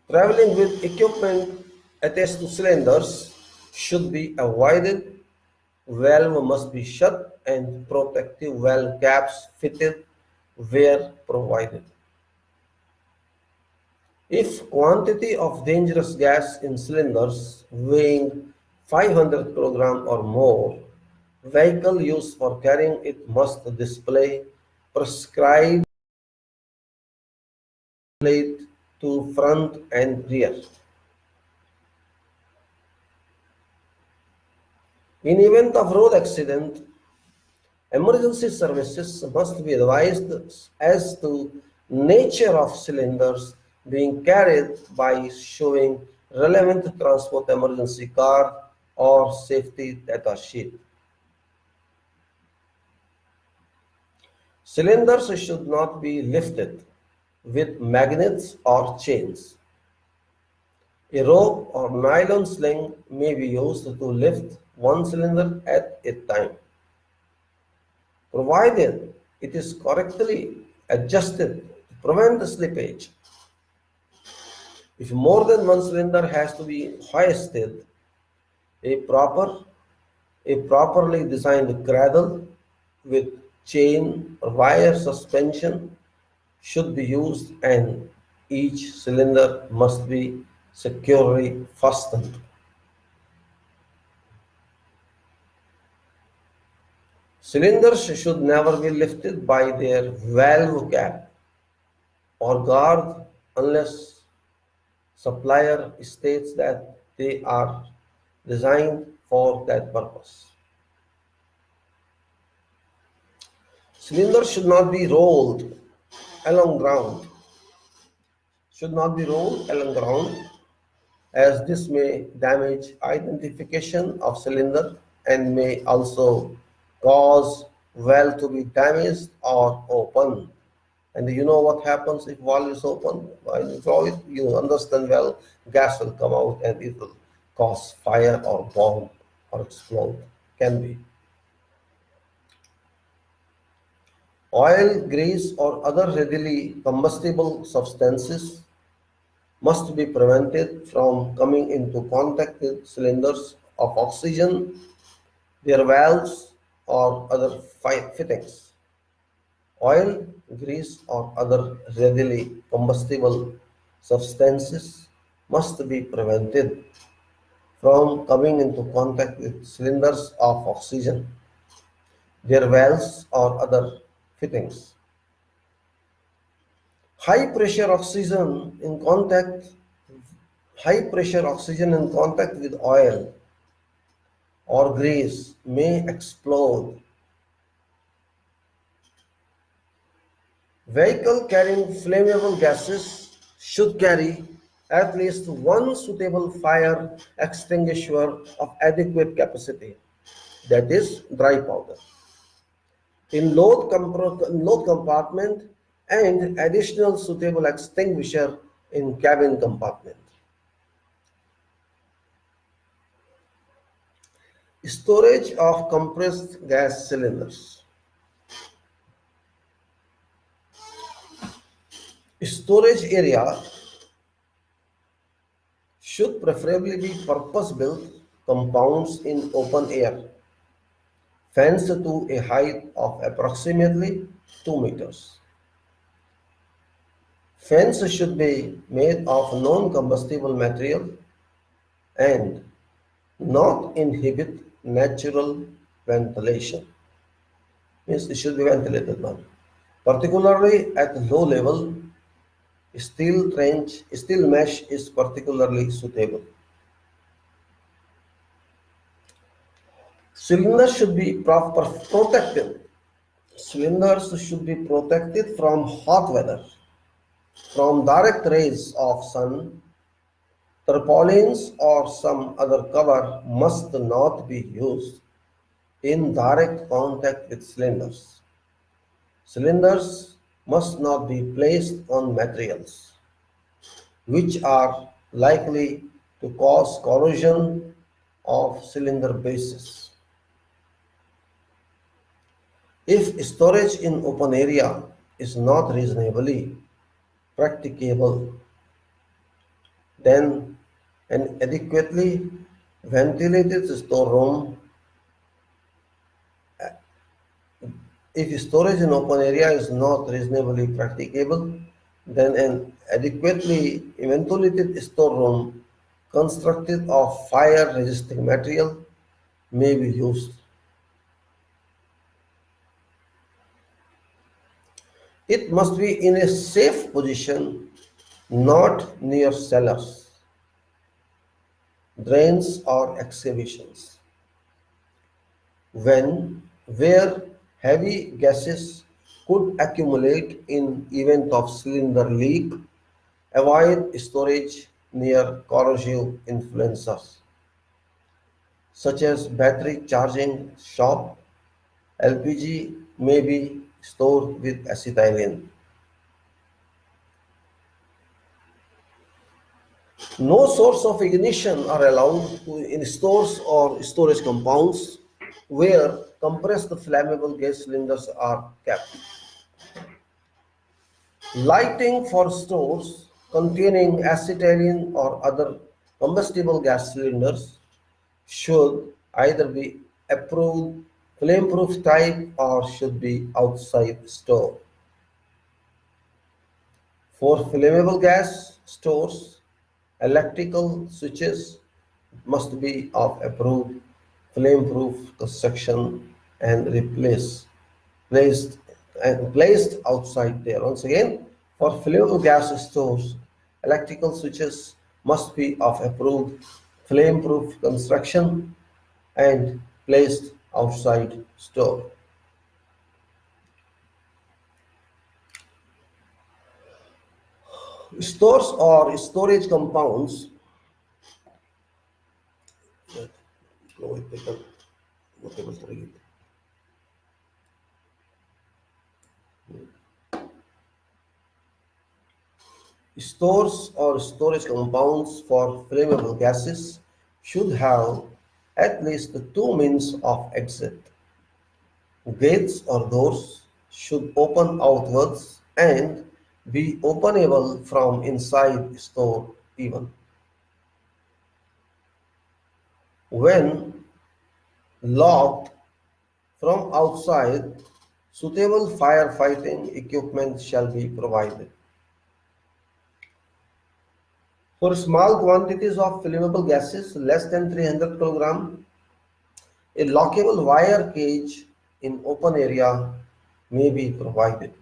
Traveling with equipment attached to cylinders should be avoided. Valve must be shut and protective valve caps fitted where provided. If quantity of dangerous gas in cylinders weighing 500 kg or more, vehicle used for carrying it must display prescribed plate to front and rear. In event of road accident, emergency services must be advised as to nature of cylinders being carried by showing relevant transport emergency card or safety data sheet. Cylinders should not be lifted with magnets or chains. A rope or nylon sling may be used to lift one cylinder at a time, provided it is correctly adjusted to prevent the slippage. If more than one cylinder has to be hoisted, a properly designed cradle with chain or wire suspension should be used and each cylinder must be securely fastened. Cylinders should never be lifted by their valve cap or guard unless supplier states that they are designed for that purpose. Cylinders should not be rolled along ground. As this may damage identification of cylinder and may also cause valve to be damaged or open. And you know what happens if valve is open? While you throw it, you understand well, gas will come out and it will cause fire or bomb or explode. Can be. Oil, grease, or other readily combustible substances must be prevented from coming into contact with cylinders of oxygen, their valves or other fittings. Oil, grease, or other readily combustible substances must be prevented from coming into contact with cylinders of oxygen, their valves, or other fittings. High pressure oxygen in contact High pressure oxygen in contact with oil or grease may explode. Vehicle carrying flammable gases should carry at least one suitable fire extinguisher of adequate capacity, that is, dry powder, in load compartment and additional suitable extinguisher in cabin compartment. Storage of compressed gas cylinders. Storage area should preferably be purpose-built compounds in open air, fenced to a height of approximately 2 meters. Fence should be made of non-combustible material and not inhibit natural ventilation. Means it should be ventilated now. Particularly at low level, steel mesh is particularly suitable. Cylinders should be protected. Cylinders should be protected from hot weather, from direct rays of sun. Tarpaulins or some other cover must not be used in direct contact with cylinders. Cylinders must not be placed on materials which are likely to cause corrosion of cylinder bases. If storage in open area is not reasonably practicable, then an adequately ventilated storeroom. If storage in open area is not reasonably practicable, then an adequately ventilated storeroom constructed of fire-resisting material may be used. It must be in a safe position, not near cellars, drains, or excavations. Where heavy gases could accumulate in event of cylinder leak, avoid storage near corrosive influences such as battery charging shop. LPG may be stored with acetylene. No source of ignition are allowed in stores or storage compounds where compressed flammable gas cylinders are kept. Lighting for stores containing acetylene or other combustible gas cylinders should either be approved flame-proof type or should be outside store. For flammable gas stores, electrical switches must be of approved flame-proof construction and placed outside there. Once again, for flammable gas stores, electrical switches must be of approved flame-proof construction and placed outside store. Stores or storage compounds Stores or storage compounds for flammable gases should have at least two means of exit. Gates or doors should open outwards and be openable from inside store even. When locked from outside, suitable firefighting equipment shall be provided. For small quantities of flammable gases less than 300 kg, a lockable wire cage in open area may be provided.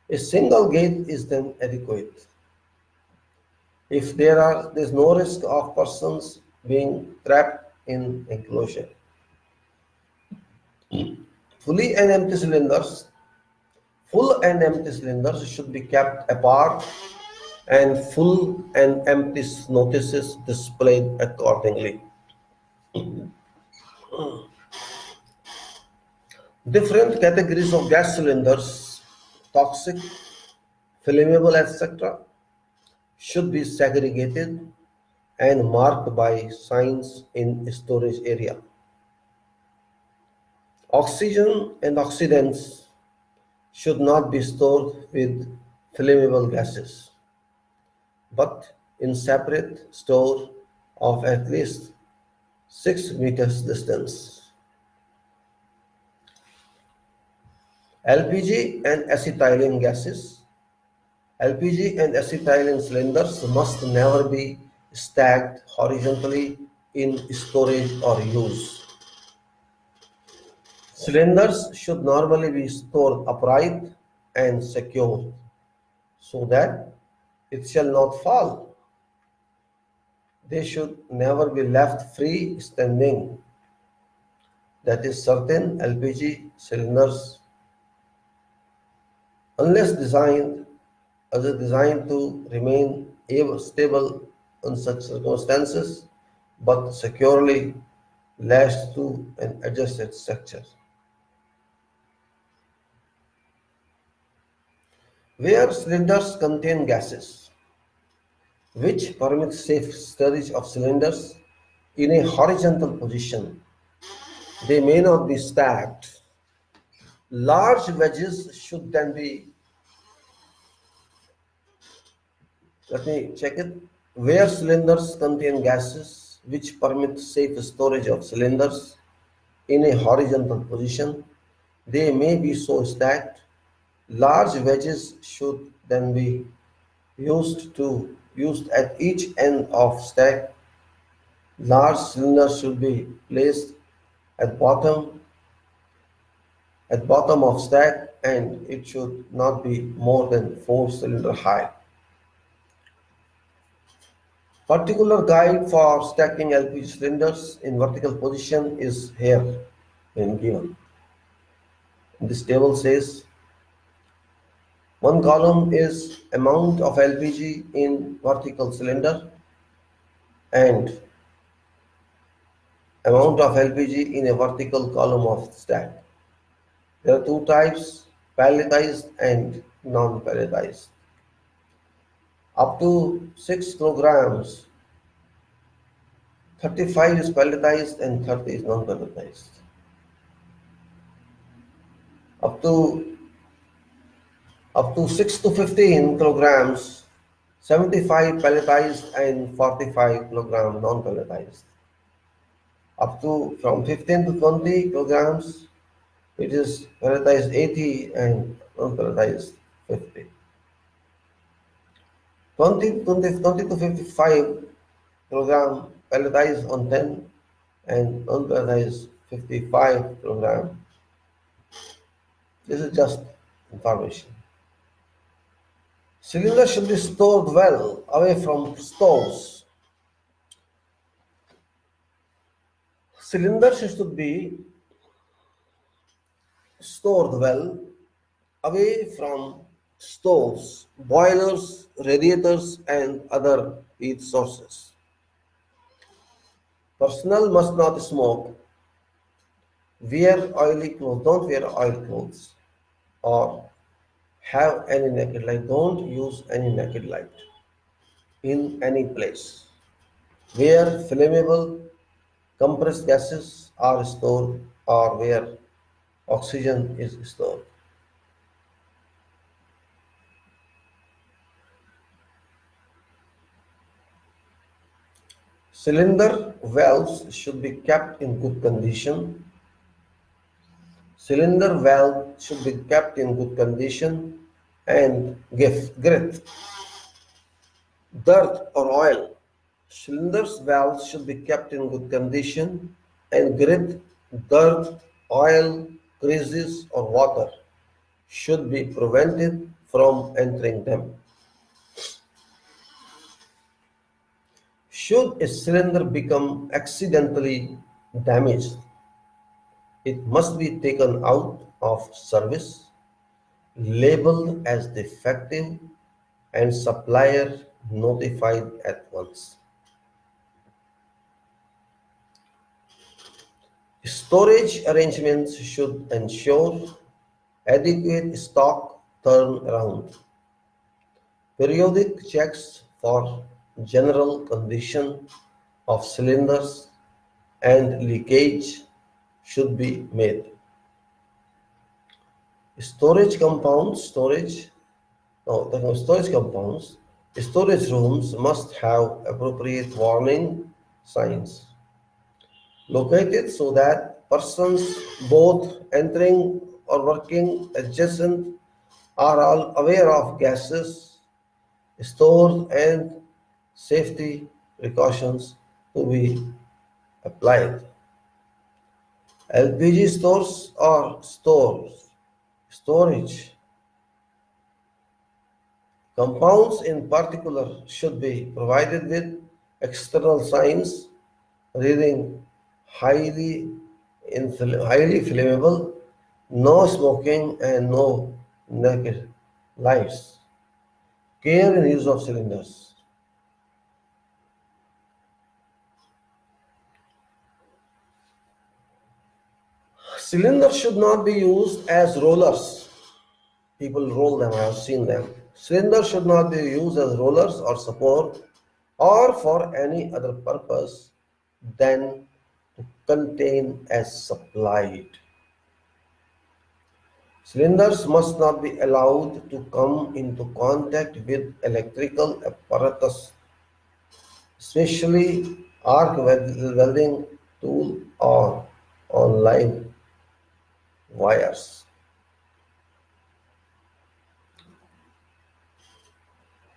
A single gate is then adequate. If there is no risk of persons being trapped in enclosure. Fully and empty cylinders, full and empty cylinders should be kept apart and full and empty notices displayed accordingly. Different categories of gas cylinders, toxic, flammable, etc., should be segregated and marked by signs in storage area. Oxygen and oxidants should not be stored with flammable gases, but in separate store of at least 6 meters distance. LPG and acetylene gases. LPG and acetylene cylinders must never be stacked horizontally in storage or use. Cylinders should normally be stored upright and secured so that it shall not fall. They should never be left free standing. That is, certain LPG cylinders, unless designed to remain stable in such circumstances, but securely lashed to an adjusted structure. Where cylinders contain gases, which permits safe storage of cylinders in a horizontal position, they may not be stacked. Large wedges should then be, let me check it, where cylinders contain gases which permit safe storage of cylinders in a horizontal position, they may be so stacked. Large wedges should then be used at each end of stack. Large cylinders should be placed at bottom of stack, and it should not be more than 4 cylinder high. Particular guide for stacking LPG cylinders in vertical position is here in given. This table says one column is amount of LPG in vertical cylinder and amount of LPG in a vertical column of stack. There are two types, palletized and non-palletized. Up to 6 kilograms, 35 is palletized and 30 is non-palletized. Up to 6 to 15 kilograms, 75 palletized and 45 kilogram non-palletized. Up to from 15 to 20 kilograms, it is palletized 80 and non-palletized 50. 20 to 55 kilogram palletized on 10 and non-palletized 55 kilogram. This is just information. Cylinders should be stored well away from stoves. Cylinders should be stored well away from stoves, boilers, radiators, and other heat sources. Personnel must not smoke. Wear oily clothes. Don't wear oil clothes or have any naked light. Don't use any naked light in any place where flammable compressed gases are stored or where oxygen is stored. Cylinder valves should be kept in good condition. Cylinder valve should be kept in good condition and grit, dirt or oil. Cylinders valves should be kept in good condition and grit, dirt, oil, greases or water should be prevented from entering them. Should a cylinder become accidentally damaged, it must be taken out of service, labeled as defective, and supplier notified at once. Storage arrangements should ensure adequate stock turnaround. Periodic checks for general condition of cylinders and leakage should be made. Storage compounds, storage rooms must have appropriate warning signs located so that persons both entering or working adjacent are all aware of gases stored and safety precautions to be applied. LPG stores or storage compounds in particular should be provided with external signs reading highly flammable, no smoking and no naked lights. Care in use of cylinders. Cylinders should not be used as rollers. People roll them, I have seen them. Cylinders should not be used as rollers or support or for any other purpose than to contain as supplied. Cylinders must not be allowed to come into contact with electrical apparatus, especially arc welding tool or on live wires.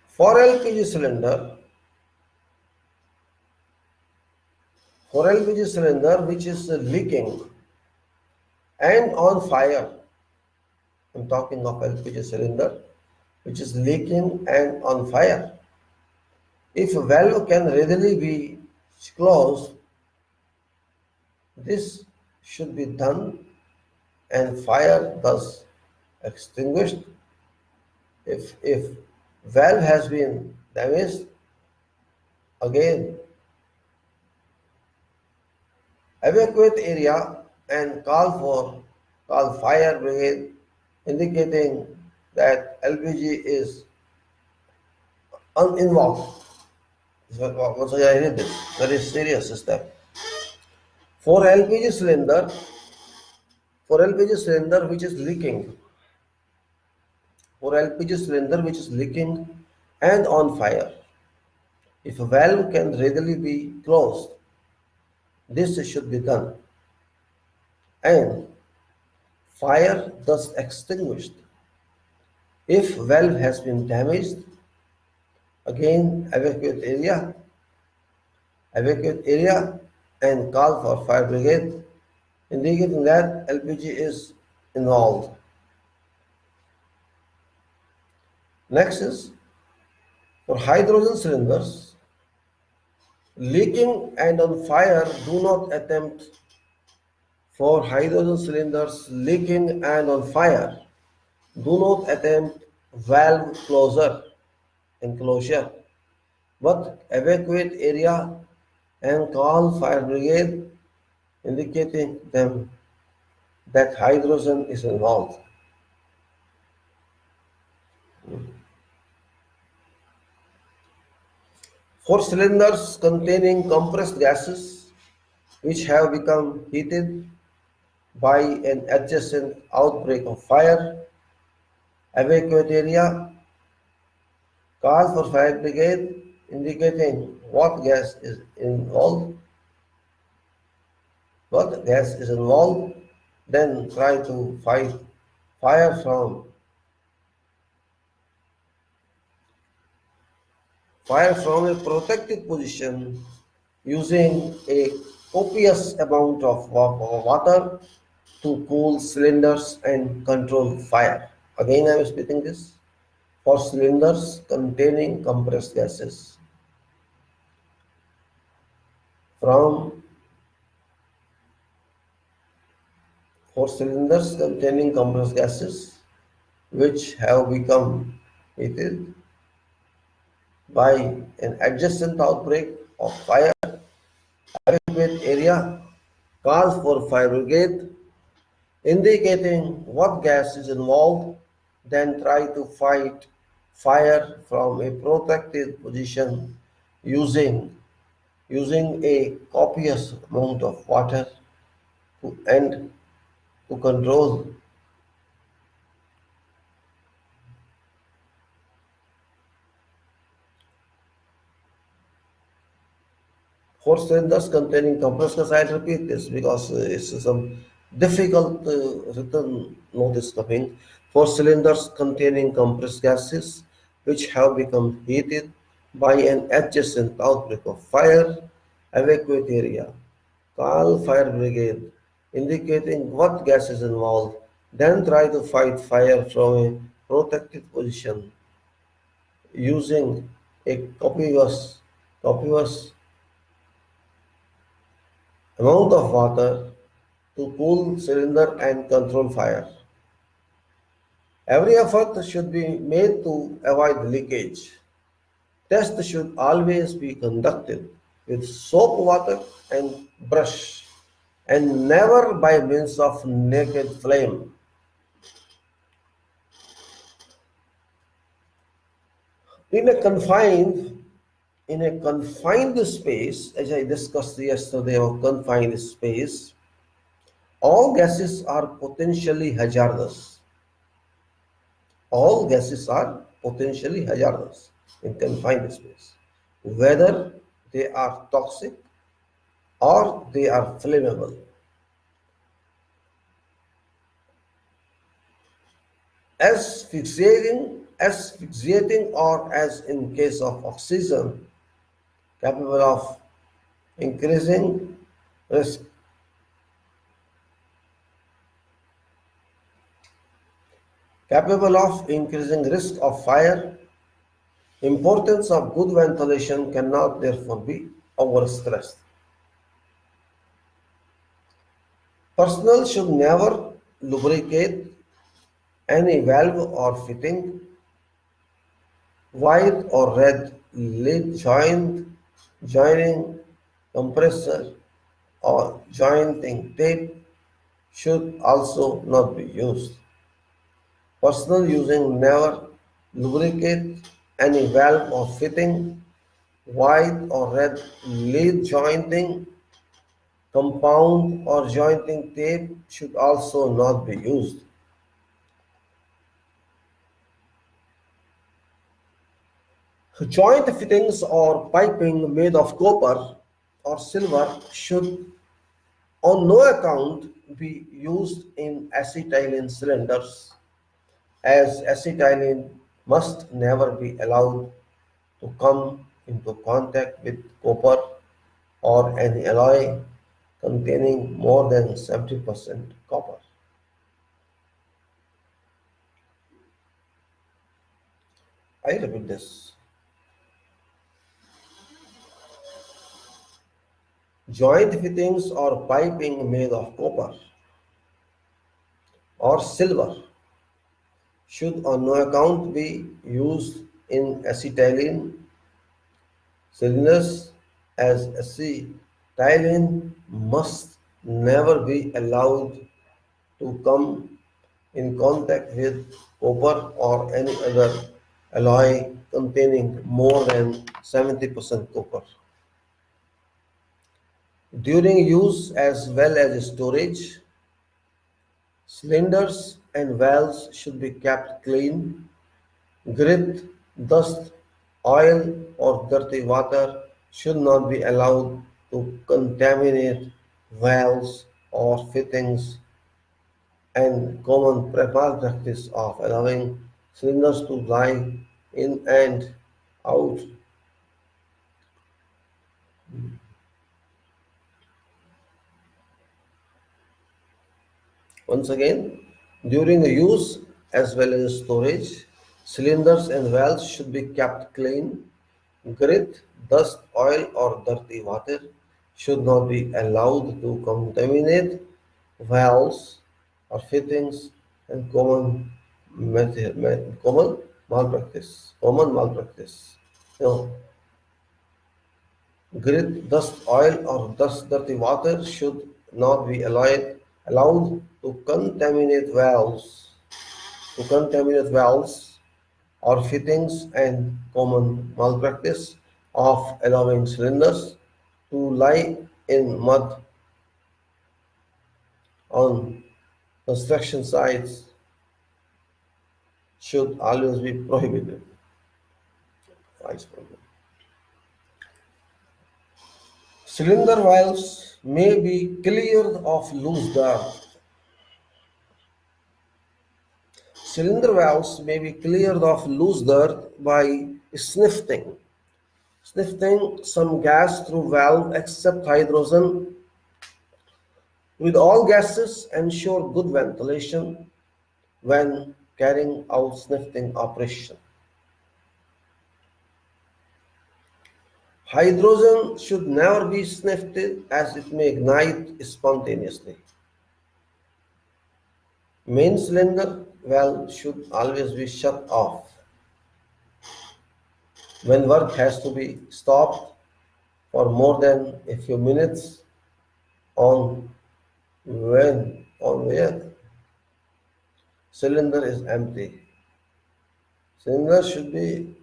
For LPG cylinder which is leaking and on fire, I'm talking of LPG cylinder which is leaking and on fire. If a valve can readily be closed, this should be done and fire thus extinguished. If valve has been damaged, again evacuate area and call fire brigade, indicating that LPG is uninvolved. Once I read this, very serious step. For LPG cylinder which is leaking, and on fire, if a valve can readily be closed, this should be done and fire thus extinguished. If valve has been damaged, again evacuate area and call for fire brigade, indicating that LPG is involved. Next is for hydrogen cylinders leaking and on fire, do not attempt for hydrogen cylinders leaking and on fire, do not attempt valve enclosure, but evacuate area and call fire brigade, indicating them that hydrogen is involved. For cylinders containing compressed gases which have become heated by an adjacent outbreak of fire, evacuate area, call for fire brigade, indicating what gas is involved, then try to fight fire from a protected position using a copious amount of water to cool cylinders and control fire. Again, I am repeating this. For cylinders containing compressed gases, from for cylinders containing compressed gases which have become heated by an adjacent outbreak of fire, evacuate area, calls for fire brigade, indicating what gas is involved, then try to fight fire from a protected position using a copious amount of water and to control. For cylinders containing compressed gas, I'll repeat this because it's some difficult written notice coming. For cylinders containing compressed gases which have become heated by an adjacent outbreak of fire, evacuate area, call fire brigade, indicating what gas is involved, then try to fight fire from a protected position using a copious amount of water to cool cylinder and control fire. Every effort should be made to avoid leakage. Tests should always be conducted with soap water and brush and never by means of naked flame. In a confined space, as I discussed yesterday, of confined space, all gases are potentially hazardous. All gases are potentially hazardous in confined space, whether they are toxic or they are flammable. Asphyxiating, or as in case of oxygen, capable of increasing risk of fire. Importance of good ventilation cannot therefore be overstressed. Personnel should never lubricate any valve or fitting, white or red lead joining, compressor or jointing tape should also not be used. Personnel using never lubricate any valve or fitting, white or red lead jointing, compound or jointing tape should also not be used. Joint fittings or piping made of copper or silver should on no account be used in acetylene cylinders, as acetylene must never be allowed to come into contact with copper or any alloy containing more than 70% copper. I repeat this. Joint fittings or piping made of copper or silver should on no account be used in acetylene cylinders, as acetylene must never be allowed to come in contact with copper or any other alloy containing more than 70% copper. During use as well as storage, cylinders and valves should be kept clean. Grit, dust, oil, or dirty water should not be allowed to contaminate valves or fittings, and common practice of allowing cylinders to lie in and out. Once again, during the use as well as storage, cylinders and valves should be kept clean. Grit, dust, oil, or dirty water should not be allowed to contaminate valves or fittings, and common malpractice. Common malpractice. You know, grit, dust, oil, or dust, dirty water should not be allowed to contaminate valves or fittings, and common malpractice of allowing cylinders to lie in mud on construction sites should always be prohibited. Vice prohibited. Cylinder valves may be cleared of loose dirt. Cylinder valves may be cleared of loose dirt by sniffing. Sniffing some gas through valve except hydrogen. With all gases, ensure good ventilation when carrying out sniffing operation. Hydrogen should never be sniffed as it may ignite spontaneously. Main cylinder valve should always be shut off when work has to be stopped for more than a few minutes on where cylinder is empty. Cylinder should be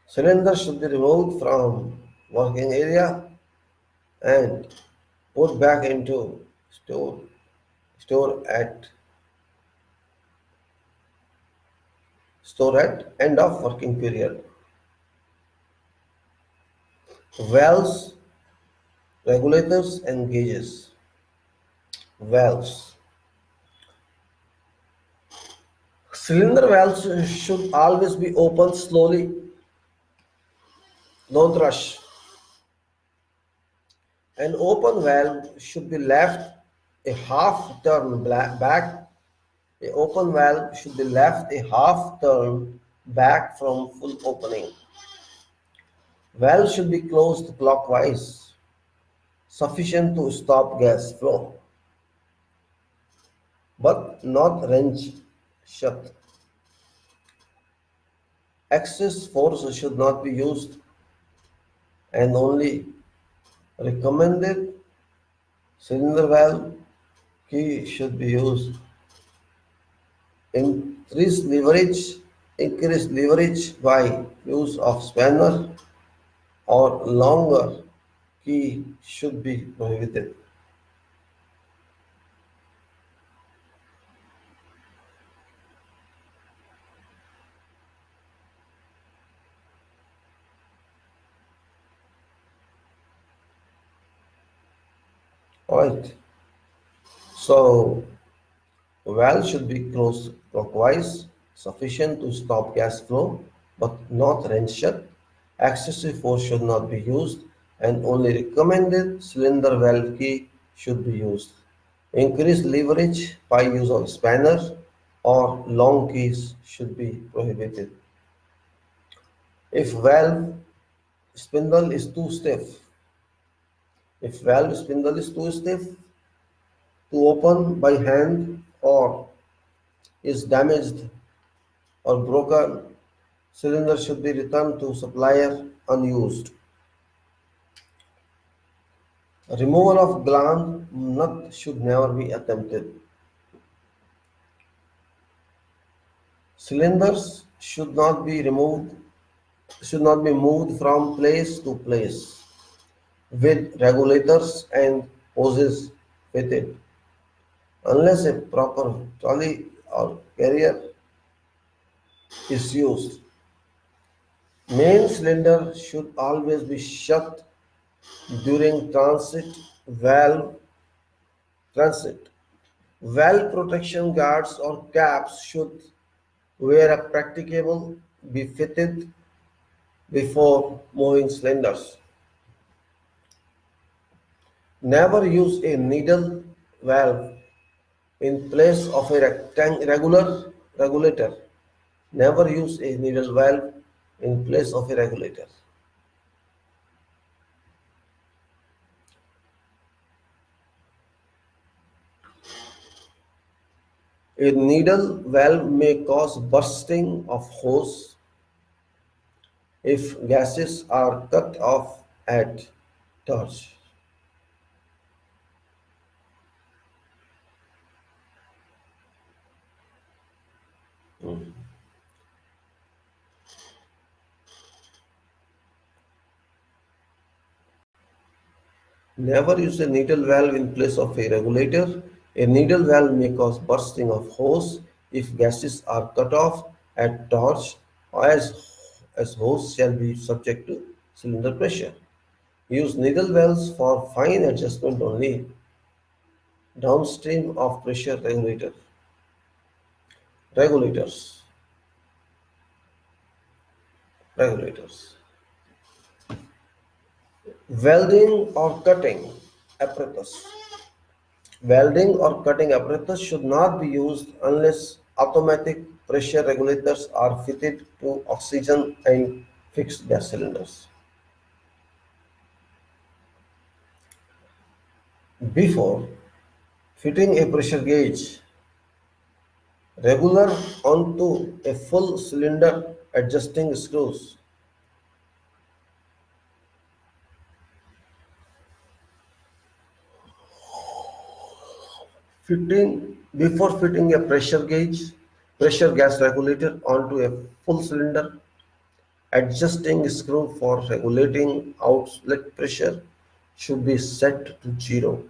Cylinder should be removed from working area and put back into store at end of working period. Valves, regulators and gauges. Valves. Cylinder valves should always be opened slowly. Don't rush. An open valve should be left a half turn back. A open valve should be left a half turn back from full opening. Valve should be closed clockwise, sufficient to stop gas flow, but not wrench shut. Excess force should not be used, and only recommended cylinder valve key should be used. Increase leverage by use of spanner or longer key should be prohibited. Alright, so valve should be closed clockwise, sufficient to stop gas flow, but not wrench shut. Excessive force should not be used, and only recommended cylinder valve key should be used. Increased leverage by use of spanner or long keys should be prohibited. If valve spindle is too stiff, if valve spindle is too stiff to open by hand or is damaged or broken, cylinder should be returned to supplier unused. Removal of gland nut should never be attempted. Cylinders should not be moved from place to place with regulators and hoses fitted unless a proper trolley or carrier is used. Main cylinder should always be shut during valve transit. Valve protection guards or caps should, where practicable, be fitted before moving cylinders. Never use a needle valve in place of a regular regulator. Never use a needle valve in place of a regulator. A needle valve may cause bursting of hose if gases are cut off at touch. Never use a needle valve in place of a regulator. A needle valve may cause bursting of hose if gases are cut off at torch, as hose shall be subject to cylinder pressure. Use needle valves for fine adjustment only downstream of pressure regulators. Regulators. Welding or cutting apparatus. Welding or cutting apparatus should not be used unless automatic pressure regulators are fitted to oxygen and fixed gas cylinders. Before fitting a pressure gauge regular onto a full cylinder, adjusting screws. Before fitting a pressure gas regulator onto a full cylinder, adjusting screw for regulating outlet pressure should be set to 0.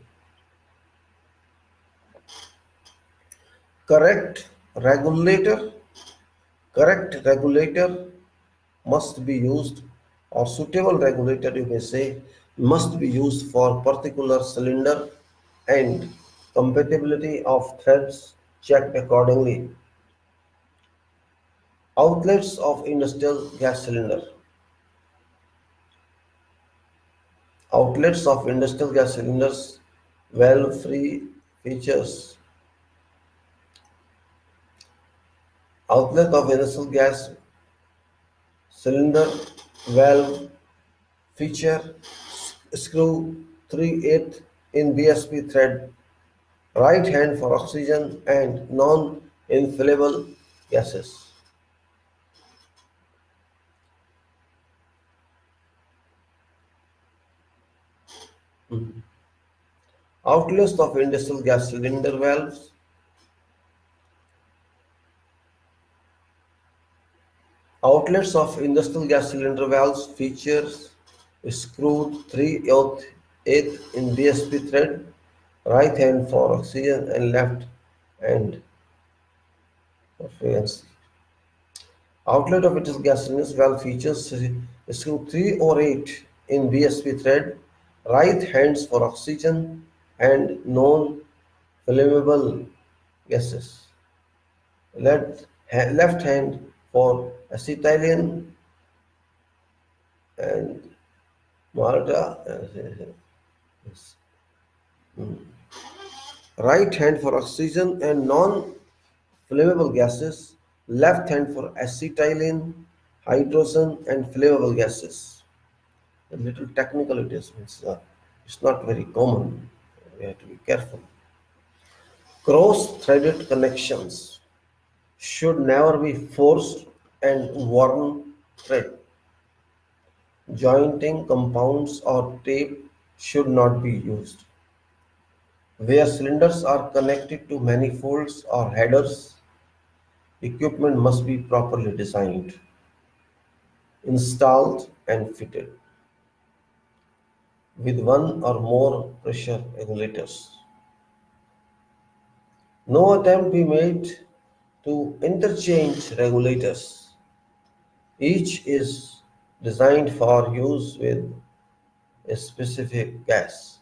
Correct regulator, correct regulator must be used, or suitable regulator you may say, must be used for particular cylinder, and compatibility of threads checked accordingly. Outlets of industrial gas cylinder. Outlets of industrial gas cylinders, valve-free features. Outlet of industrial gas cylinder valve feature screw 3/8 in BSP thread, right hand for oxygen and non-inflammable gases. Outlets of industrial gas cylinder valves. Outlets of industrial gas cylinder valves features screwed 3/8 in BSP thread, right hand for oxygen and left hand for frequency. Outlet of industrial gas cylinder valve features screw 3 or 8 in BSP thread, right hands for oxygen and non-flammable gases. Left hand for acetylene and Malta. Yes. Right hand for oxygen and non-flammable gases. Left hand for acetylene, hydrogen, and flammable gases. A little technical it is. It's not very common. We have to be careful. Cross-threaded connections should never be forced and worn thread. Jointing compounds or tape should not be used. Where cylinders are connected to manifolds or headers, equipment must be properly designed, installed, and fitted with one or more pressure regulators. No attempt be made to interchange regulators. Each is designed for use with a specific gas.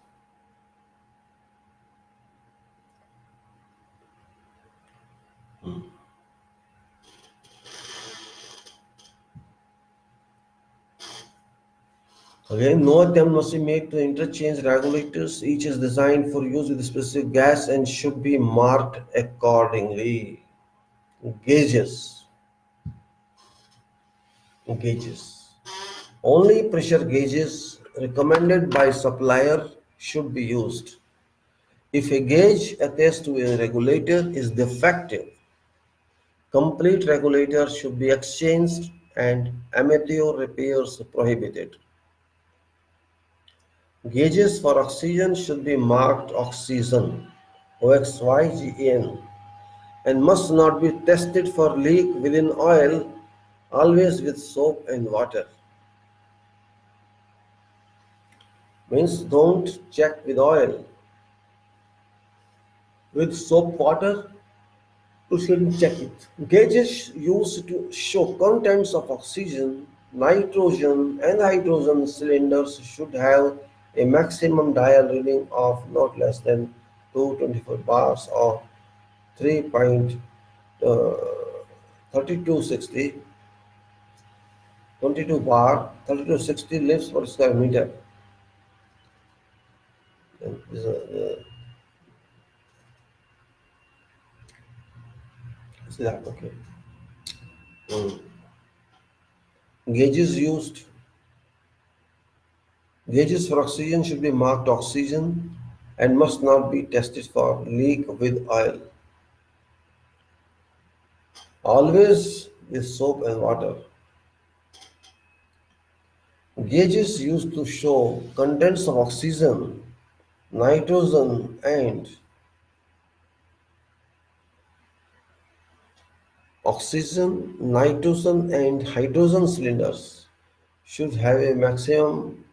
Again, no attempt must be made to interchange regulators. Each is designed for use with a specific gas and should be marked accordingly. Gauges. Gauges. Only pressure gauges recommended by supplier should be used. If a gauge attached to a regulator is defective, complete regulator should be exchanged and amateur repairs prohibited. Gauges for oxygen should be marked oxygen OXYGEN and must not be tested for leak within oil, always with soap and water. Means don't check with oil. With soap water, you shouldn't check it. Gauges used to show contents of oxygen, nitrogen, and hydrogen cylinders should have a maximum dial reading of not less than 224 bars or 3.3260 22 bar 3260 liters per square meter. And is that okay? Mm. Gauges used Gauges for oxygen should be marked oxygen and must not be tested for leak with oil. Always with soap and water. Gauges used to show contents of oxygen, nitrogen, and hydrogen cylinders should have a maximum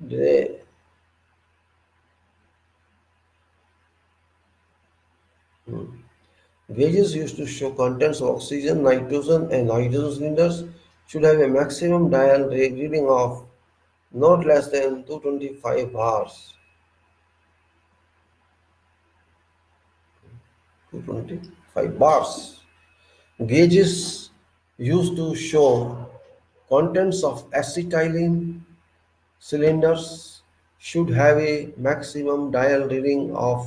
day. Gauges used to show contents of oxygen, nitrogen, and hydrogen cylinders should have a maximum dial reading of not less than 225 bars. 225 bars. Gauges used to show contents of acetylene cylinders should have a maximum dial reading of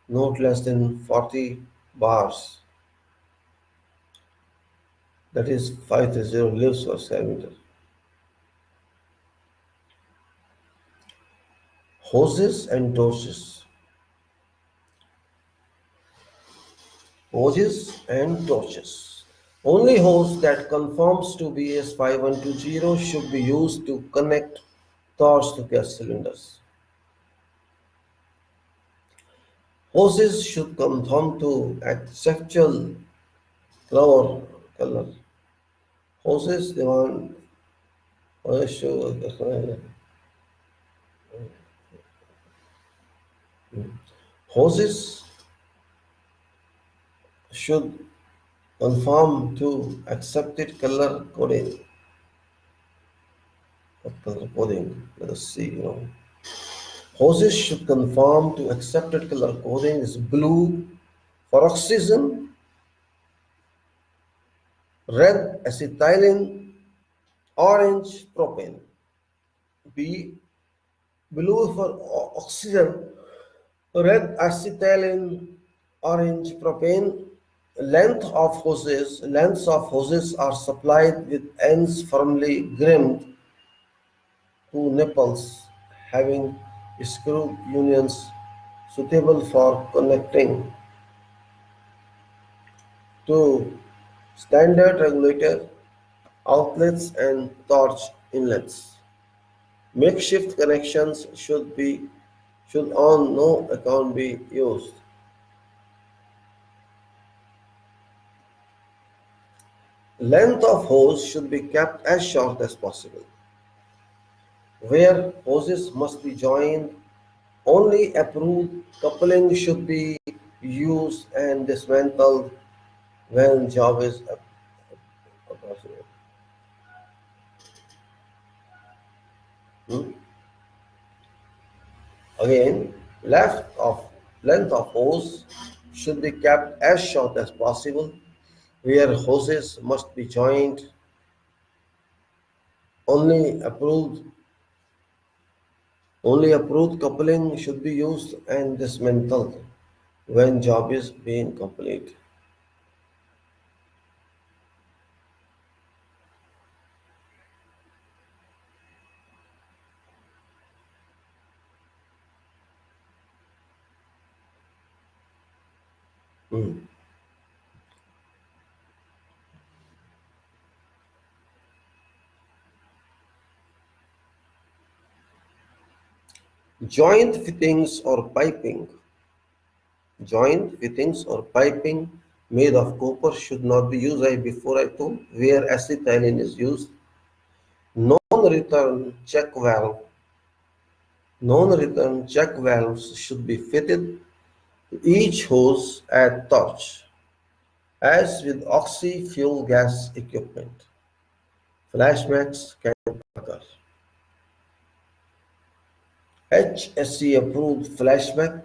not less than 40 bars. That is 530 lives per square meter. Hoses and torches. Hoses and torches. Only hose that conforms to BS 5120 should be used to connect torch to gas cylinders. Hoses should conform to acceptable color. Hoses they want hoses should conform to accepted color coding. What color coding? Let us see. Hoses should conform to accepted color coding is blue for oxygen, red acetylene, orange propane. B. Blue for oxygen, red acetylene, orange propane. Lengths of hoses are supplied with ends firmly gripped to nipples, having screw unions suitable for connecting to standard regulator outlets and torch inlets. Makeshift connections should on no account be used. Length of hose should be kept as short as possible. Where hoses must be joined, only approved coupling should be used and dismantled when job is approximate. Hmm? Again, length of hose should be kept as short as possible, where hoses must be joined. Only approved only approved coupling should be used and dismantled when job is being complete. Hmm. Joint fittings or piping. Joint fittings or piping made of copper should not be used. Before I told where acetylene is used. Non-return check valve. Non-return check valves should be fitted to each hose at torch. As with oxy-fuel gas equipment, flashbacks can occur. HSE approved flashback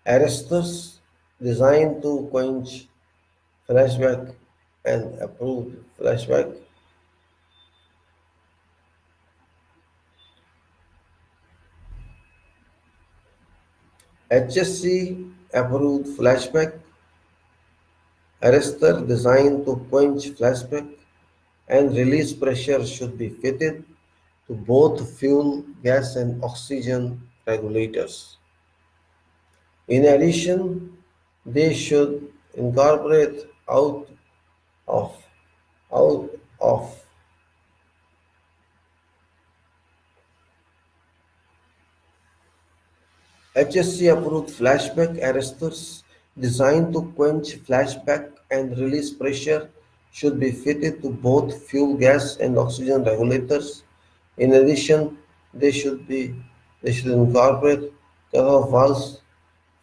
arresters designed to quench flashback and approved flashback. HSE approved flashback arrestor designed to quench flashback and release pressure should be fitted to both fuel, gas and oxygen regulators. In addition, they should incorporate of out of HSC approved flashback arresters designed to quench flashback and release pressure should be fitted to both fuel gas and oxygen regulators. In addition, they should be they should incorporate cutoff valves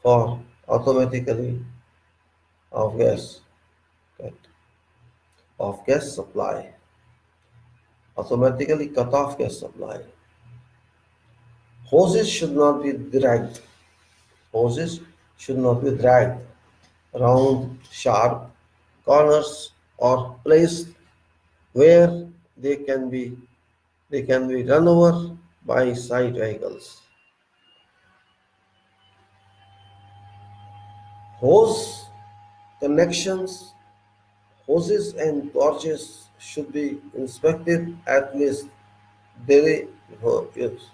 for automatically of gas of gas supply. Automatically cut off gas supply. Hoses should not be dragged. Hoses should not be dragged around sharp corners or placed where they can be they can be run over by side vehicles. Hose connections, hoses and torches should be inspected at least daily before use.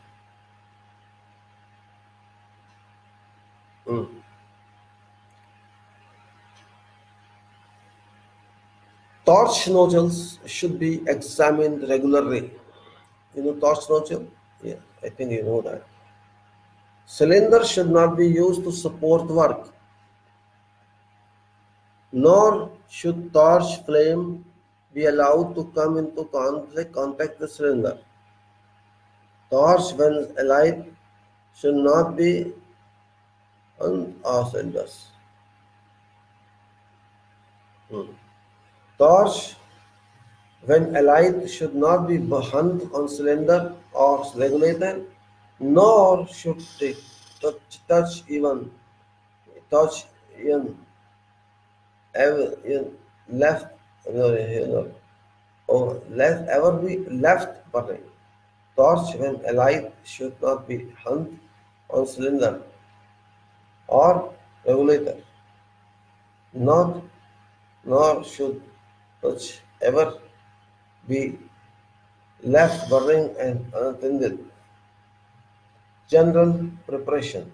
Mm. Torch nozzles should be examined regularly. You know torch nozzle? Yeah, I think you know that. Cylinder should not be used to support work, nor should torch flame be allowed to come into contact with cylinder. Torch, when alight, should not be on our cylinders. Hmm. Torch, when alight, should not be hung on cylinder or regulator, nor should they even touch even ever in left you know, or left ever be left burning. Torch when alight should not be hung on cylinder or regulator, not nor should torch ever be left burning and unattended. General preparation,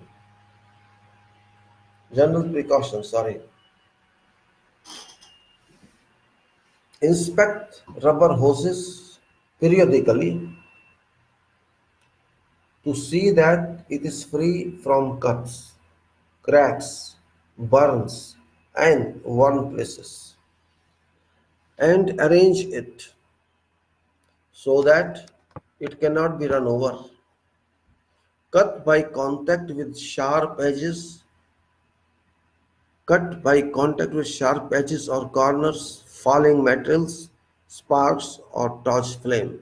general precautions, sorry. Inspect rubber hoses periodically to see that it is free from cuts, cracks, burns, and worn places, and arrange it so that it cannot be run over. Cut by contact with sharp edges, cut by contact with sharp edges or corners, falling materials, sparks, or torch flame.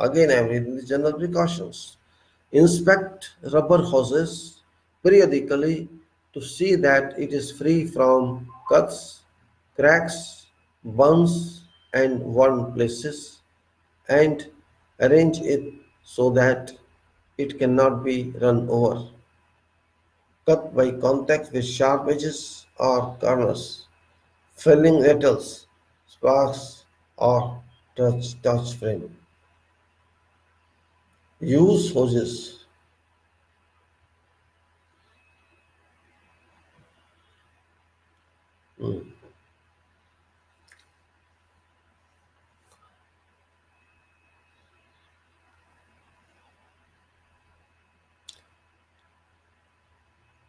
Again, I am reading the general precautions. Inspect rubber hoses periodically to see that it is free from cuts, cracks, bumps, and worn places, and arrange it so that it cannot be run over, cut by contact with sharp edges or corners, felling rattles, sparks, or touch frame. Use hoses. Mm.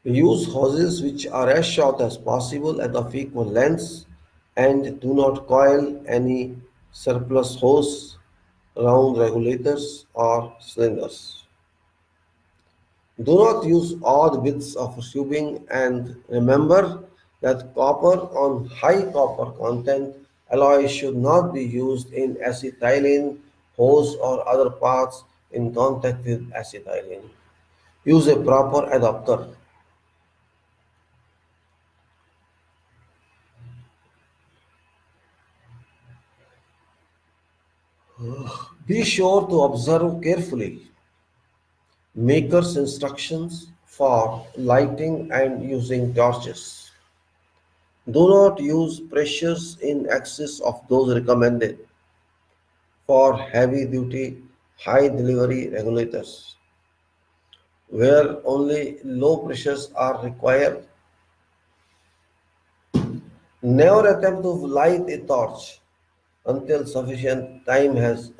Use hoses which are as short as possible and of equal lengths, and do not coil any surplus hose around regulators or cylinders. Do not use odd bits of tubing, and remember that copper on high copper content alloy should not be used in acetylene hose or other parts in contact with acetylene. Use a proper adapter. Be sure to observe carefully maker's instructions for lighting and using torches. Do not use pressures in excess of those recommended for heavy duty high delivery regulators, where only low pressures are required. Never attempt to light a torch until sufficient time has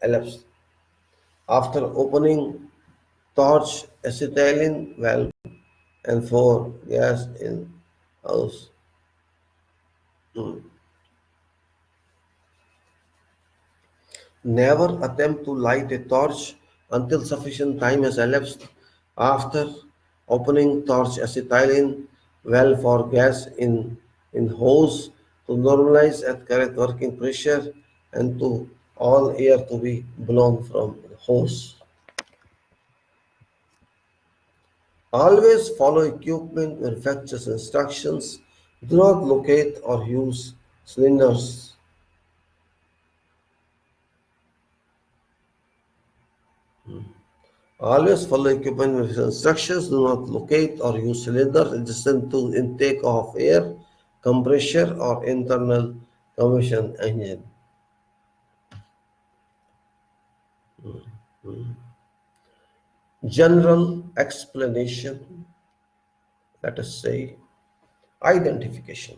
elapsed. After opening torch acetylene valve and for gas in house. Mm. Never attempt to light a torch until sufficient time has elapsed after opening torch acetylene well for gas in hose to normalize at correct working pressure and to all air to be blown from the hose. Always follow equipment manufacturer's instructions. Do not locate or use cylinders. Always follow equipment manufacturer's instructions. Do not locate or use cylinders adjacent to intake of air, compressor, or internal combustion engine. General explanation, let us say identification.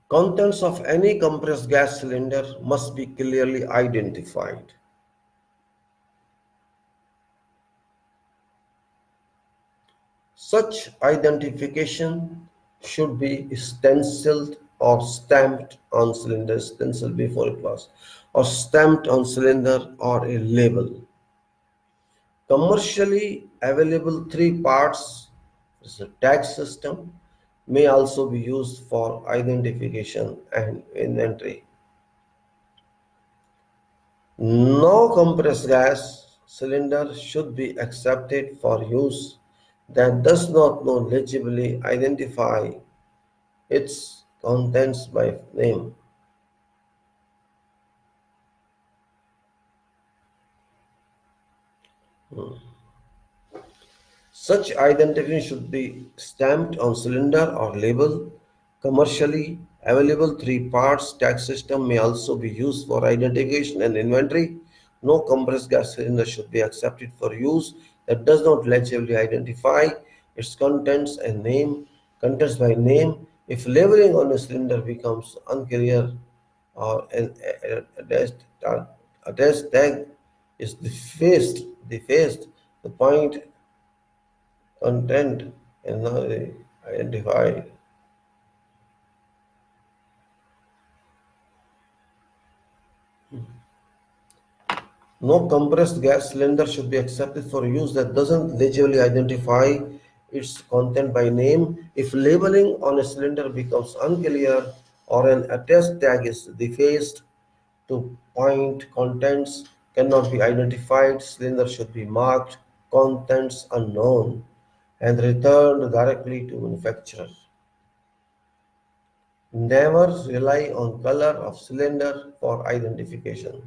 Contents of any compressed gas cylinder must be clearly identified. Such identification should be stenciled or stamped on cylinder, stenciled before it was, or stamped on cylinder or a label. Commercially available three parts, the tag system, may also be used for identification and inventory. No compressed gas cylinder should be accepted for use that does not legibly identify its contents by name. Such identification should be stamped on cylinder or label. Commercially available three parts tag system may also be used for identification and inventory. No compressed gas cylinder should be accepted for use that does not legibly identify its contents by name. If labeling on a cylinder becomes unclear or attached tag is defaced, the point content and now they identify. No compressed gas cylinder should be accepted for use that doesn't legibly identify its content by name. If labeling on a cylinder becomes unclear or an attest tag is defaced to point contents cannot be identified, cylinder should be marked contents unknown and returned directly to manufacturer. Never rely on color of cylinder for identification.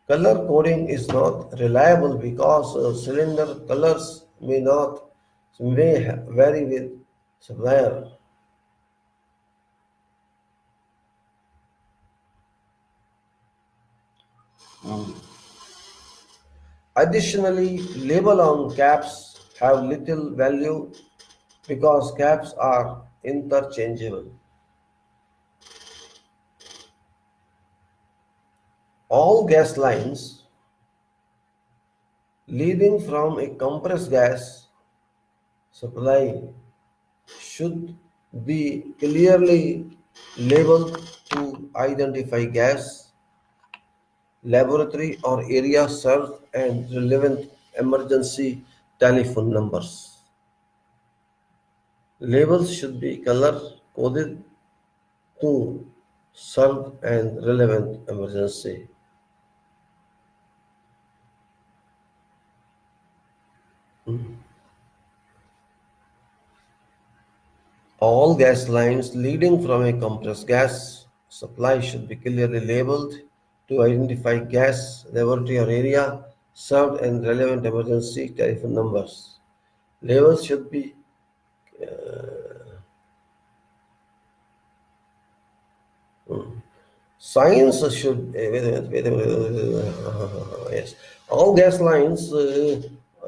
Color coding is not reliable because cylinder colors may vary with supplier. Additionally, label on caps have little value because caps are interchangeable. All gas lines leading from a compressed gas supply should be clearly labeled to identify gas, laboratory or area served and relevant emergency telephone numbers. Labels should be color coded to serve and relevant emergency. All gas lines leading from a compressed gas supply should be clearly labeled to identify gas, laboratory or area served and relevant emergency telephone numbers. Labels should be Science should yes. All gas lines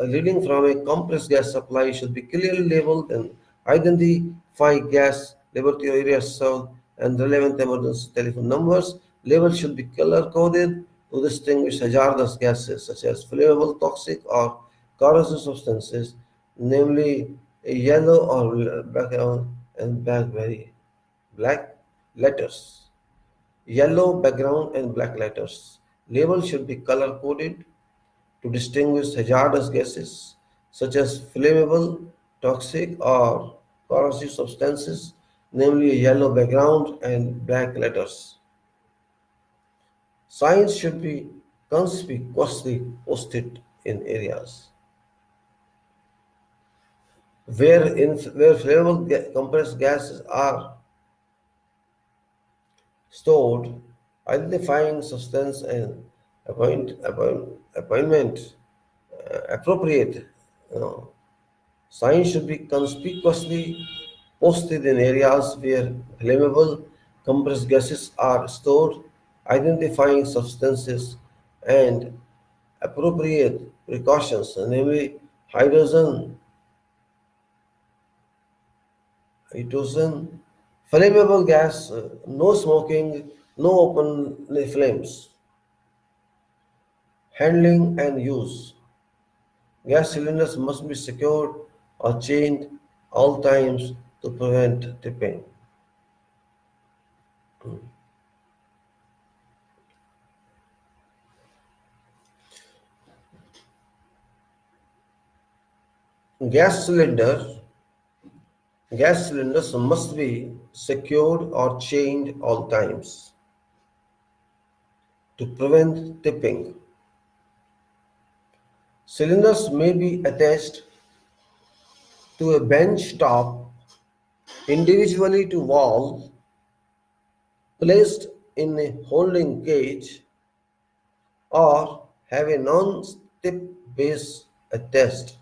leading from a compressed gas supply should be clearly labeled and identify gas, laboratory areas served, and relevant emergency telephone numbers. Labels should be color coded to distinguish hazardous gases such as flammable, toxic, or corrosive substances, namely yellow or background and black letters. Yellow background and black letters. Labels should be color coded to distinguish hazardous gases such as flammable, toxic, or corrosive substances, namely a yellow background and black letters. Signs should be conspicuously posted in areas where flammable compressed gases are stored, identifying substance and appointment appropriate. You know, Signs should be conspicuously posted in areas where flammable compressed gases are stored, identifying substances and appropriate precautions, namely hydrogen, hydrogen, flammable gas, no smoking, no open flames, handling and use. Gas cylinders must be secured or chained all times to prevent tipping. Gas cylinder gas cylinders must be secured or chained all times to prevent tipping. Cylinders may be attached to a bench top individually to wall, placed in a holding cage, or have a non-tip base attached.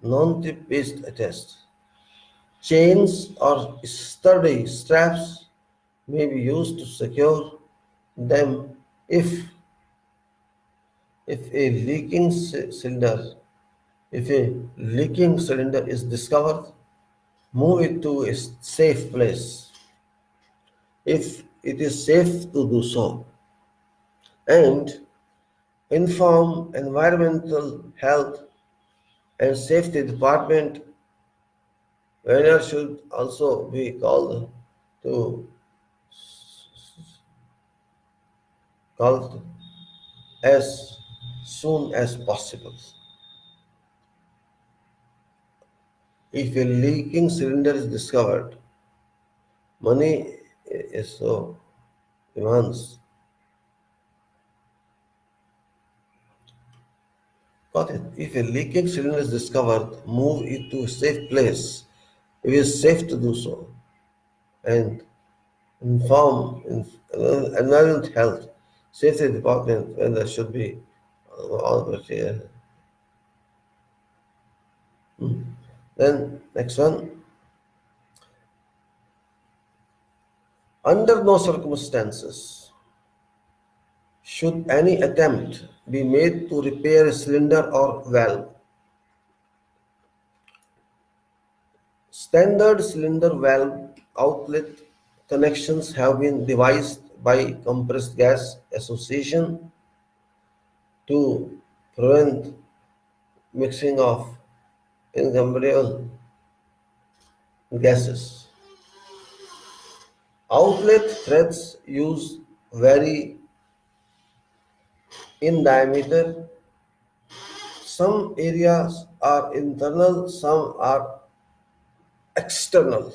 Non-tip based attached. Chains or sturdy straps may be used to secure them if a if a leaking cylinder is discovered, move it to a safe place if it is safe to do so, and inform environmental health and safety department. Owner should also be called to called as soon as possible. If a leaking cylinder is discovered, money is so immense. Got it? If a leaking cylinder is discovered, move it to a safe place. It is safe to do so. And inform environment health safety department when there should be all criteria. Then next one, under no circumstances should any attempt be made to repair a cylinder or valve. Standard cylinder valve outlet connections have been devised by Compressed Gas Association to prevent mixing of incompatible gases. Outlet threads used vary in diameter. Some areas are internal, some are external.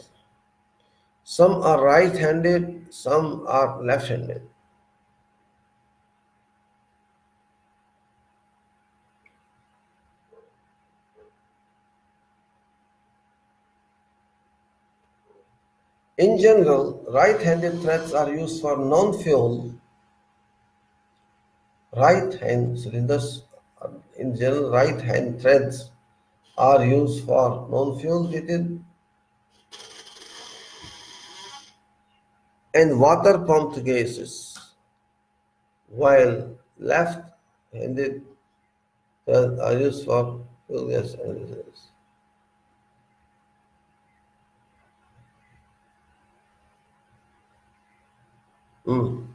Some are right-handed, some are left-handed. In general, right-handed threads are used for non-fuel. Right-hand cylinders, in general, right-hand threads are used for non-fuel heated and water-pumped gases, while left-handed threads are used for fuel gas analysis. Mm.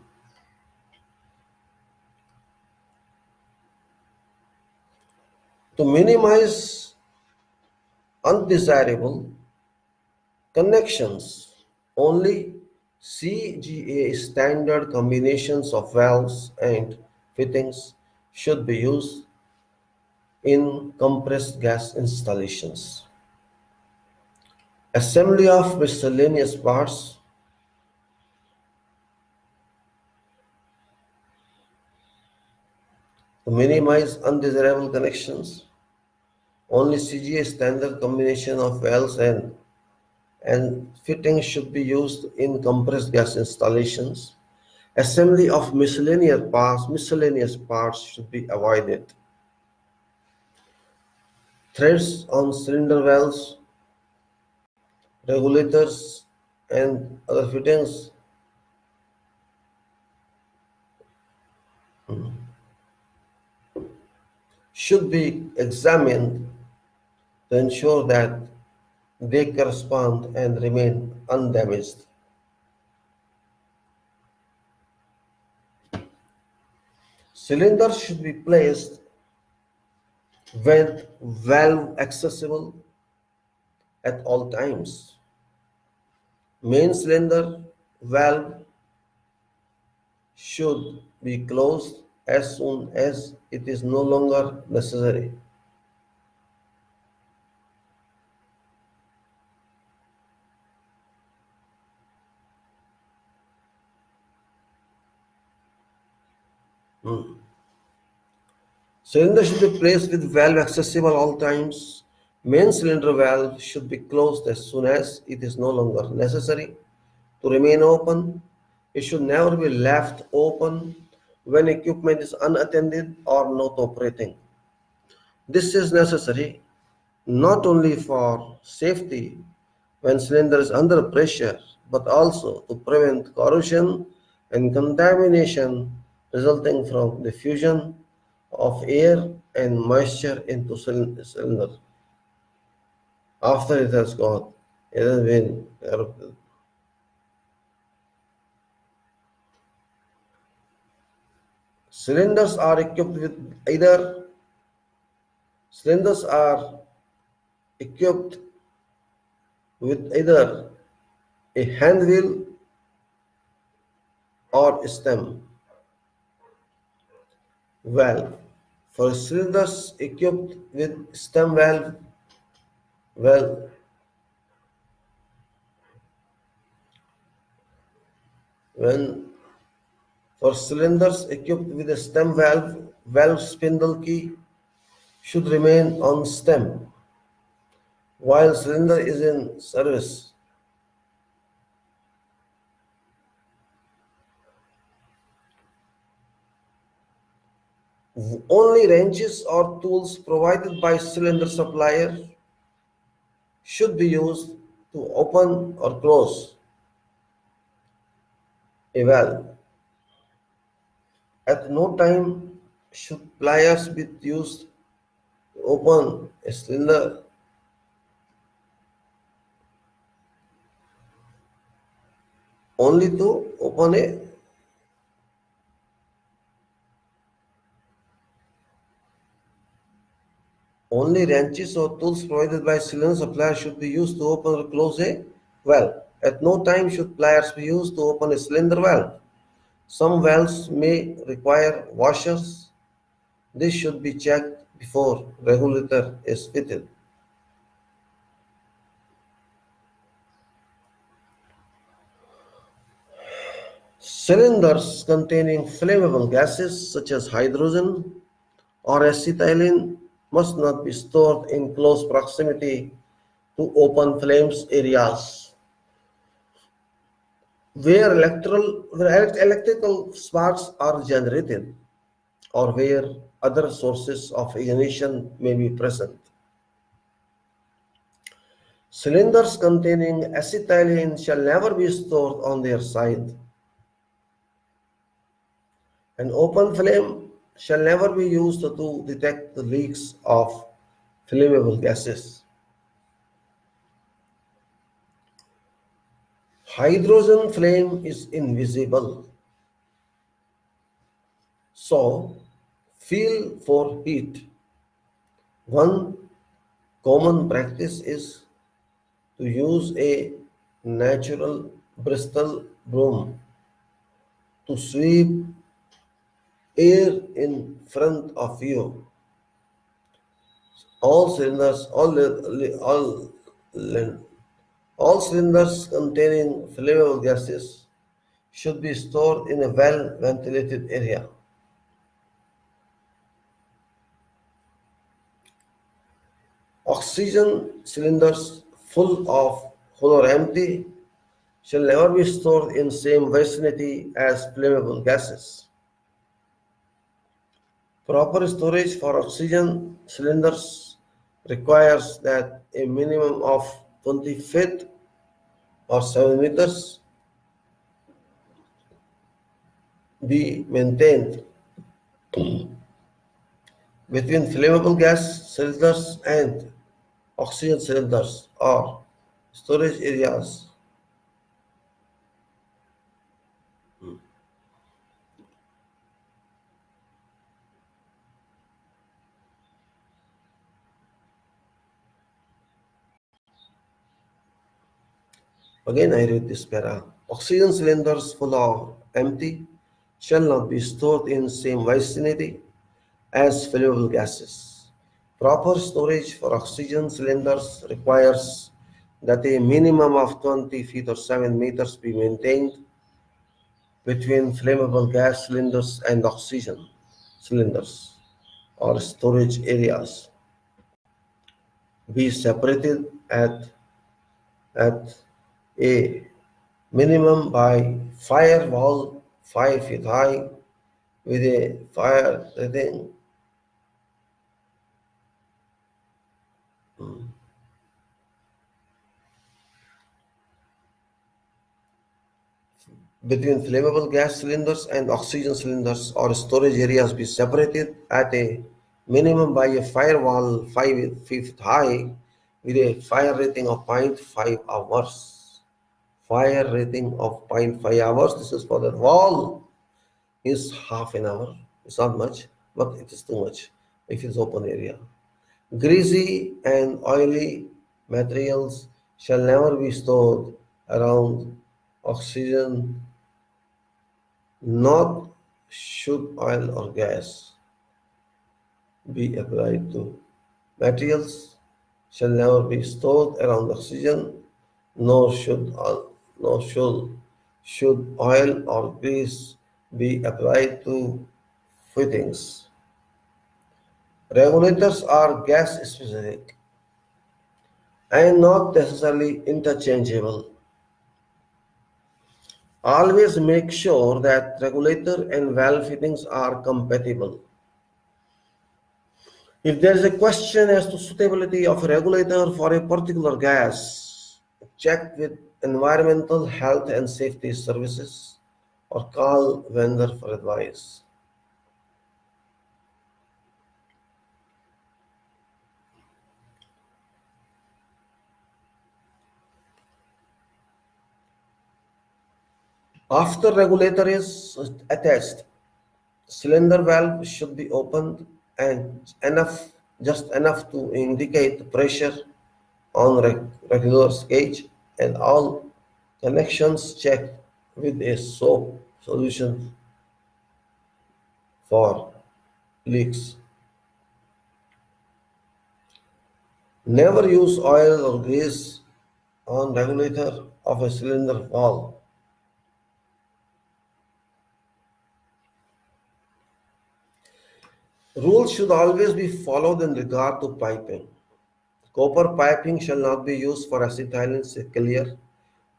To minimize undesirable connections, only CGA standard combinations of valves and fittings should be used in compressed gas installations. Assembly of miscellaneous parts to minimize undesirable connections. Only CGA standard combination of valves and fittings should be used in compressed gas installations. Assembly of miscellaneous parts should be avoided. Threads on cylinder valves, regulators, and other fittings should be examined to ensure that they correspond and remain undamaged. Cylinders should be placed with valve accessible at all times. Main cylinder valve should be closed as soon as it is no longer necessary. Cylinder should be placed with valve accessible all times. Main cylinder valve should be closed as soon as it is no longer necessary to remain open. It should never be left open when equipment is unattended or not operating. This is necessary not only for safety when cylinder is under pressure, but also to prevent corrosion and contamination resulting from diffusion of air and moisture into cylinder after it has gone. It has been erupted. Cylinders are equipped with either cylinders are equipped with either a hand wheel or stem valve. For cylinders equipped with stem valve, When for cylinders equipped with a stem valve, valve spindle key should remain on stem while cylinder is in service. Only wrenches or tools provided by cylinder supplier should be used to open or close a valve. At no time should pliers be used to open a cylinder. Only to open a Only wrenches or tools provided by cylinder supplier should be used to open or close a valve. At no time should pliers be used to open a cylinder valve. Some valves may require washers. This should be checked before regulator is fitted. Cylinders containing flammable gases such as hydrogen or acetylene must not be stored in close proximity to open flames areas where electrical sparks are generated or where other sources of ignition may be present. Cylinders containing acetylene shall never be stored on their side. An open flame shall never be used to detect the leaks of flammable gases. Hydrogen flame is invisible, so feel for heat. One common practice is to use a natural Bristol broom to sweep air in front of you. All cylinders, all cylinders containing flammable gases should be stored in a well-ventilated area. Oxygen cylinders full or empty shall never be stored in same vicinity as flammable gases. Proper storage for oxygen cylinders requires that a minimum of 20 feet or 7 meters be maintained between flammable gas cylinders and oxygen cylinders or storage areas. Again, I read this para. Oxygen cylinders full or empty shall not be stored in same vicinity as flammable gases. Proper storage for oxygen cylinders requires that a minimum of 20 feet or 7 meters be maintained between flammable gas cylinders and oxygen cylinders or storage areas. Be separated at a minimum by firewall 5 feet high with a fire rating between flammable gas cylinders and oxygen cylinders or storage areas be separated at a minimum by a firewall 5 feet high with a fire rating of zero point 0.5 hours. Fire rating of zero point 0.5 hours. This is for the wall is half an hour. It's not much, but it is too much if it's open area. Greasy and oily materials shall never be stored around oxygen, nor should oil or gas be applied to. Materials shall never be stored around oxygen, nor should Should oil or grease be applied to fittings? Regulators are gas specific and not necessarily interchangeable. Always make sure that regulator and valve fittings are compatible. If there is a question as to suitability of a regulator for a particular gas, check with environmental health and safety services or call vendor for advice. After regulator is attached, cylinder valve should be opened and just enough to indicate pressure on regular gauge, and all connections checked with a soap solution for leaks. Never use oil or grease on regulator of a cylinder valve. Rules should always be followed in regard to piping. Copper piping shall not be used for acetylene clear.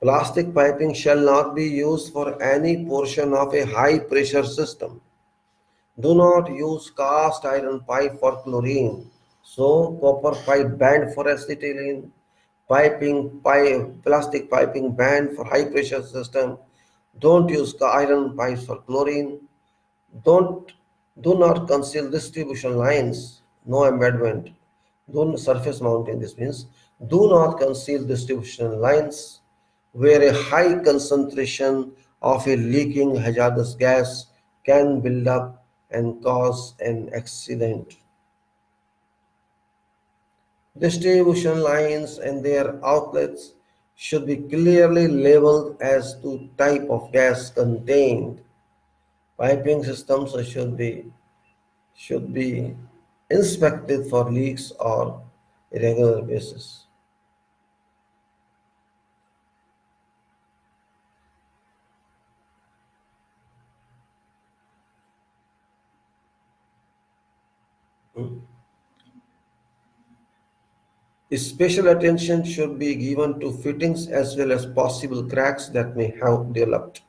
Plastic piping shall not be used for any portion of a high pressure system. Do not use cast iron pipe for chlorine. So copper pipe banned for acetylene, plastic piping banned for high pressure system. Don't use iron pipes for chlorine. Don't do not conceal distribution lines. No embedment. Do surface mounting. This means do not conceal distribution lines where a high concentration of a leaking hazardous gas can build up and cause an accident. Distribution lines and their outlets should be clearly labeled as to type of gas contained. Piping systems should be inspected for leaks on a regular basis. Special attention should be given to fittings as well as possible cracks that may have developed.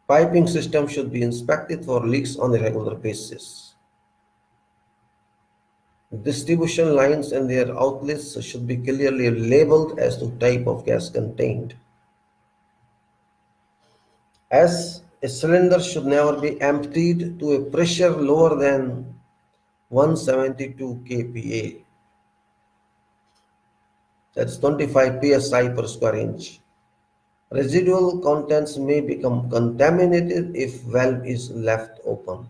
Piping system should be inspected for leaks on a regular basis. Distribution lines and their outlets should be clearly labeled as to type of gas contained. As a cylinder should never be emptied to a pressure lower than 172 kPa. That's 25 psi per square inch. Residual contents may become contaminated if valve is left open.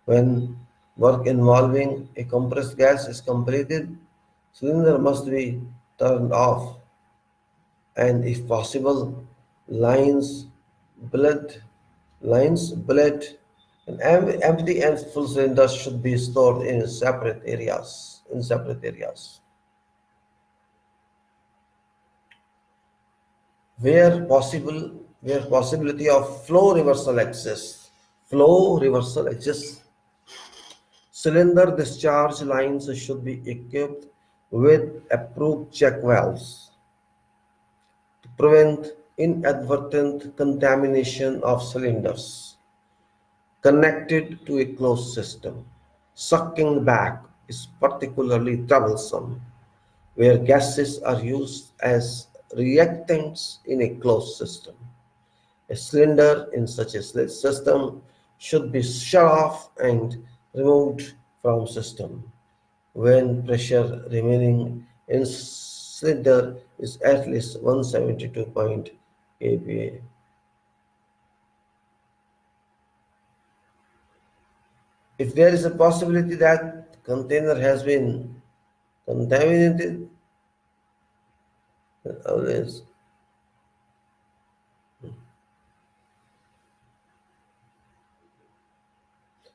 When work involving a compressed gas is completed, cylinder must be turned off and if possible, lines, blood, and empty and full cylinders should be stored in separate areas. Where possibility of flow reversal exists, cylinder discharge lines should be equipped with approved check valves to prevent inadvertent contamination of cylinders connected to a closed system. Sucking back is particularly troublesome where gases are used as reactants in a closed system. A cylinder in such a system should be shut off and removed from system when pressure remaining in cylinder is at least 172 kPa. If there is a possibility that container has been contaminated, then always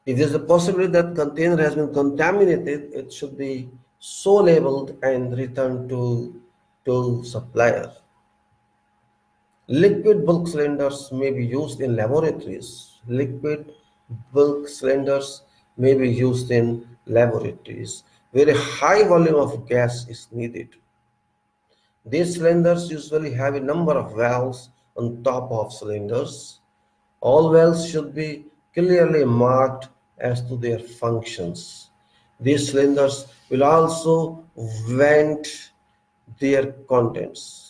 if there's a possibility that container has been contaminated, it should be so labeled and returned to supplier. Liquid bulk cylinders may be used in laboratories. Liquid bulk cylinders may be used in laboratories where a high volume of gas is needed. These cylinders usually have a number of valves on top of cylinders. All valves should be clearly marked as to their functions. These cylinders will also vent their contents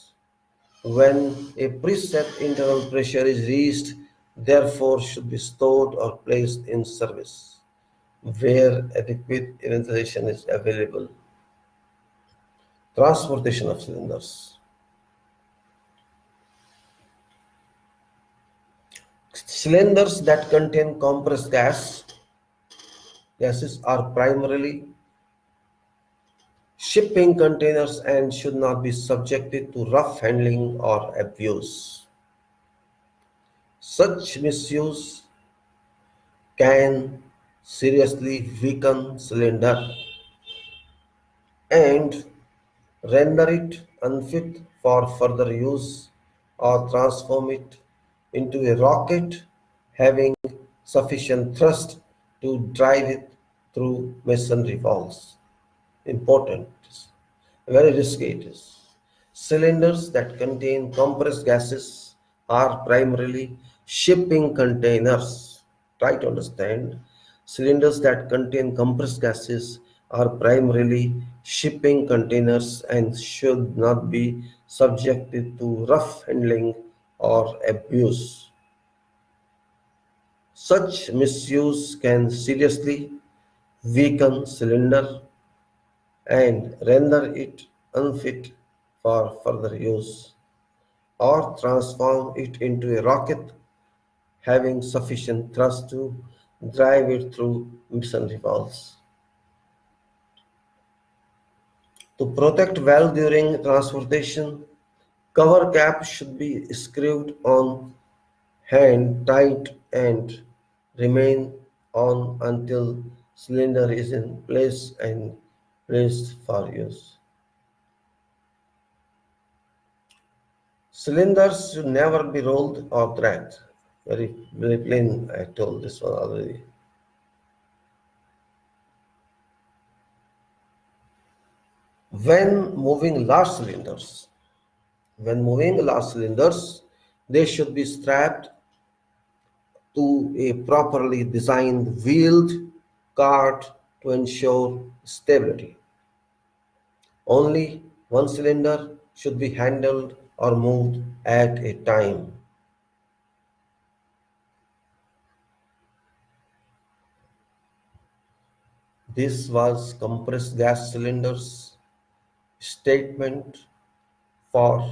when a preset internal pressure is reached, therefore should be stored or placed in service where adequate insulation is available. Transportation of cylinders. Cylinders that contain compressed gases are primarily shipping containers and should not be subjected to rough handling or abuse. Such misuse can seriously weaken cylinder and render it unfit for further use or transform it into a rocket having sufficient thrust to drive it through masonry walls. Important, very risky it is. Cylinders that contain compressed gases are primarily shipping containers. Try to understand. Cylinders that contain compressed gases are primarily shipping containers and should not be subjected to rough handling or abuse. Such misuse can seriously weaken cylinder and render it unfit for further use, or transform it into a rocket having sufficient thrust to drive it through masonry walls. To protect valve during transportation, cover cap should be screwed on hand tight and remain on until cylinder is in place and placed for use. Cylinders should never be rolled or dragged. Very plain, I told this one already. When moving large cylinders, they should be strapped to a properly designed wheeled cart to ensure stability. Only one cylinder should be handled or moved at a time. This was compressed gas cylinders statement for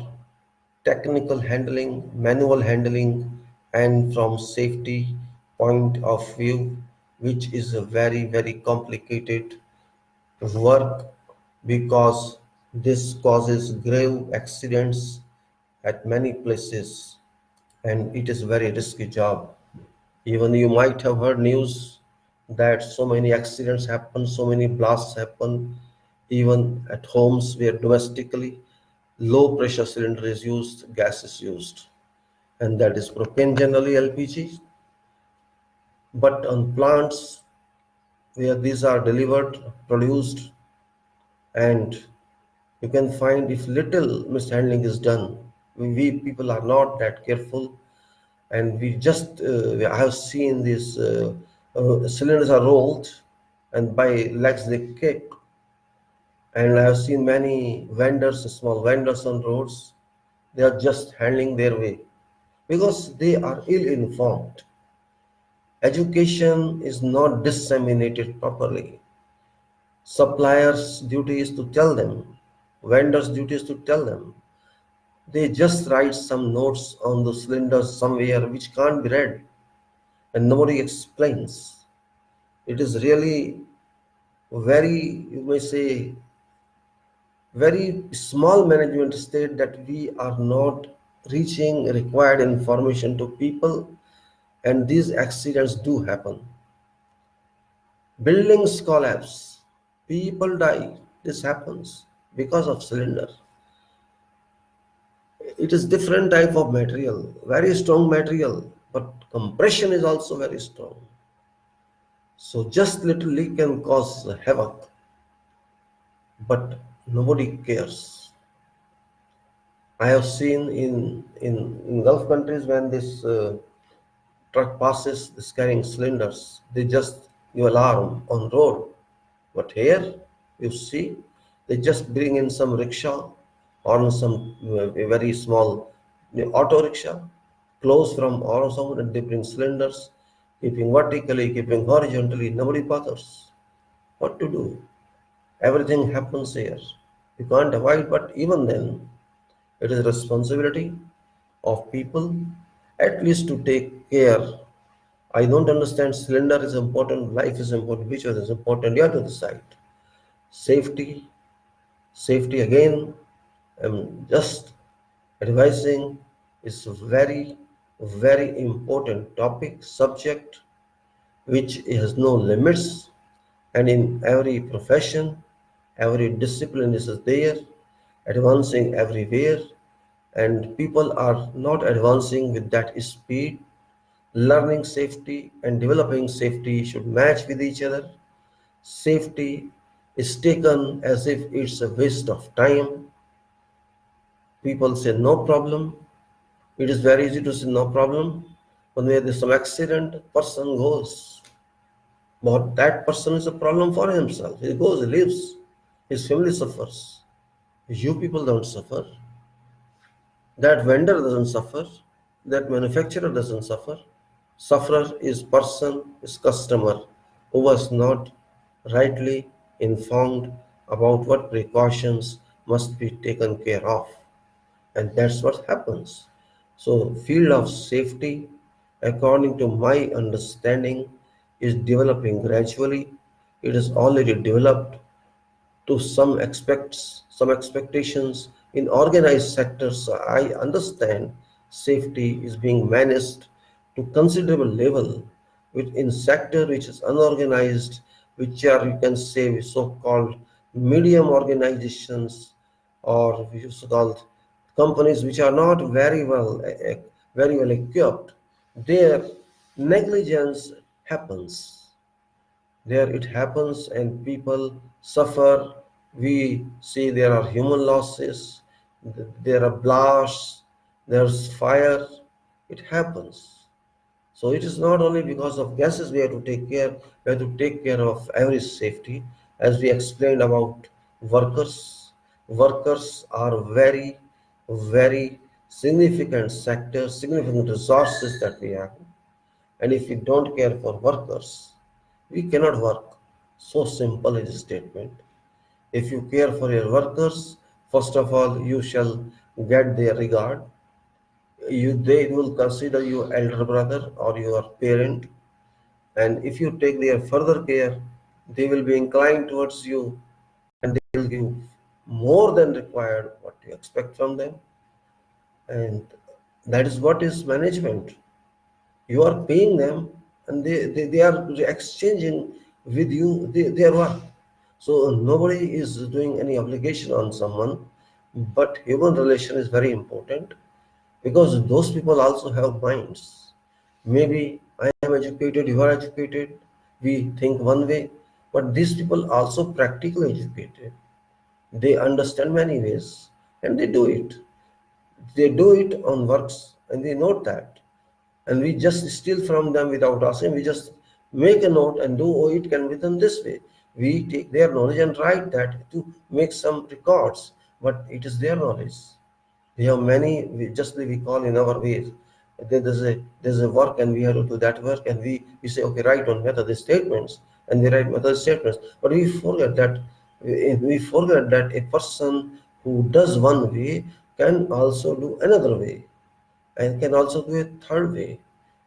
technical handling, manual handling, and from safety point of view, which is a very complicated work because this causes grave accidents at many places and it is very risky job. Even you might have heard news that so many accidents happen, so many blasts happen, even at homes where domestically low pressure cylinder is used, gas is used, and that is propane generally LPG. But on plants where these are delivered, produced, and you can find if little mishandling is done, we people are not that careful, and we just I have seen these cylinders are rolled and by legs they kick, and I have seen many vendors, small vendors on roads, they are just handling their way because they are ill informed. Education is not disseminated properly. Suppliers' duty is to tell them, vendors' duty is to tell them. They just write some notes on the cylinders somewhere which can't be read and nobody explains. It is really very, you may say, very small management state that we are not reaching required information to people, and these accidents do happen. Buildings collapse, people die. This happens because of cylinder. It is different type of material, very strong material, but compression is also very strong. So just little leak can cause havoc, but nobody cares. I have seen in Gulf countries when this truck passes this carrying cylinders, they just give alarm on road. But here, you see, they just bring in some rickshaw or some a very small auto rickshaw, close from or someone, and they bring cylinders, keeping vertically, keeping horizontally, nobody bothers. What to do? Everything happens here. You can't avoid, but even then, it is responsibility of people at least to take care. I don't understand cylinder is important, life is important, which is important, you have to decide. Safety, safety again, I'm just advising is very important topic, subject, which has no limits, and in every profession, every discipline is there, advancing everywhere, and people are not advancing with that speed. Learning safety and developing safety should match with each other. Safety is taken as if it's a waste of time. People say no problem. It is very easy to say no problem. When there is some accident, person goes. But that person is a problem for himself. He goes, he lives. His family suffers. You people don't suffer. That vendor doesn't suffer. That manufacturer doesn't suffer. Sufferer is person, is customer who was not rightly informed about what precautions must be taken care of. And that's what happens. So field of safety, according to my understanding, is developing gradually. It is already developed to some expectations in organized sectors. I understand safety is being managed to considerable level within sector which is unorganized, which are, you can say, so-called medium organizations, or which is called companies which are not very well equipped. Their negligence happens. There it happens and people suffer. We see there are human losses, there are blasts, there's fire. It happens. So it is not only because of gases we have to take care, we have to take care of every safety. As we explained about workers, workers are very significant sectors, significant resources that we have. And if we don't care for workers, we cannot work. So simple is the statement. If you care for your workers, first of all, you shall get their regard. They will consider you elder brother or your parent. And if you take their further care, they will be inclined towards you and they will give more than required what you expect from them. And that is what is management. You are paying them and they are exchanging with you their work. So nobody is doing any obligation on someone, but human relation is very important because those people also have minds. Maybe I am educated, you are educated, we think one way, but these people also practically educated. They understand many ways and they do it. They do it on works and they note that, and we just steal from them without asking. We just make a note and do, oh, it can be done this way. We take their knowledge and write that to make some records, but it is their knowledge. We have many, we call in our ways. There's a work and we have to do that work, and we say, okay, write on method statements, and we write method statements, but we forget that a person who does one way can also do another way and can also do a third way.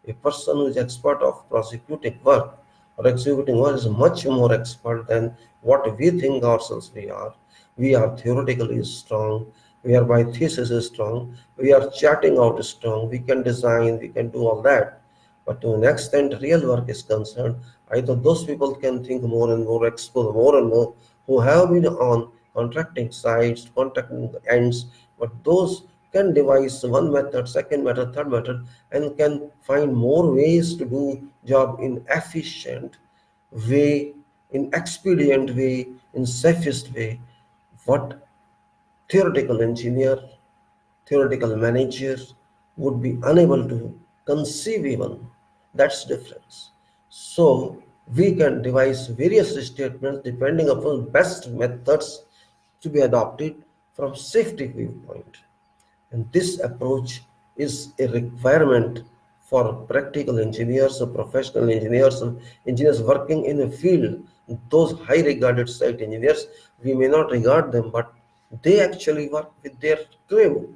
A person who is expert of prosecuting work or executing work is much more expert than what we think ourselves we are. We are theoretically strong. We are by thesis strong. We are charting out strong. We can design. We can do all that. But to an extent, real work is concerned, either those people can think more and more, explore more and more, who have been on contracting sites, contracting ends, but those can devise one method, second method, third method, and can find more ways to do job in efficient way, in expedient way, in safest way. What theoretical engineer, theoretical manager would be unable to conceive even. That's difference. So we can devise various statements depending upon best methods to be adopted from safety viewpoint. And this approach is a requirement for practical engineers or professional engineers or engineers working in a field. Those high regarded site engineers, we may not regard them, but they actually work with their crew.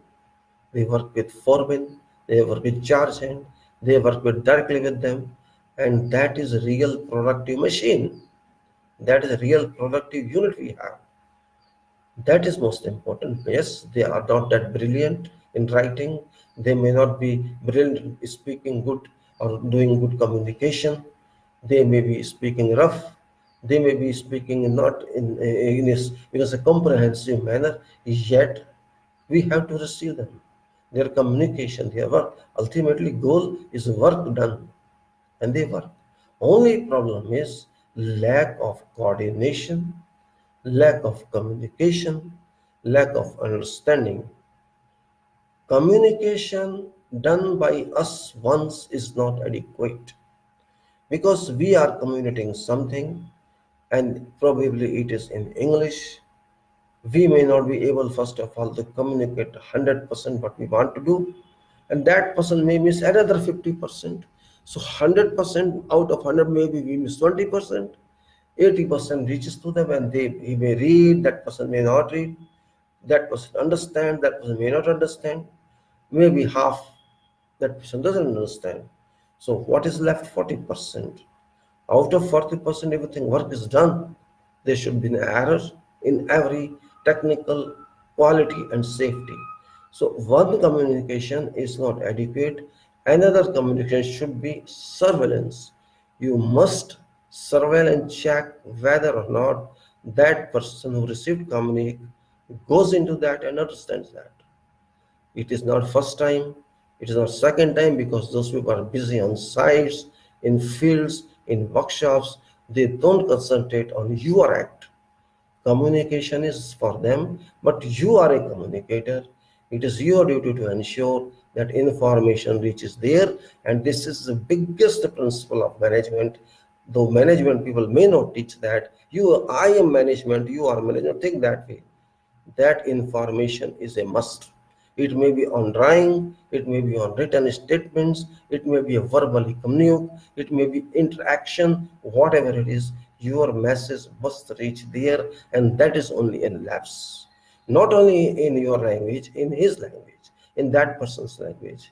They work with foremen, they work with charge hand, they work with directly with them, and that is a real productive machine. That is a real productive unit we have. That is most important. Yes, they are not that brilliant in writing. They may not be brilliant in speaking good or doing good communication. They may be speaking rough. They may be speaking not in a comprehensive manner. Yet, we have to receive them. Their communication, their work. Ultimately, goal is work done, and they work. Only problem is lack of coordination, lack of communication, lack of understanding. Communication done by us once is not adequate because we are communicating something and probably it is in English. We may not be able, first of all, to communicate 100% what we want to do, and that person may miss another 50%. So 100% out of 100, maybe we miss 20%. 80% reaches to them and he may read, that person may not read, that person understand, that person may not understand, maybe half, that person doesn't understand. So what is left? 40%. Out of 40%, everything work is done. There should be an error in every technical quality and safety. So one communication is not adequate. Another communication should be surveillance. You must surveil and check whether or not that person who received communique goes into that and understands that. It is not first time, it is not second time because those people are busy on sites, in fields, in workshops. They don't concentrate on your act. Communication is for them, but you are a communicator. It is your duty to ensure that information reaches there, and this is the biggest principle of management. Though management people may not teach that, I am management, you are management, think that way. That information is a must. It may be on drawing, it may be on written statements, it may be a verbally communique, it may be interaction, whatever it is, your message must reach there, and that is only in labs. Not only in your language, in his language, in that person's language.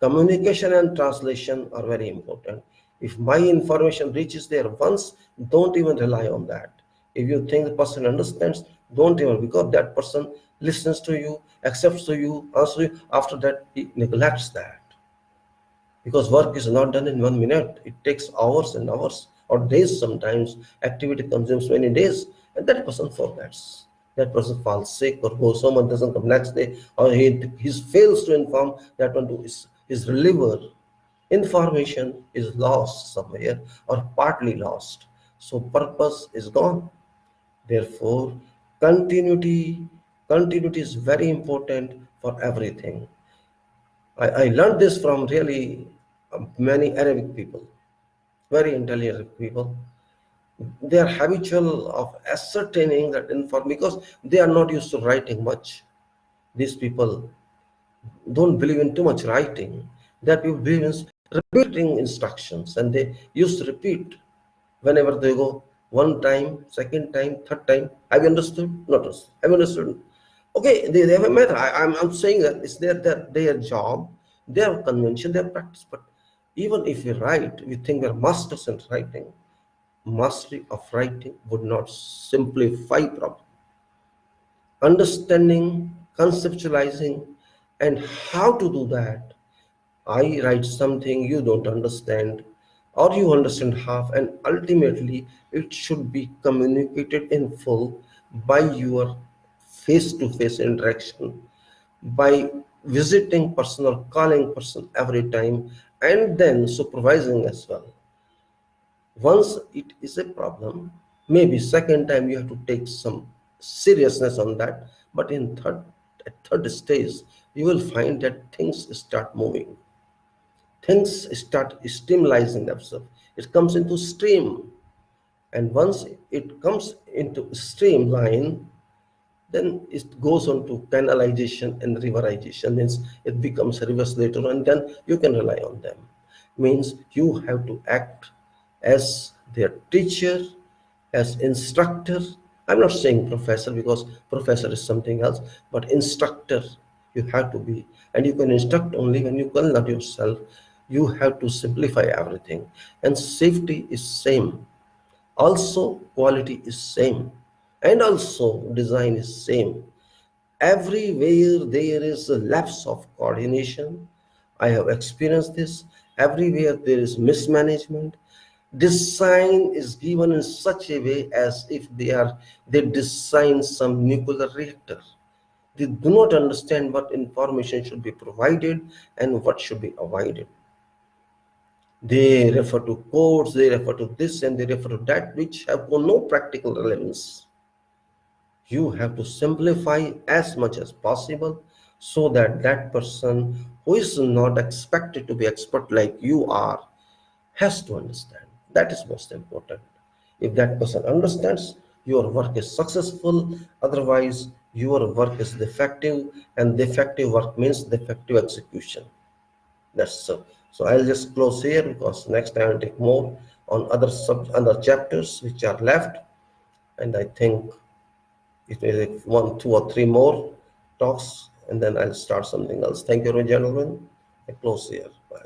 Communication and translation are very important. If my information reaches there once, don't even rely on that. If you think the person understands, don't even, because that person listens to you, accepts to you, answers you. After that, he neglects that. Because work is not done in 1 minute. It takes hours and hours or days sometimes. Activity consumes many days, and that person forgets. That person falls sick or goes, someone doesn't come next day, or he fails to inform that one to his reliever. Information is lost somewhere or partly lost. So purpose is gone. Therefore, continuity, continuity is very important for everything. I learned this from really many Arabic people, very intelligent people. They are habitual of ascertaining that information because they are not used to writing much. These people don't believe in too much writing. That people believe in repeating instructions, and they used to repeat whenever they go, one time, second time, third time. Have you understood? Not understood. Have you understood? Okay, they have a method. I'm saying that it's their job, their convention, their practice. But even if we write, we think we're masters in writing. Mastery of writing would not simplify problem. Understanding, conceptualizing, and how to do that. I write something you don't understand, or you understand half, and ultimately it should be communicated in full by your face to face interaction, by visiting person or calling person every time, and then supervising as well. Once it is a problem, maybe second time you have to take some seriousness on that, but in third stage, you will find that things start moving. Things start streamlining themselves. It comes into stream, and once it comes into streamline, then it goes on to canalization and riverization. Means it becomes rivers later, and then you can rely on them. Means you have to act as their teacher, as instructor. I'm not saying professor, because professor is something else, but instructor you have to be. And you can instruct only when you can love yourself. You have to simplify everything, and safety is same, also quality is same, and also design is same. Everywhere there is a lapse of coordination. I have experienced this. Everywhere there is mismanagement. Design is given in such a way as if they design some nuclear reactor. They do not understand what information should be provided and what should be avoided. They refer to codes, they refer to this and they refer to that, which have no practical relevance. You have to simplify as much as possible, so that that person who is not expected to be expert like you are has to understand. That is most important. If that person understands, your work is successful. Otherwise, your work is defective, and defective work means defective execution. That's so. So I'll just close here, because next time I'll take more on other chapters which are left, and I think it may take one, two, or three more talks, and then I'll start something else. Thank you, gentlemen. I close here. Bye.